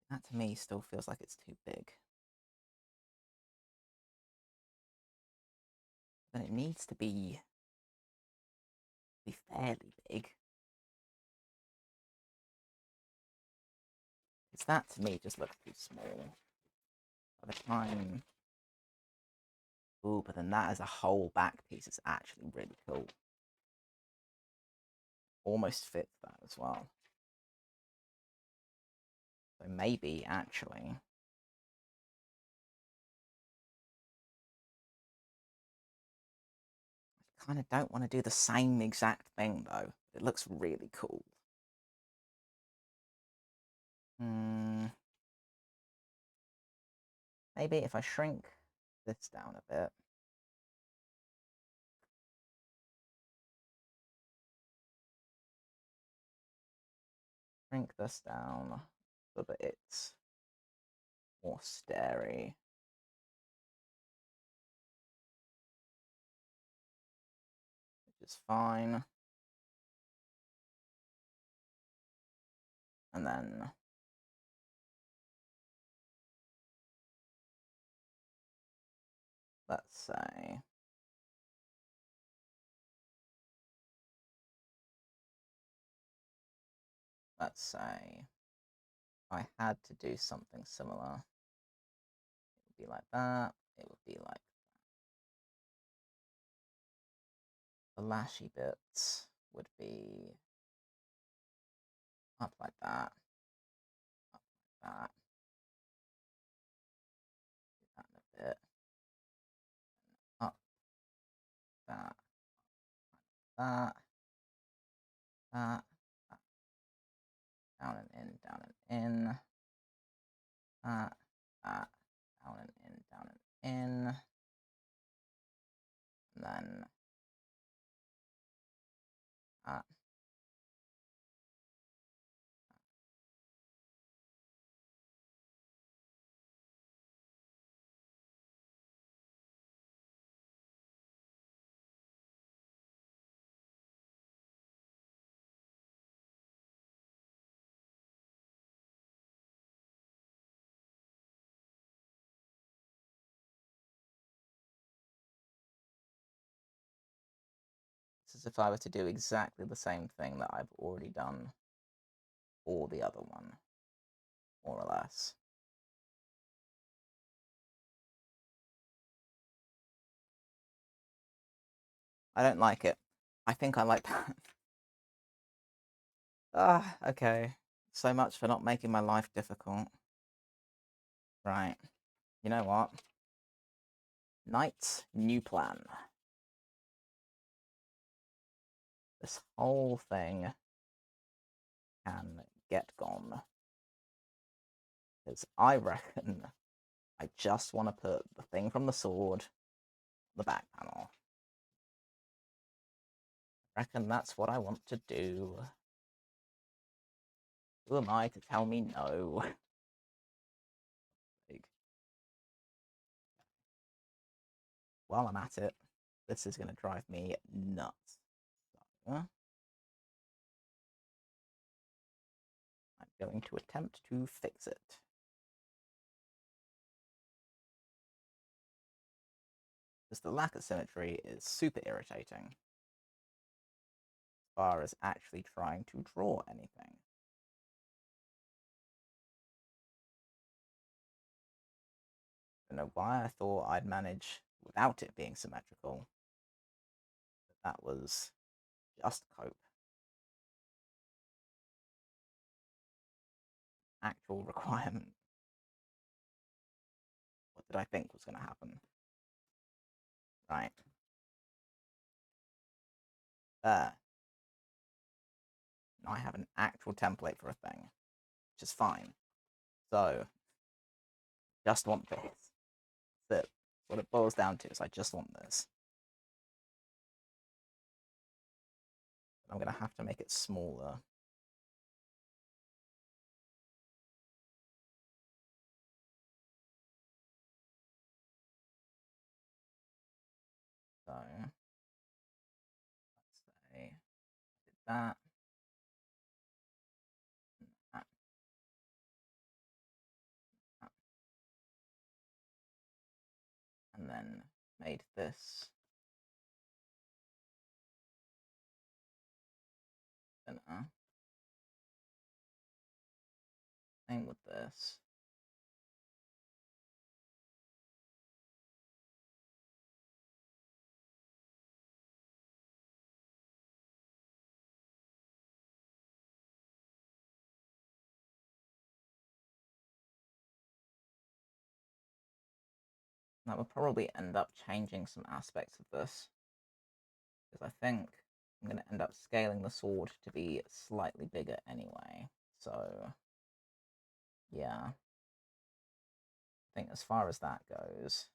That to me still feels like it's too big. But it needs to be fairly big. Because that to me just looks too small. By the time... Ooh, but then that as a whole back piece is actually really cool. Almost fits that as well. So maybe, actually... I kind of don't want to do the same exact thing, though. It looks really cool. Maybe if I shrink this down a bit. Shrink this down so that it's more starey. Which is fine. And then let's say I had to do something similar. It would be like that. It would be like the lashy bits would be up like that. Up like that. Do that in a bit. Up that. That. That. down and in, down and in. Down and in, down and in. And then this is if I were to do exactly the same thing that I've already done for the other one, more or less. I don't like it. I think I like that. Okay. So much for not making my life difficult. Right. You know what? Knights, new plan. This whole thing can get gone. Because I reckon I just want to put the thing from the sword, the back panel. I reckon that's what I want to do. Who am I to tell me no? Like, while I'm at it, this is going to drive me nuts. So, I'm going to attempt to fix it. Because the lack of symmetry is super irritating as far as actually trying to draw anything. I don't know why I thought I'd manage without it being symmetrical. But that was just cope. Actual requirement. What did I think was going to happen? Right. There. Now I have an actual template for a thing, which is fine. So, just want this. That's it. What it boils down to is I just want this. I'm going to have to make it smaller. So, let's say I did that. That. That. And then made this thinner. Same with this. That will probably end up changing some aspects of this, because I think I'm going to end up scaling the sword to be slightly bigger anyway. So, yeah. I think as far as that goes,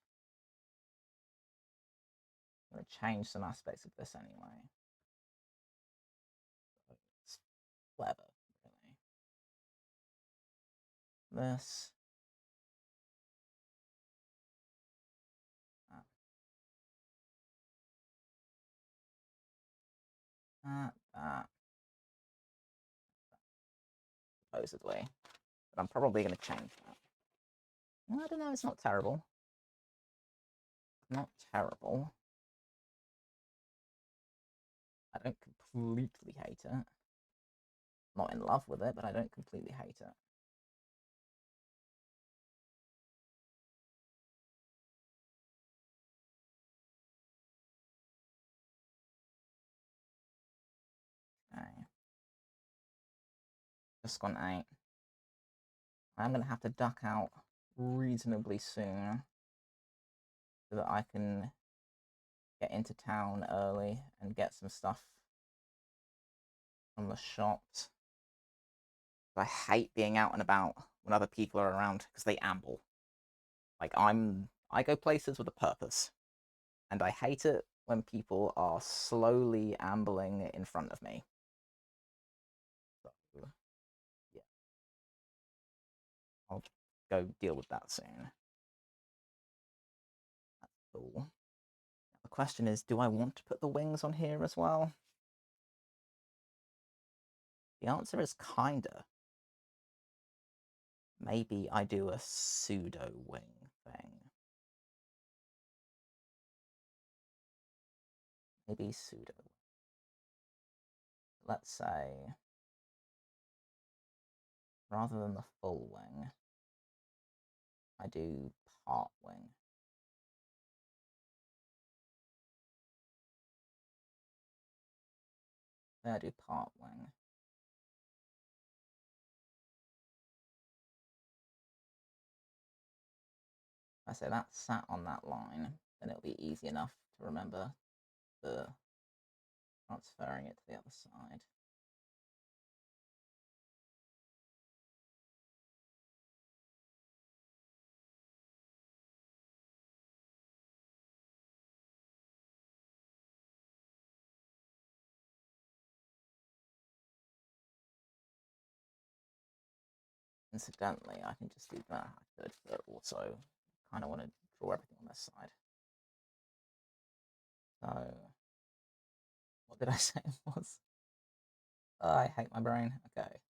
I'm going to change some aspects of this anyway. It's clever, really. This. That. Supposedly. But I'm probably going to change that. I don't know, it's not terrible. Not terrible. I don't completely hate it. Not in love with it, but I don't completely hate it. Okay. Just gone 8. I'm going to have to duck out reasonably soon so that I can get into town early and get some stuff from the shops. I hate being out and about when other people are around because they amble. Like I go places with a purpose, and I hate it when people are slowly ambling in front of me. So, yeah, I'll go deal with that soon. That's cool. The question is, do I want to put the wings on here as well? The answer is kinda. Maybe I do a pseudo wing thing. Maybe pseudo. Let's say, rather than the full wing, I do part wing. Then I do part wing. I say that's sat on that line, then it'll be easy enough to remember the transferring it to the other side. Incidentally, I can just do that. I could, but also kind of want to draw everything on this side. So, what did I say it was? Oh, I hate my brain. Okay.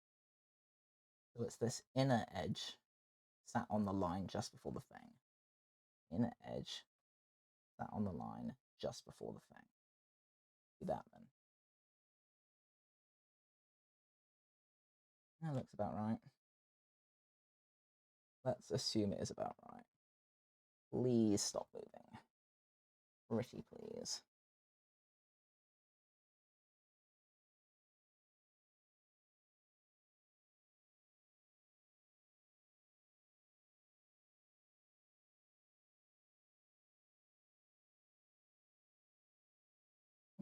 So it's this inner edge sat on the line just before the thing. Inner edge sat on the line just before the thing. Do that then. That looks about right. Let's assume it is about right. Please stop moving. Pretty please.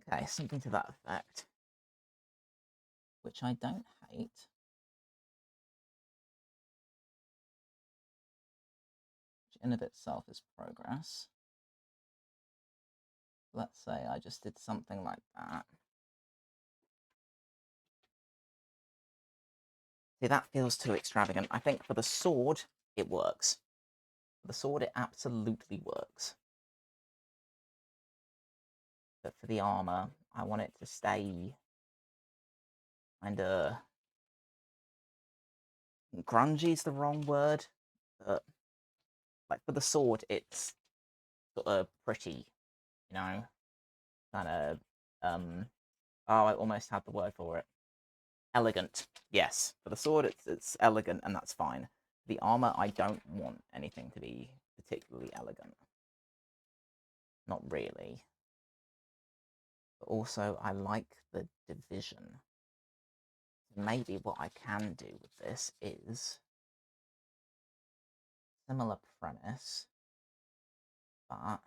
Okay, something to that effect. Which I don't hate. Which in of itself is progress. Let's say I just did something like that. See, that feels too extravagant. I think for the sword, it works. For the sword, it absolutely works. But for the armor, I want it to stay kind of grungy is the wrong word, but like for the sword, it's sort of pretty, you know, kind of oh, I almost had the word for it. Elegant. Yes, for the sword, it's elegant, and that's fine. The armor, I don't want anything to be particularly elegant. Not really. But also, I like the division. Maybe what I can do with this is similar premise, but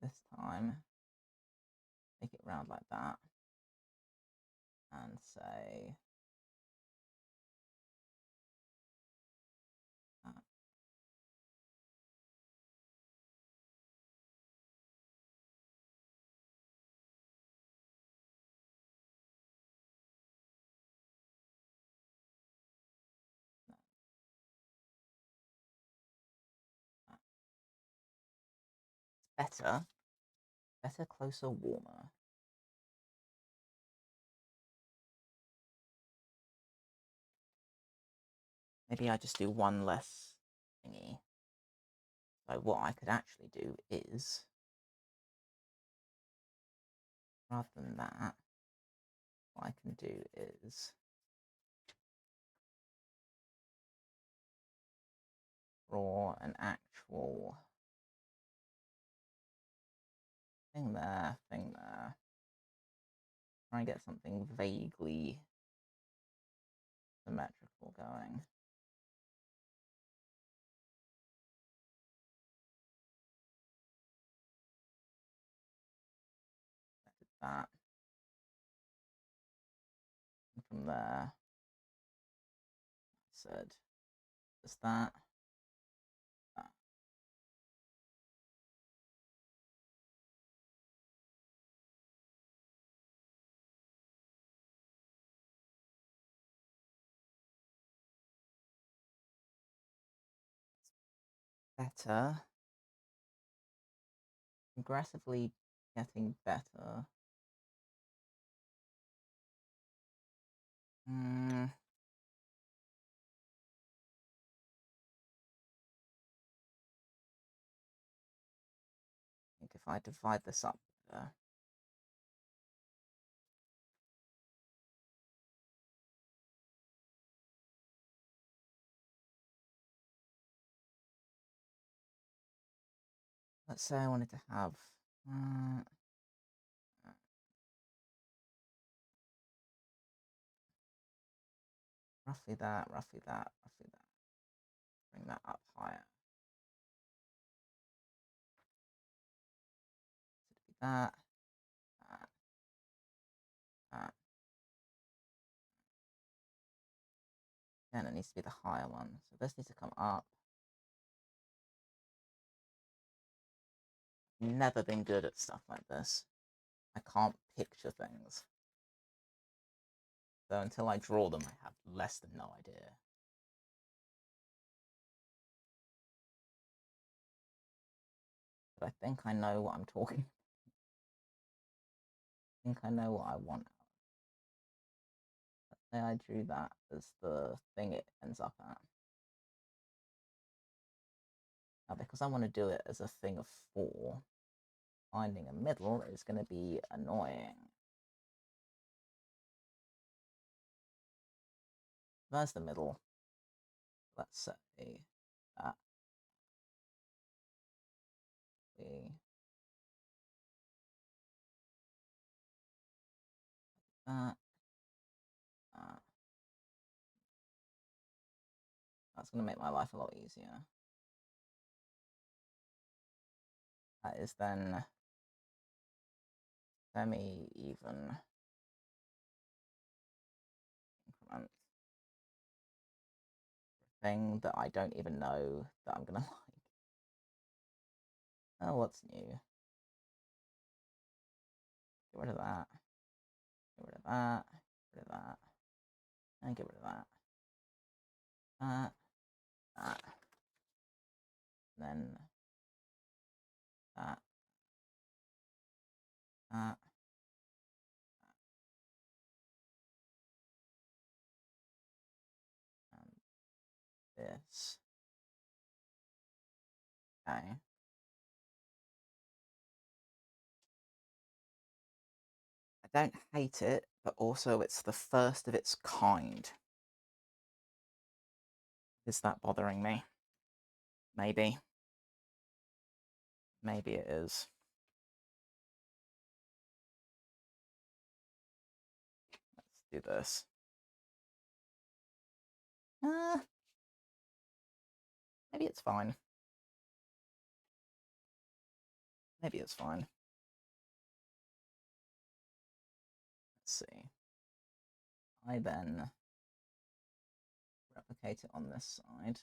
this time make it round like that and say that. No, it's better. Better, closer, warmer. Maybe I just do one less thingy. So what I could actually do is, rather than that, what I can do is draw an actual thing there, thing there. Try and get something vaguely symmetrical going. That. from there. Said, is that. Better. Aggressively getting better. I think if I divide this up there. Let's say I wanted to have roughly that, roughly that, roughly that. Bring that up higher. So that, that, that. Then it needs to be the higher one. So this needs to come up. Never been good at stuff like this. I can't picture things. So until I draw them, I have less than no idea. But I think I know what I'm talking. I think I know what I want. Let's say I drew that as the thing it ends up at. Now, because I want to do it as a thing of 4, finding a middle is going to be annoying. There's the middle. Let's say that. That. That's going to make my life a lot easier. That is then semi-even increments. Thing that I don't even know that I'm gonna like. Oh, what's new? Get rid of that. Get rid of that. Get rid of that. And get rid of that. That. That. And then that. That. And this. Okay. I don't hate it, but also it's the first of its kind. Is that bothering me? Maybe. Maybe it is. Let's do this. Maybe it's fine. Maybe it's fine. Let's see. I then replicate it on this side.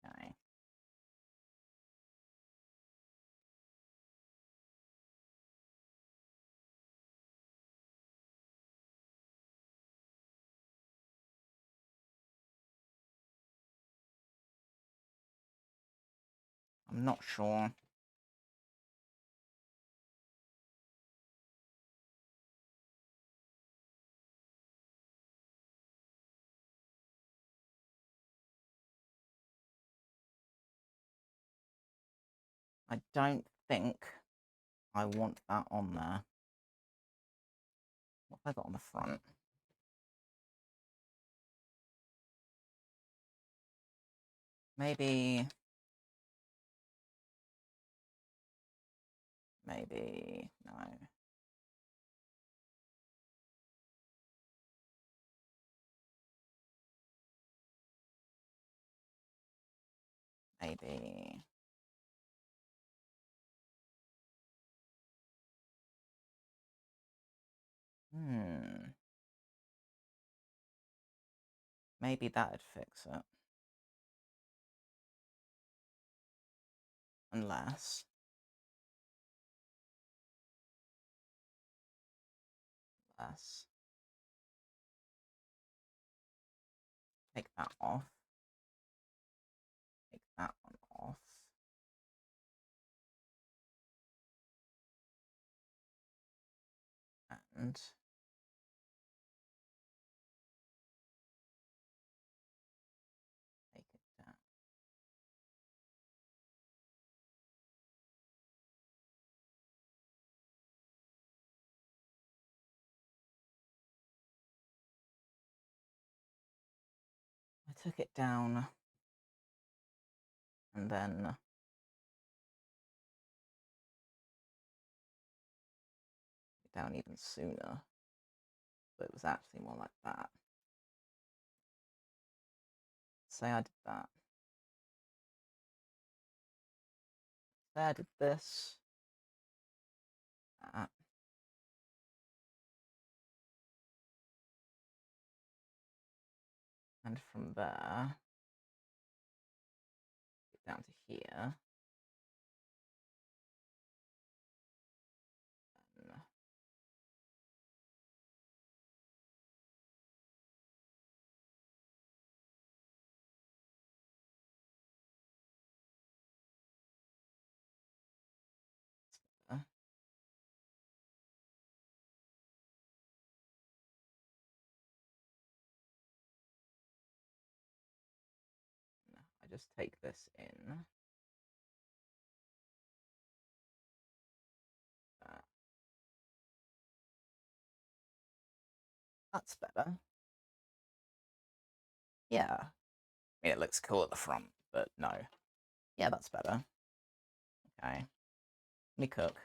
Okay. I'm not sure. I don't think I want that on there. What have I got on the front? Maybe... no. Maybe... Maybe that'd fix it. Unless... Take that off. Take that one off. And... take it down. I took it down, and then down even sooner, but it was actually more like that. Say I did that. Say I did this, that, and from there, get down to here. I just take this in. That's better. Yeah. I mean, it looks cool at the front, but no. Yeah, that's better. Okay. Let me cook.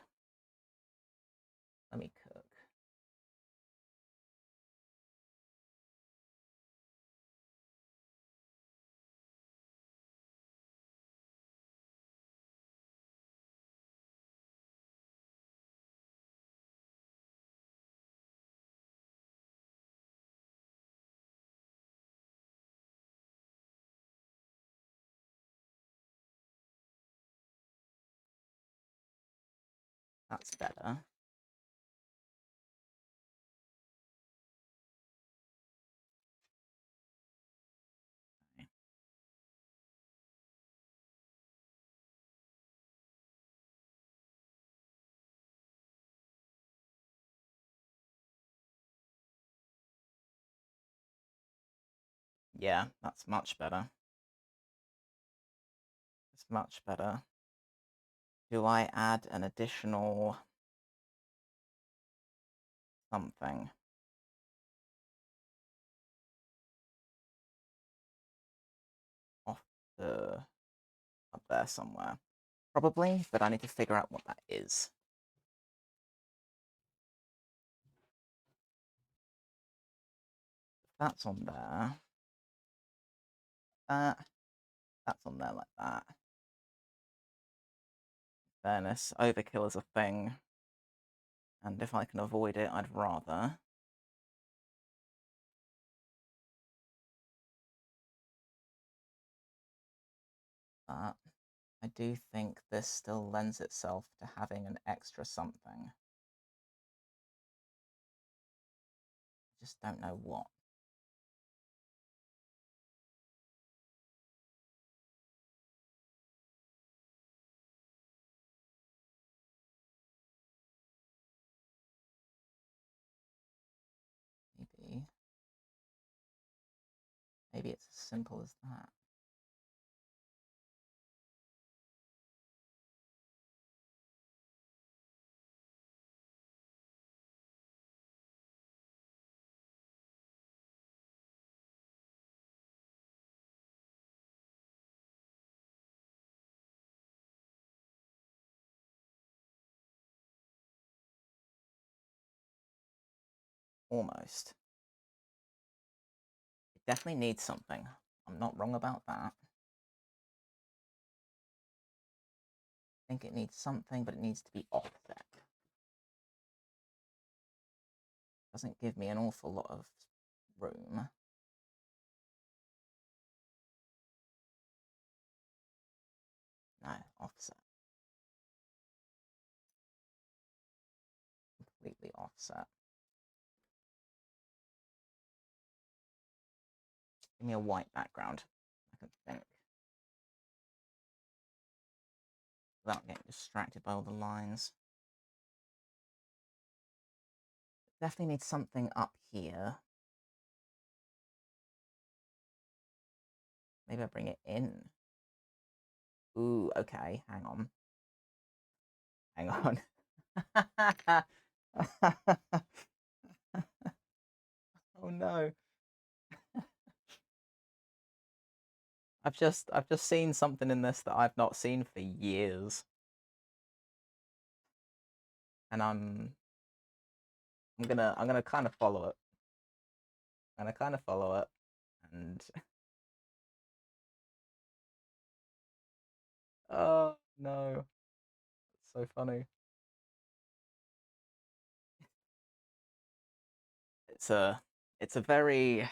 That's better. Okay. Yeah, that's much better. It's much better. Do I add an additional something? Off the... up there somewhere. Probably, but I need to figure out what that is. That's on there. That's on there like that. Fairness, overkill is a thing. And if I can avoid it, I'd rather. But I do think this still lends itself to having an extra something. I just don't know what. Maybe it's as simple as that. Almost. It definitely needs something. I'm not wrong about that. I think it needs something, but it needs to be offset. Doesn't give me an awful lot of room. No, offset. Completely offset. Give me a white background. I can think. Without getting distracted by all the lines. Definitely need something up here. Maybe I bring it in. Ooh, okay, hang on. Hang on. Oh no. I've just seen something in this that I've not seen for years. And I'm gonna kind of follow it. I'm gonna kind of follow it. And oh no. It's so funny. It's a it's a very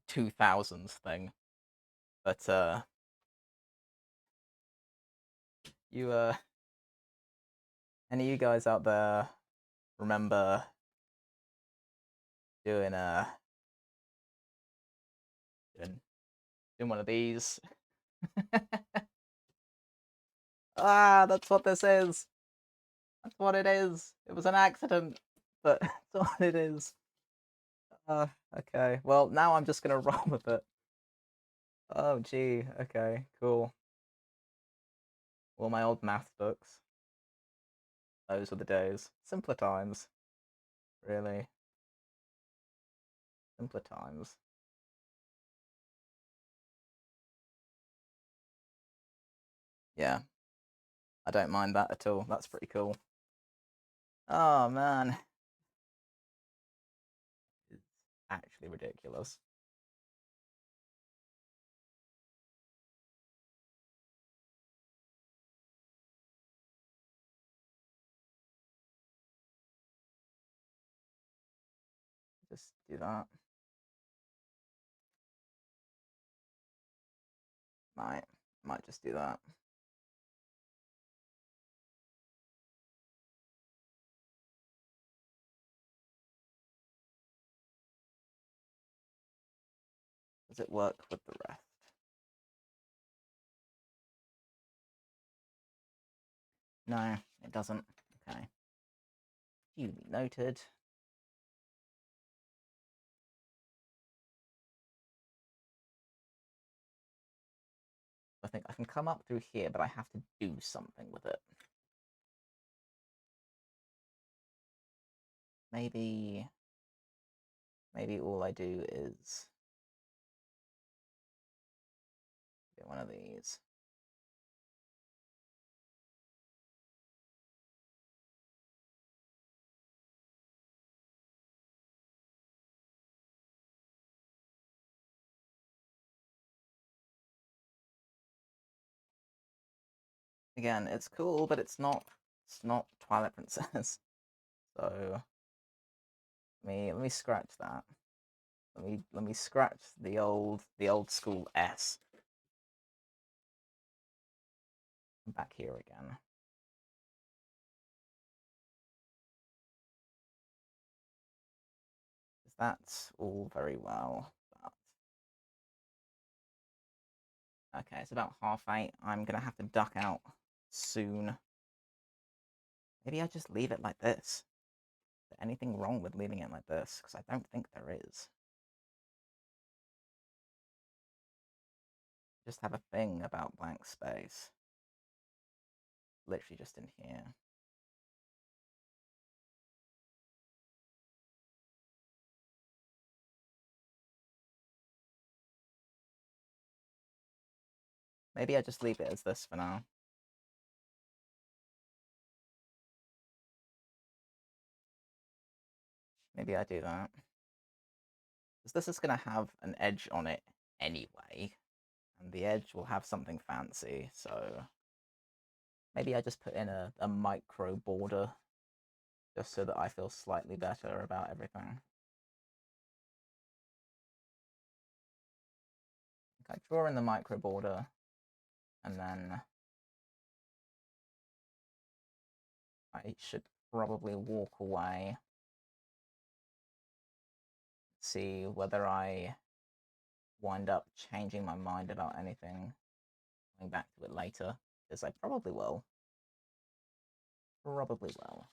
2000s thing. But you any of you guys out there remember doing doing one of these? Ah, that's what this is. That's what it is. It was an accident, but that's what it is. Okay. Well, now I'm just gonna roll with it. Oh, gee. Okay, cool. All my old math books. Those were the days. Simpler times. Really. Simpler times. Yeah. I don't mind that at all. That's pretty cool. Oh, man. It's actually ridiculous. Just do that. Might just do that. Does it work with the rest? No, it doesn't. Okay. Duly noted. I think I can come up through here, but I have to do something with it. Maybe all I do is get one of these. Again, it's cool, but it's not Twilight Princess. So let me scratch that. Let me scratch the old school S. I'm back here again. That's all very well, but okay, it's about 8:30. I'm gonna have to duck out soon. Maybe I just leave it like this. Is there anything wrong with leaving it like this? Because I don't think there is. Just have a thing about blank space. Literally just in here. Maybe I just leave it as this for now. Maybe I do that. Because this is going to have an edge on it anyway. And the edge will have something fancy, so maybe I just put in a micro border just so that I feel slightly better about everything. I draw in the micro border, and then I should probably walk away, see whether I wind up changing my mind about anything, coming back to it later, because I probably will. Probably will.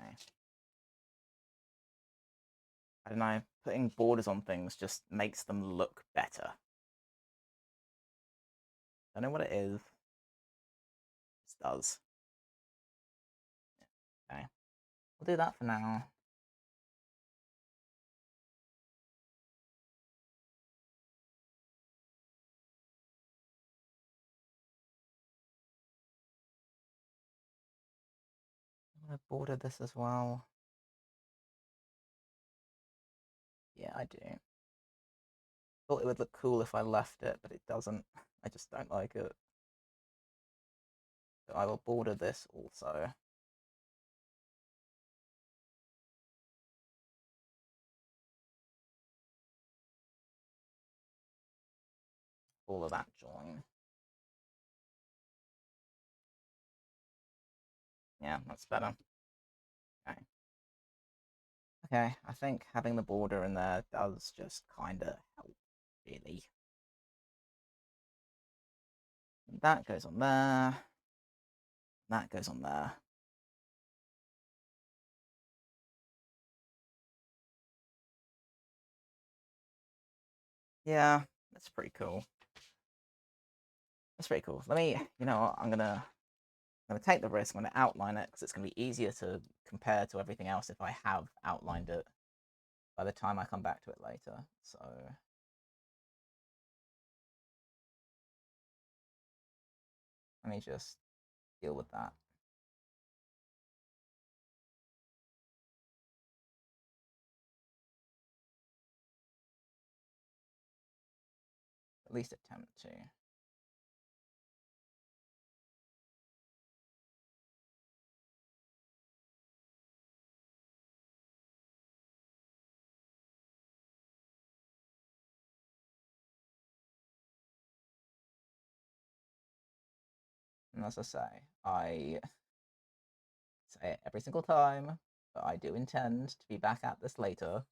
Okay. I don't know, putting borders on things just makes them look better. I don't know what it is. It just does. Okay. We'll do that for now. I'm gonna border this as well. Yeah, I do. Thought it would look cool if I left it, but it doesn't. I just don't like it. So I will border this also. All of that join. Yeah, that's better. Okay. Okay, I think having the border in there does just kind of help, really. That goes on there. That goes on there. Yeah, that's pretty cool. That's pretty cool. Let me, you know what, I'm gonna take the risk. I'm gonna outline it because it's gonna be easier to compare to everything else if I have outlined it by the time I come back to it later. So let me just deal with that. At least attempt to. And as I say it every single time, but I do intend to be back at this later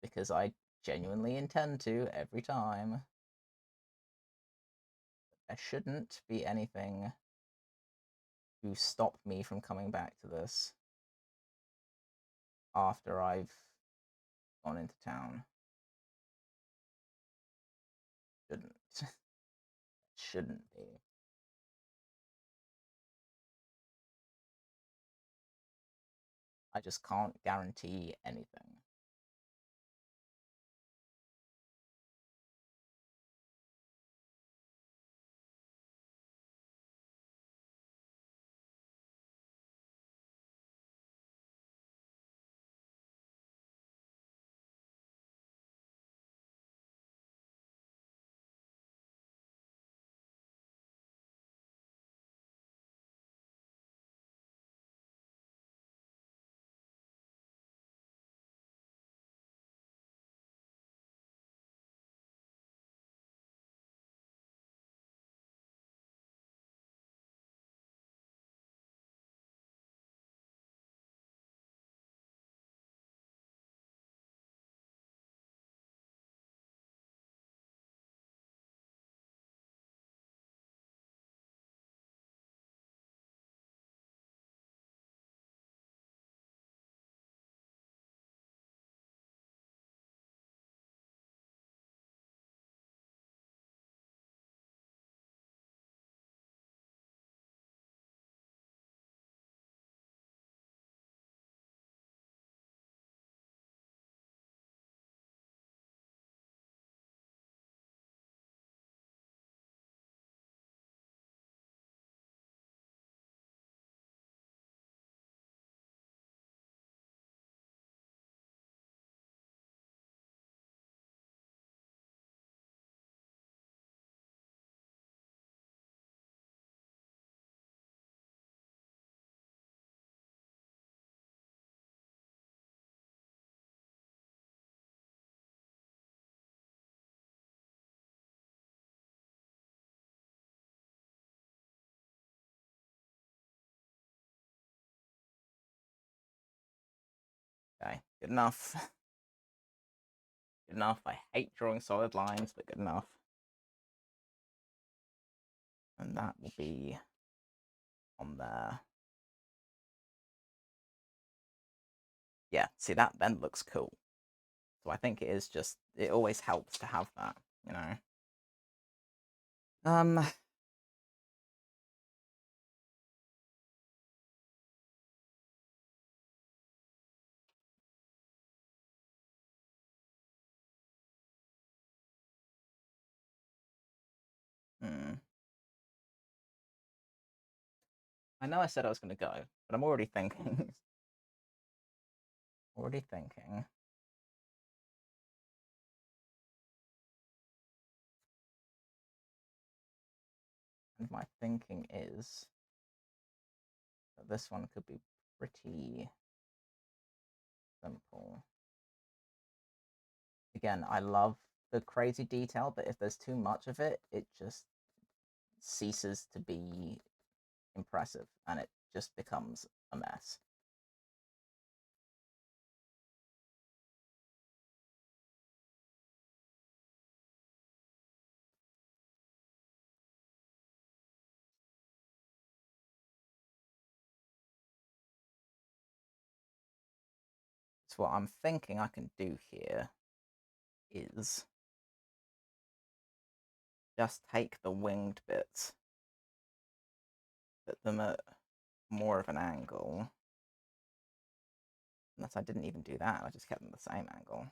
because I genuinely intend to every time. There shouldn't be anything to stop me from coming back to this after I've gone into town. Shouldn't. Shouldn't be. I just can't guarantee anything. Okay, good enough. Good enough. I hate drawing solid lines, but good enough. And that will be on there. Yeah, see, that then looks cool. So I think it is just, it always helps to have that, you know? Hmm. I know I said I was going to go, but I'm already thinking. Already thinking. And my thinking is that this one could be pretty simple. Again, I love the crazy detail, but if there's too much of it, it just ceases to be impressive and it just becomes a mess. So what I'm thinking I can do here is just take the winged bits, put them at more of an angle. Unless I didn't even do that, I just kept them the same angle.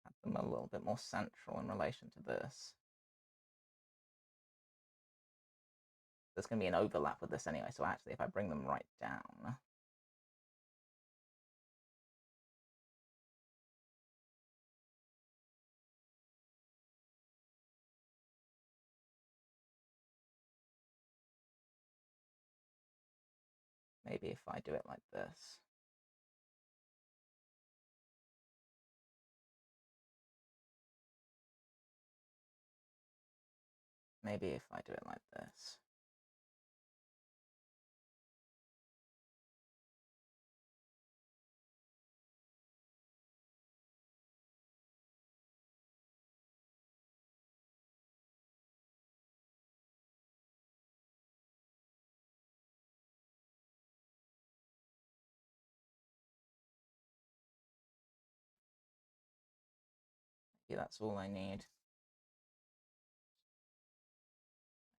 Have them a little bit more central in relation to this. There's going to be an overlap with this anyway, so actually if I bring them right down, maybe if I do it like this. Maybe if I do it like this. Maybe that's all I need.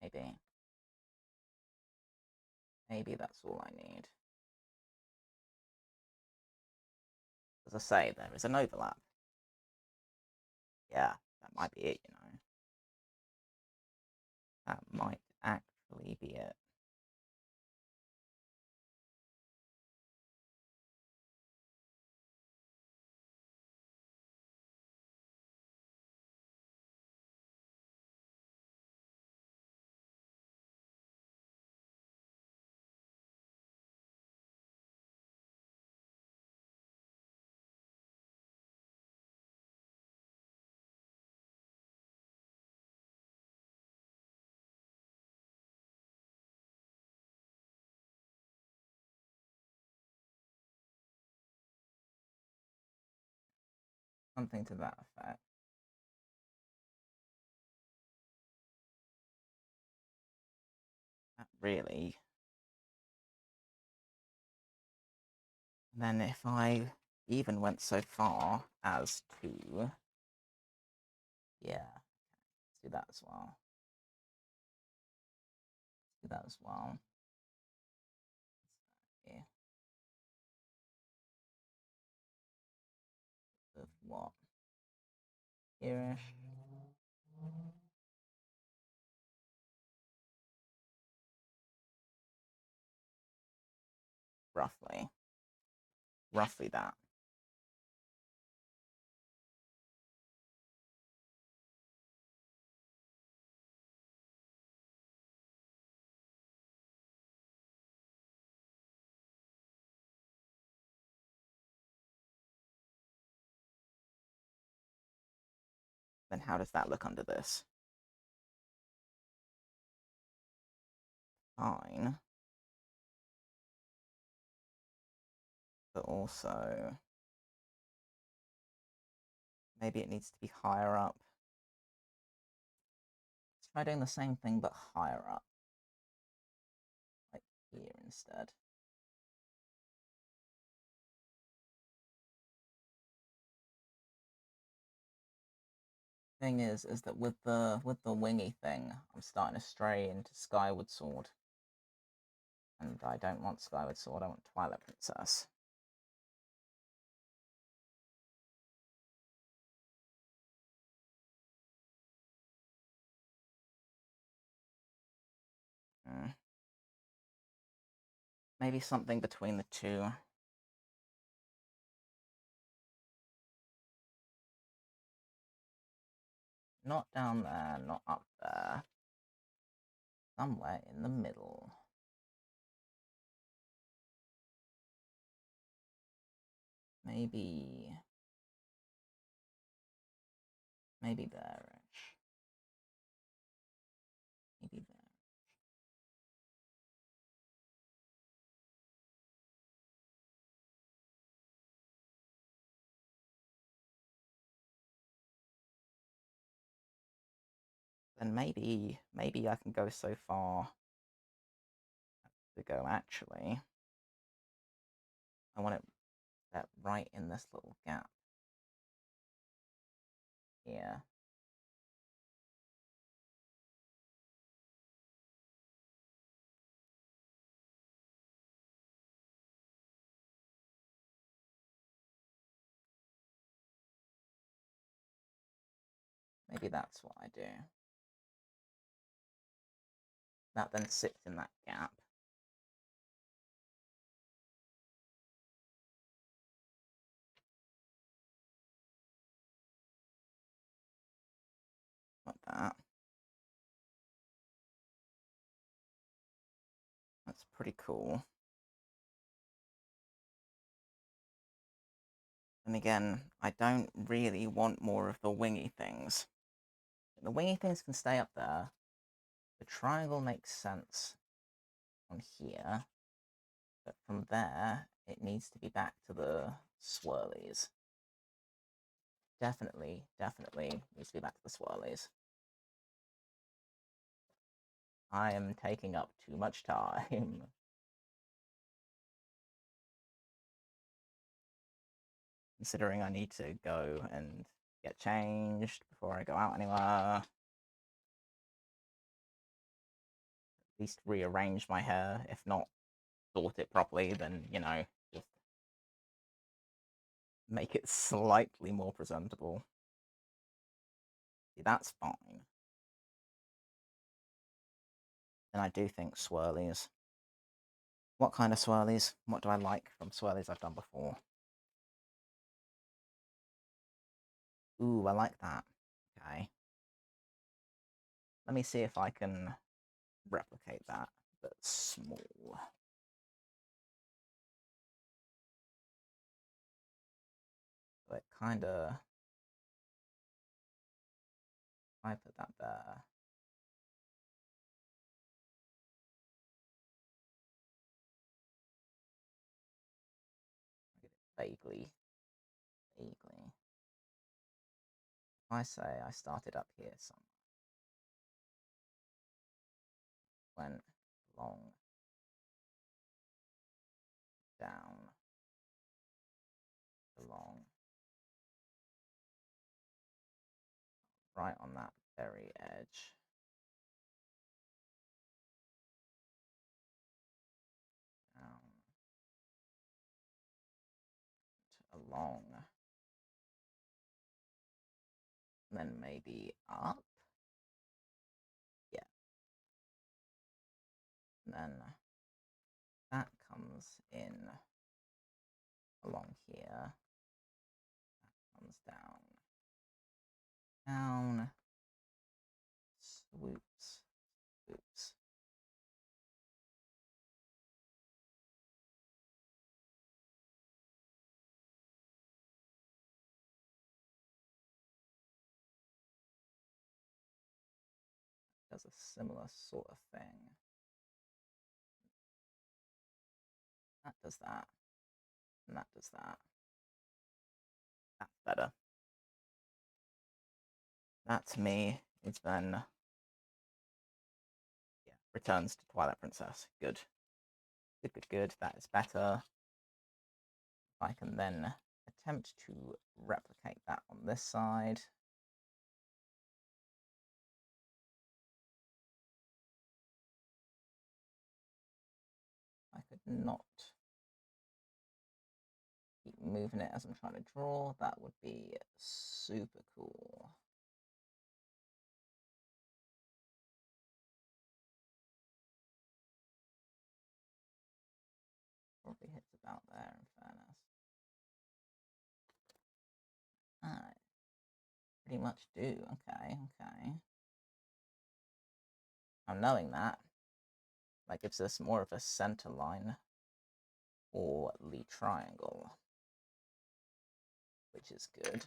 Maybe. Maybe that's all I need. As I say, there is an overlap. Yeah, that might be it, you know. That might actually be it. Something to that effect. That really. And then if I even went so far as to, yeah, let's do that as well. Let's do that as well. Yeah. Of what? Here-ish. Roughly. Roughly that. then how does that look under this? Fine. But also, maybe it needs to be higher up. Let's try doing the same thing, but higher up. Like here instead. Thing is that with the wingy thing, I'm starting to stray into Skyward Sword. And I don't want Skyward Sword, I want Twilight Princess. Maybe something between the two. Not down there, not up there. Somewhere in the middle. Maybe there-ish. Maybe there. Then maybe I can go so far to go, actually. I want it that right in this little gap. Here. Maybe that's what I do. That then sits in that gap. Like that. That's pretty cool. And again, I don't really want more of the wingy things. The wingy things can stay up there. The triangle makes sense on here. But from there, it needs to be back to the swirlies. Definitely needs to be back to the swirlies. I am taking up too much time. Considering I need to go and get changed before I go out anywhere. At least rearrange my hair, if not sort it properly, then, you know, just make it slightly more presentable. See, that's fine. And I do think swirlies. What kind of swirlies? What do I like from swirlies I've done before? Ooh, I like that. Okay. Let me see if I can replicate that, but small. But kinda... I put that there. Vaguely. If I say I started up here somewhere. Went long. Down. Along. Right on that very edge. Down. Along. And then maybe up. Yeah. And then that comes in along here. That comes down. Down. Swoops. Swoops. does a similar sort of thing. That does that. And that does that. That's better. That to me is then, yeah, returns to Twilight Princess. Good. Good, good, good. That is better. I can then attempt to replicate that on this side. I could not keep moving it as I'm trying to draw. That would be super cool. Probably hits about there, in fairness. I pretty much do. Okay, okay. I'm knowing that gives us more of a center line for the triangle, which is good.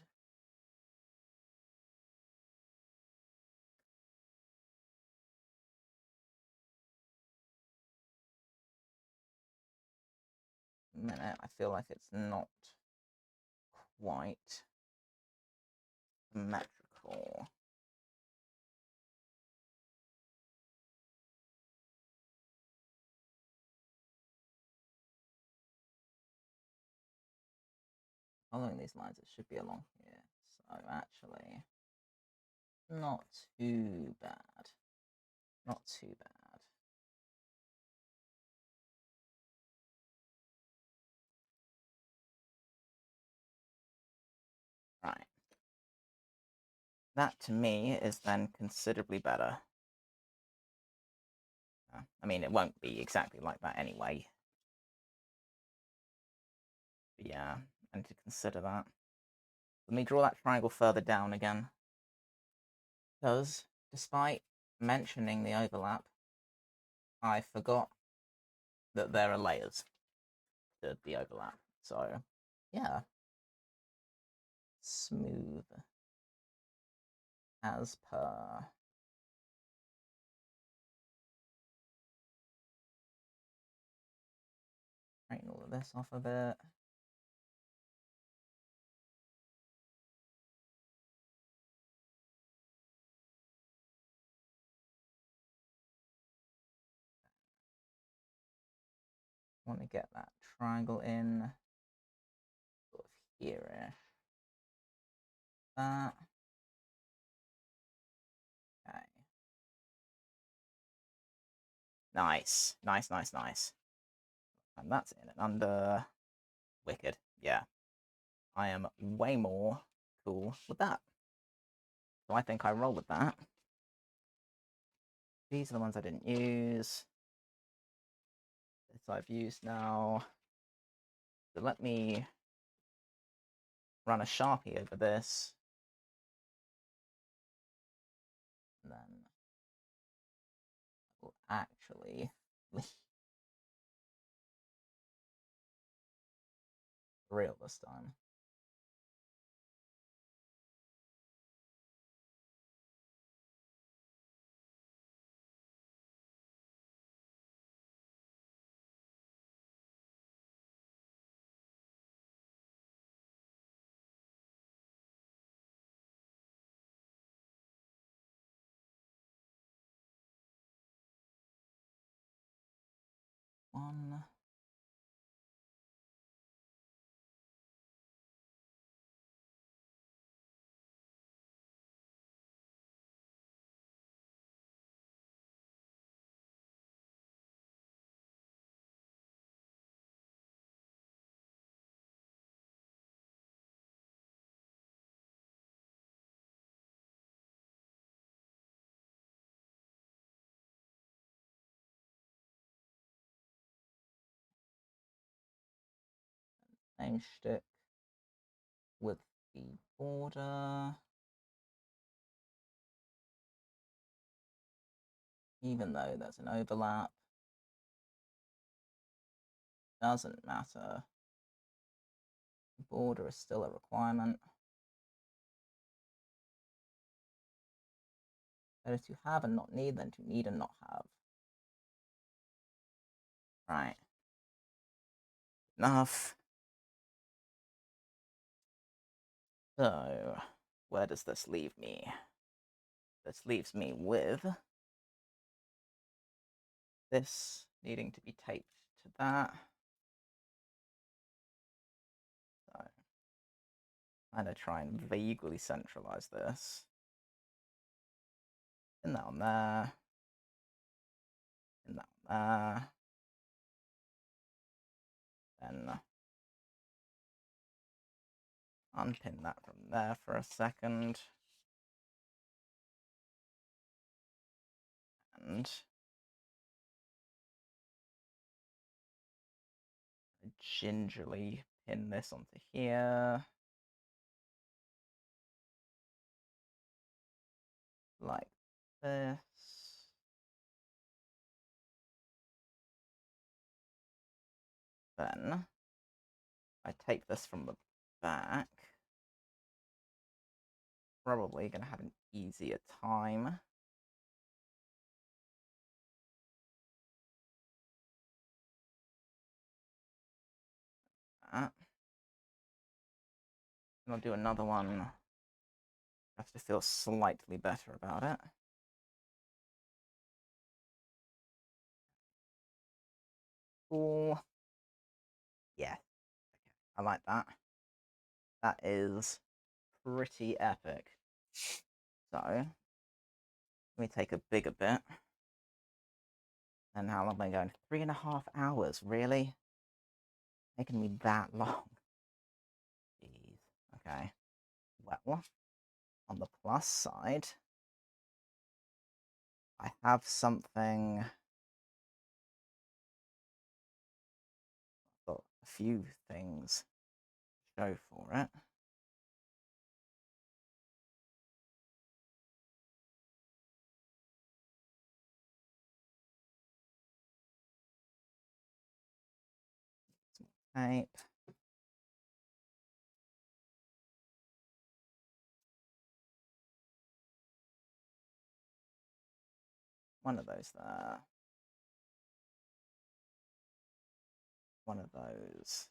A minute, I feel like it's not quite symmetrical. Following these lines, it should be along here. So actually, not too bad. Not too bad. Right. That to me is then considerably better. I mean, it won't be exactly like that anyway. But yeah, I need to consider that. Let me draw that triangle further down again. Because despite mentioning the overlap, I forgot that there are layers to the overlap. So, yeah. Smooth as per. Straighten all of this off a bit. Want to get that triangle in sort of here-ish. That. Okay. Nice. Nice, nice, nice. And that's in and under. Wicked. Yeah. I am way more cool with that. So I think I roll with that. These are the ones I didn't use. This I've used now. So let me run a Sharpie over this. And then I will actually real this time. One. Same shtick with the border. Even though there's an overlap, doesn't matter. The border is still a requirement. Better to have and not need than to need and not have. Right. Enough. So, where does this leave me? This leaves me with this needing to be taped to that. So, I'm going to try and vaguely centralize this. Pin that on there. Pin that on there. Then unpin that from there for a second. And gingerly pin this onto here. Like this. Then I take this from the back. Probably going to have an easier time. And I'll do another one. I have to feel slightly better about it. Cool. Yeah. Okay. I like that. That is pretty epic. So, let me take a bigger bit. And how long am I going? 3.5 hours, really? Making me that long. Jeez. Okay. Well, on the plus side, I have something. Got a few things to show for it. Tape. One of those there. One of those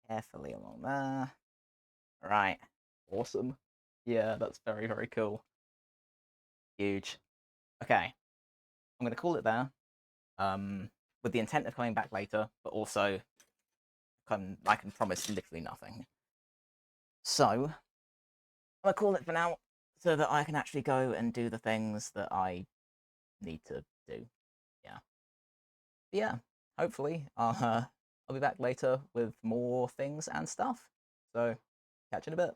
carefully along there. Right. Awesome. Yeah, that's very, very cool. Huge. Okay. I'm going to call it there. With the intent of coming back later, but also I can promise literally nothing. So, I'm going to call it for now so that I can actually go and do the things that I need to do. Yeah. But yeah, hopefully I'll be back later with more things and stuff. So, catch you in a bit.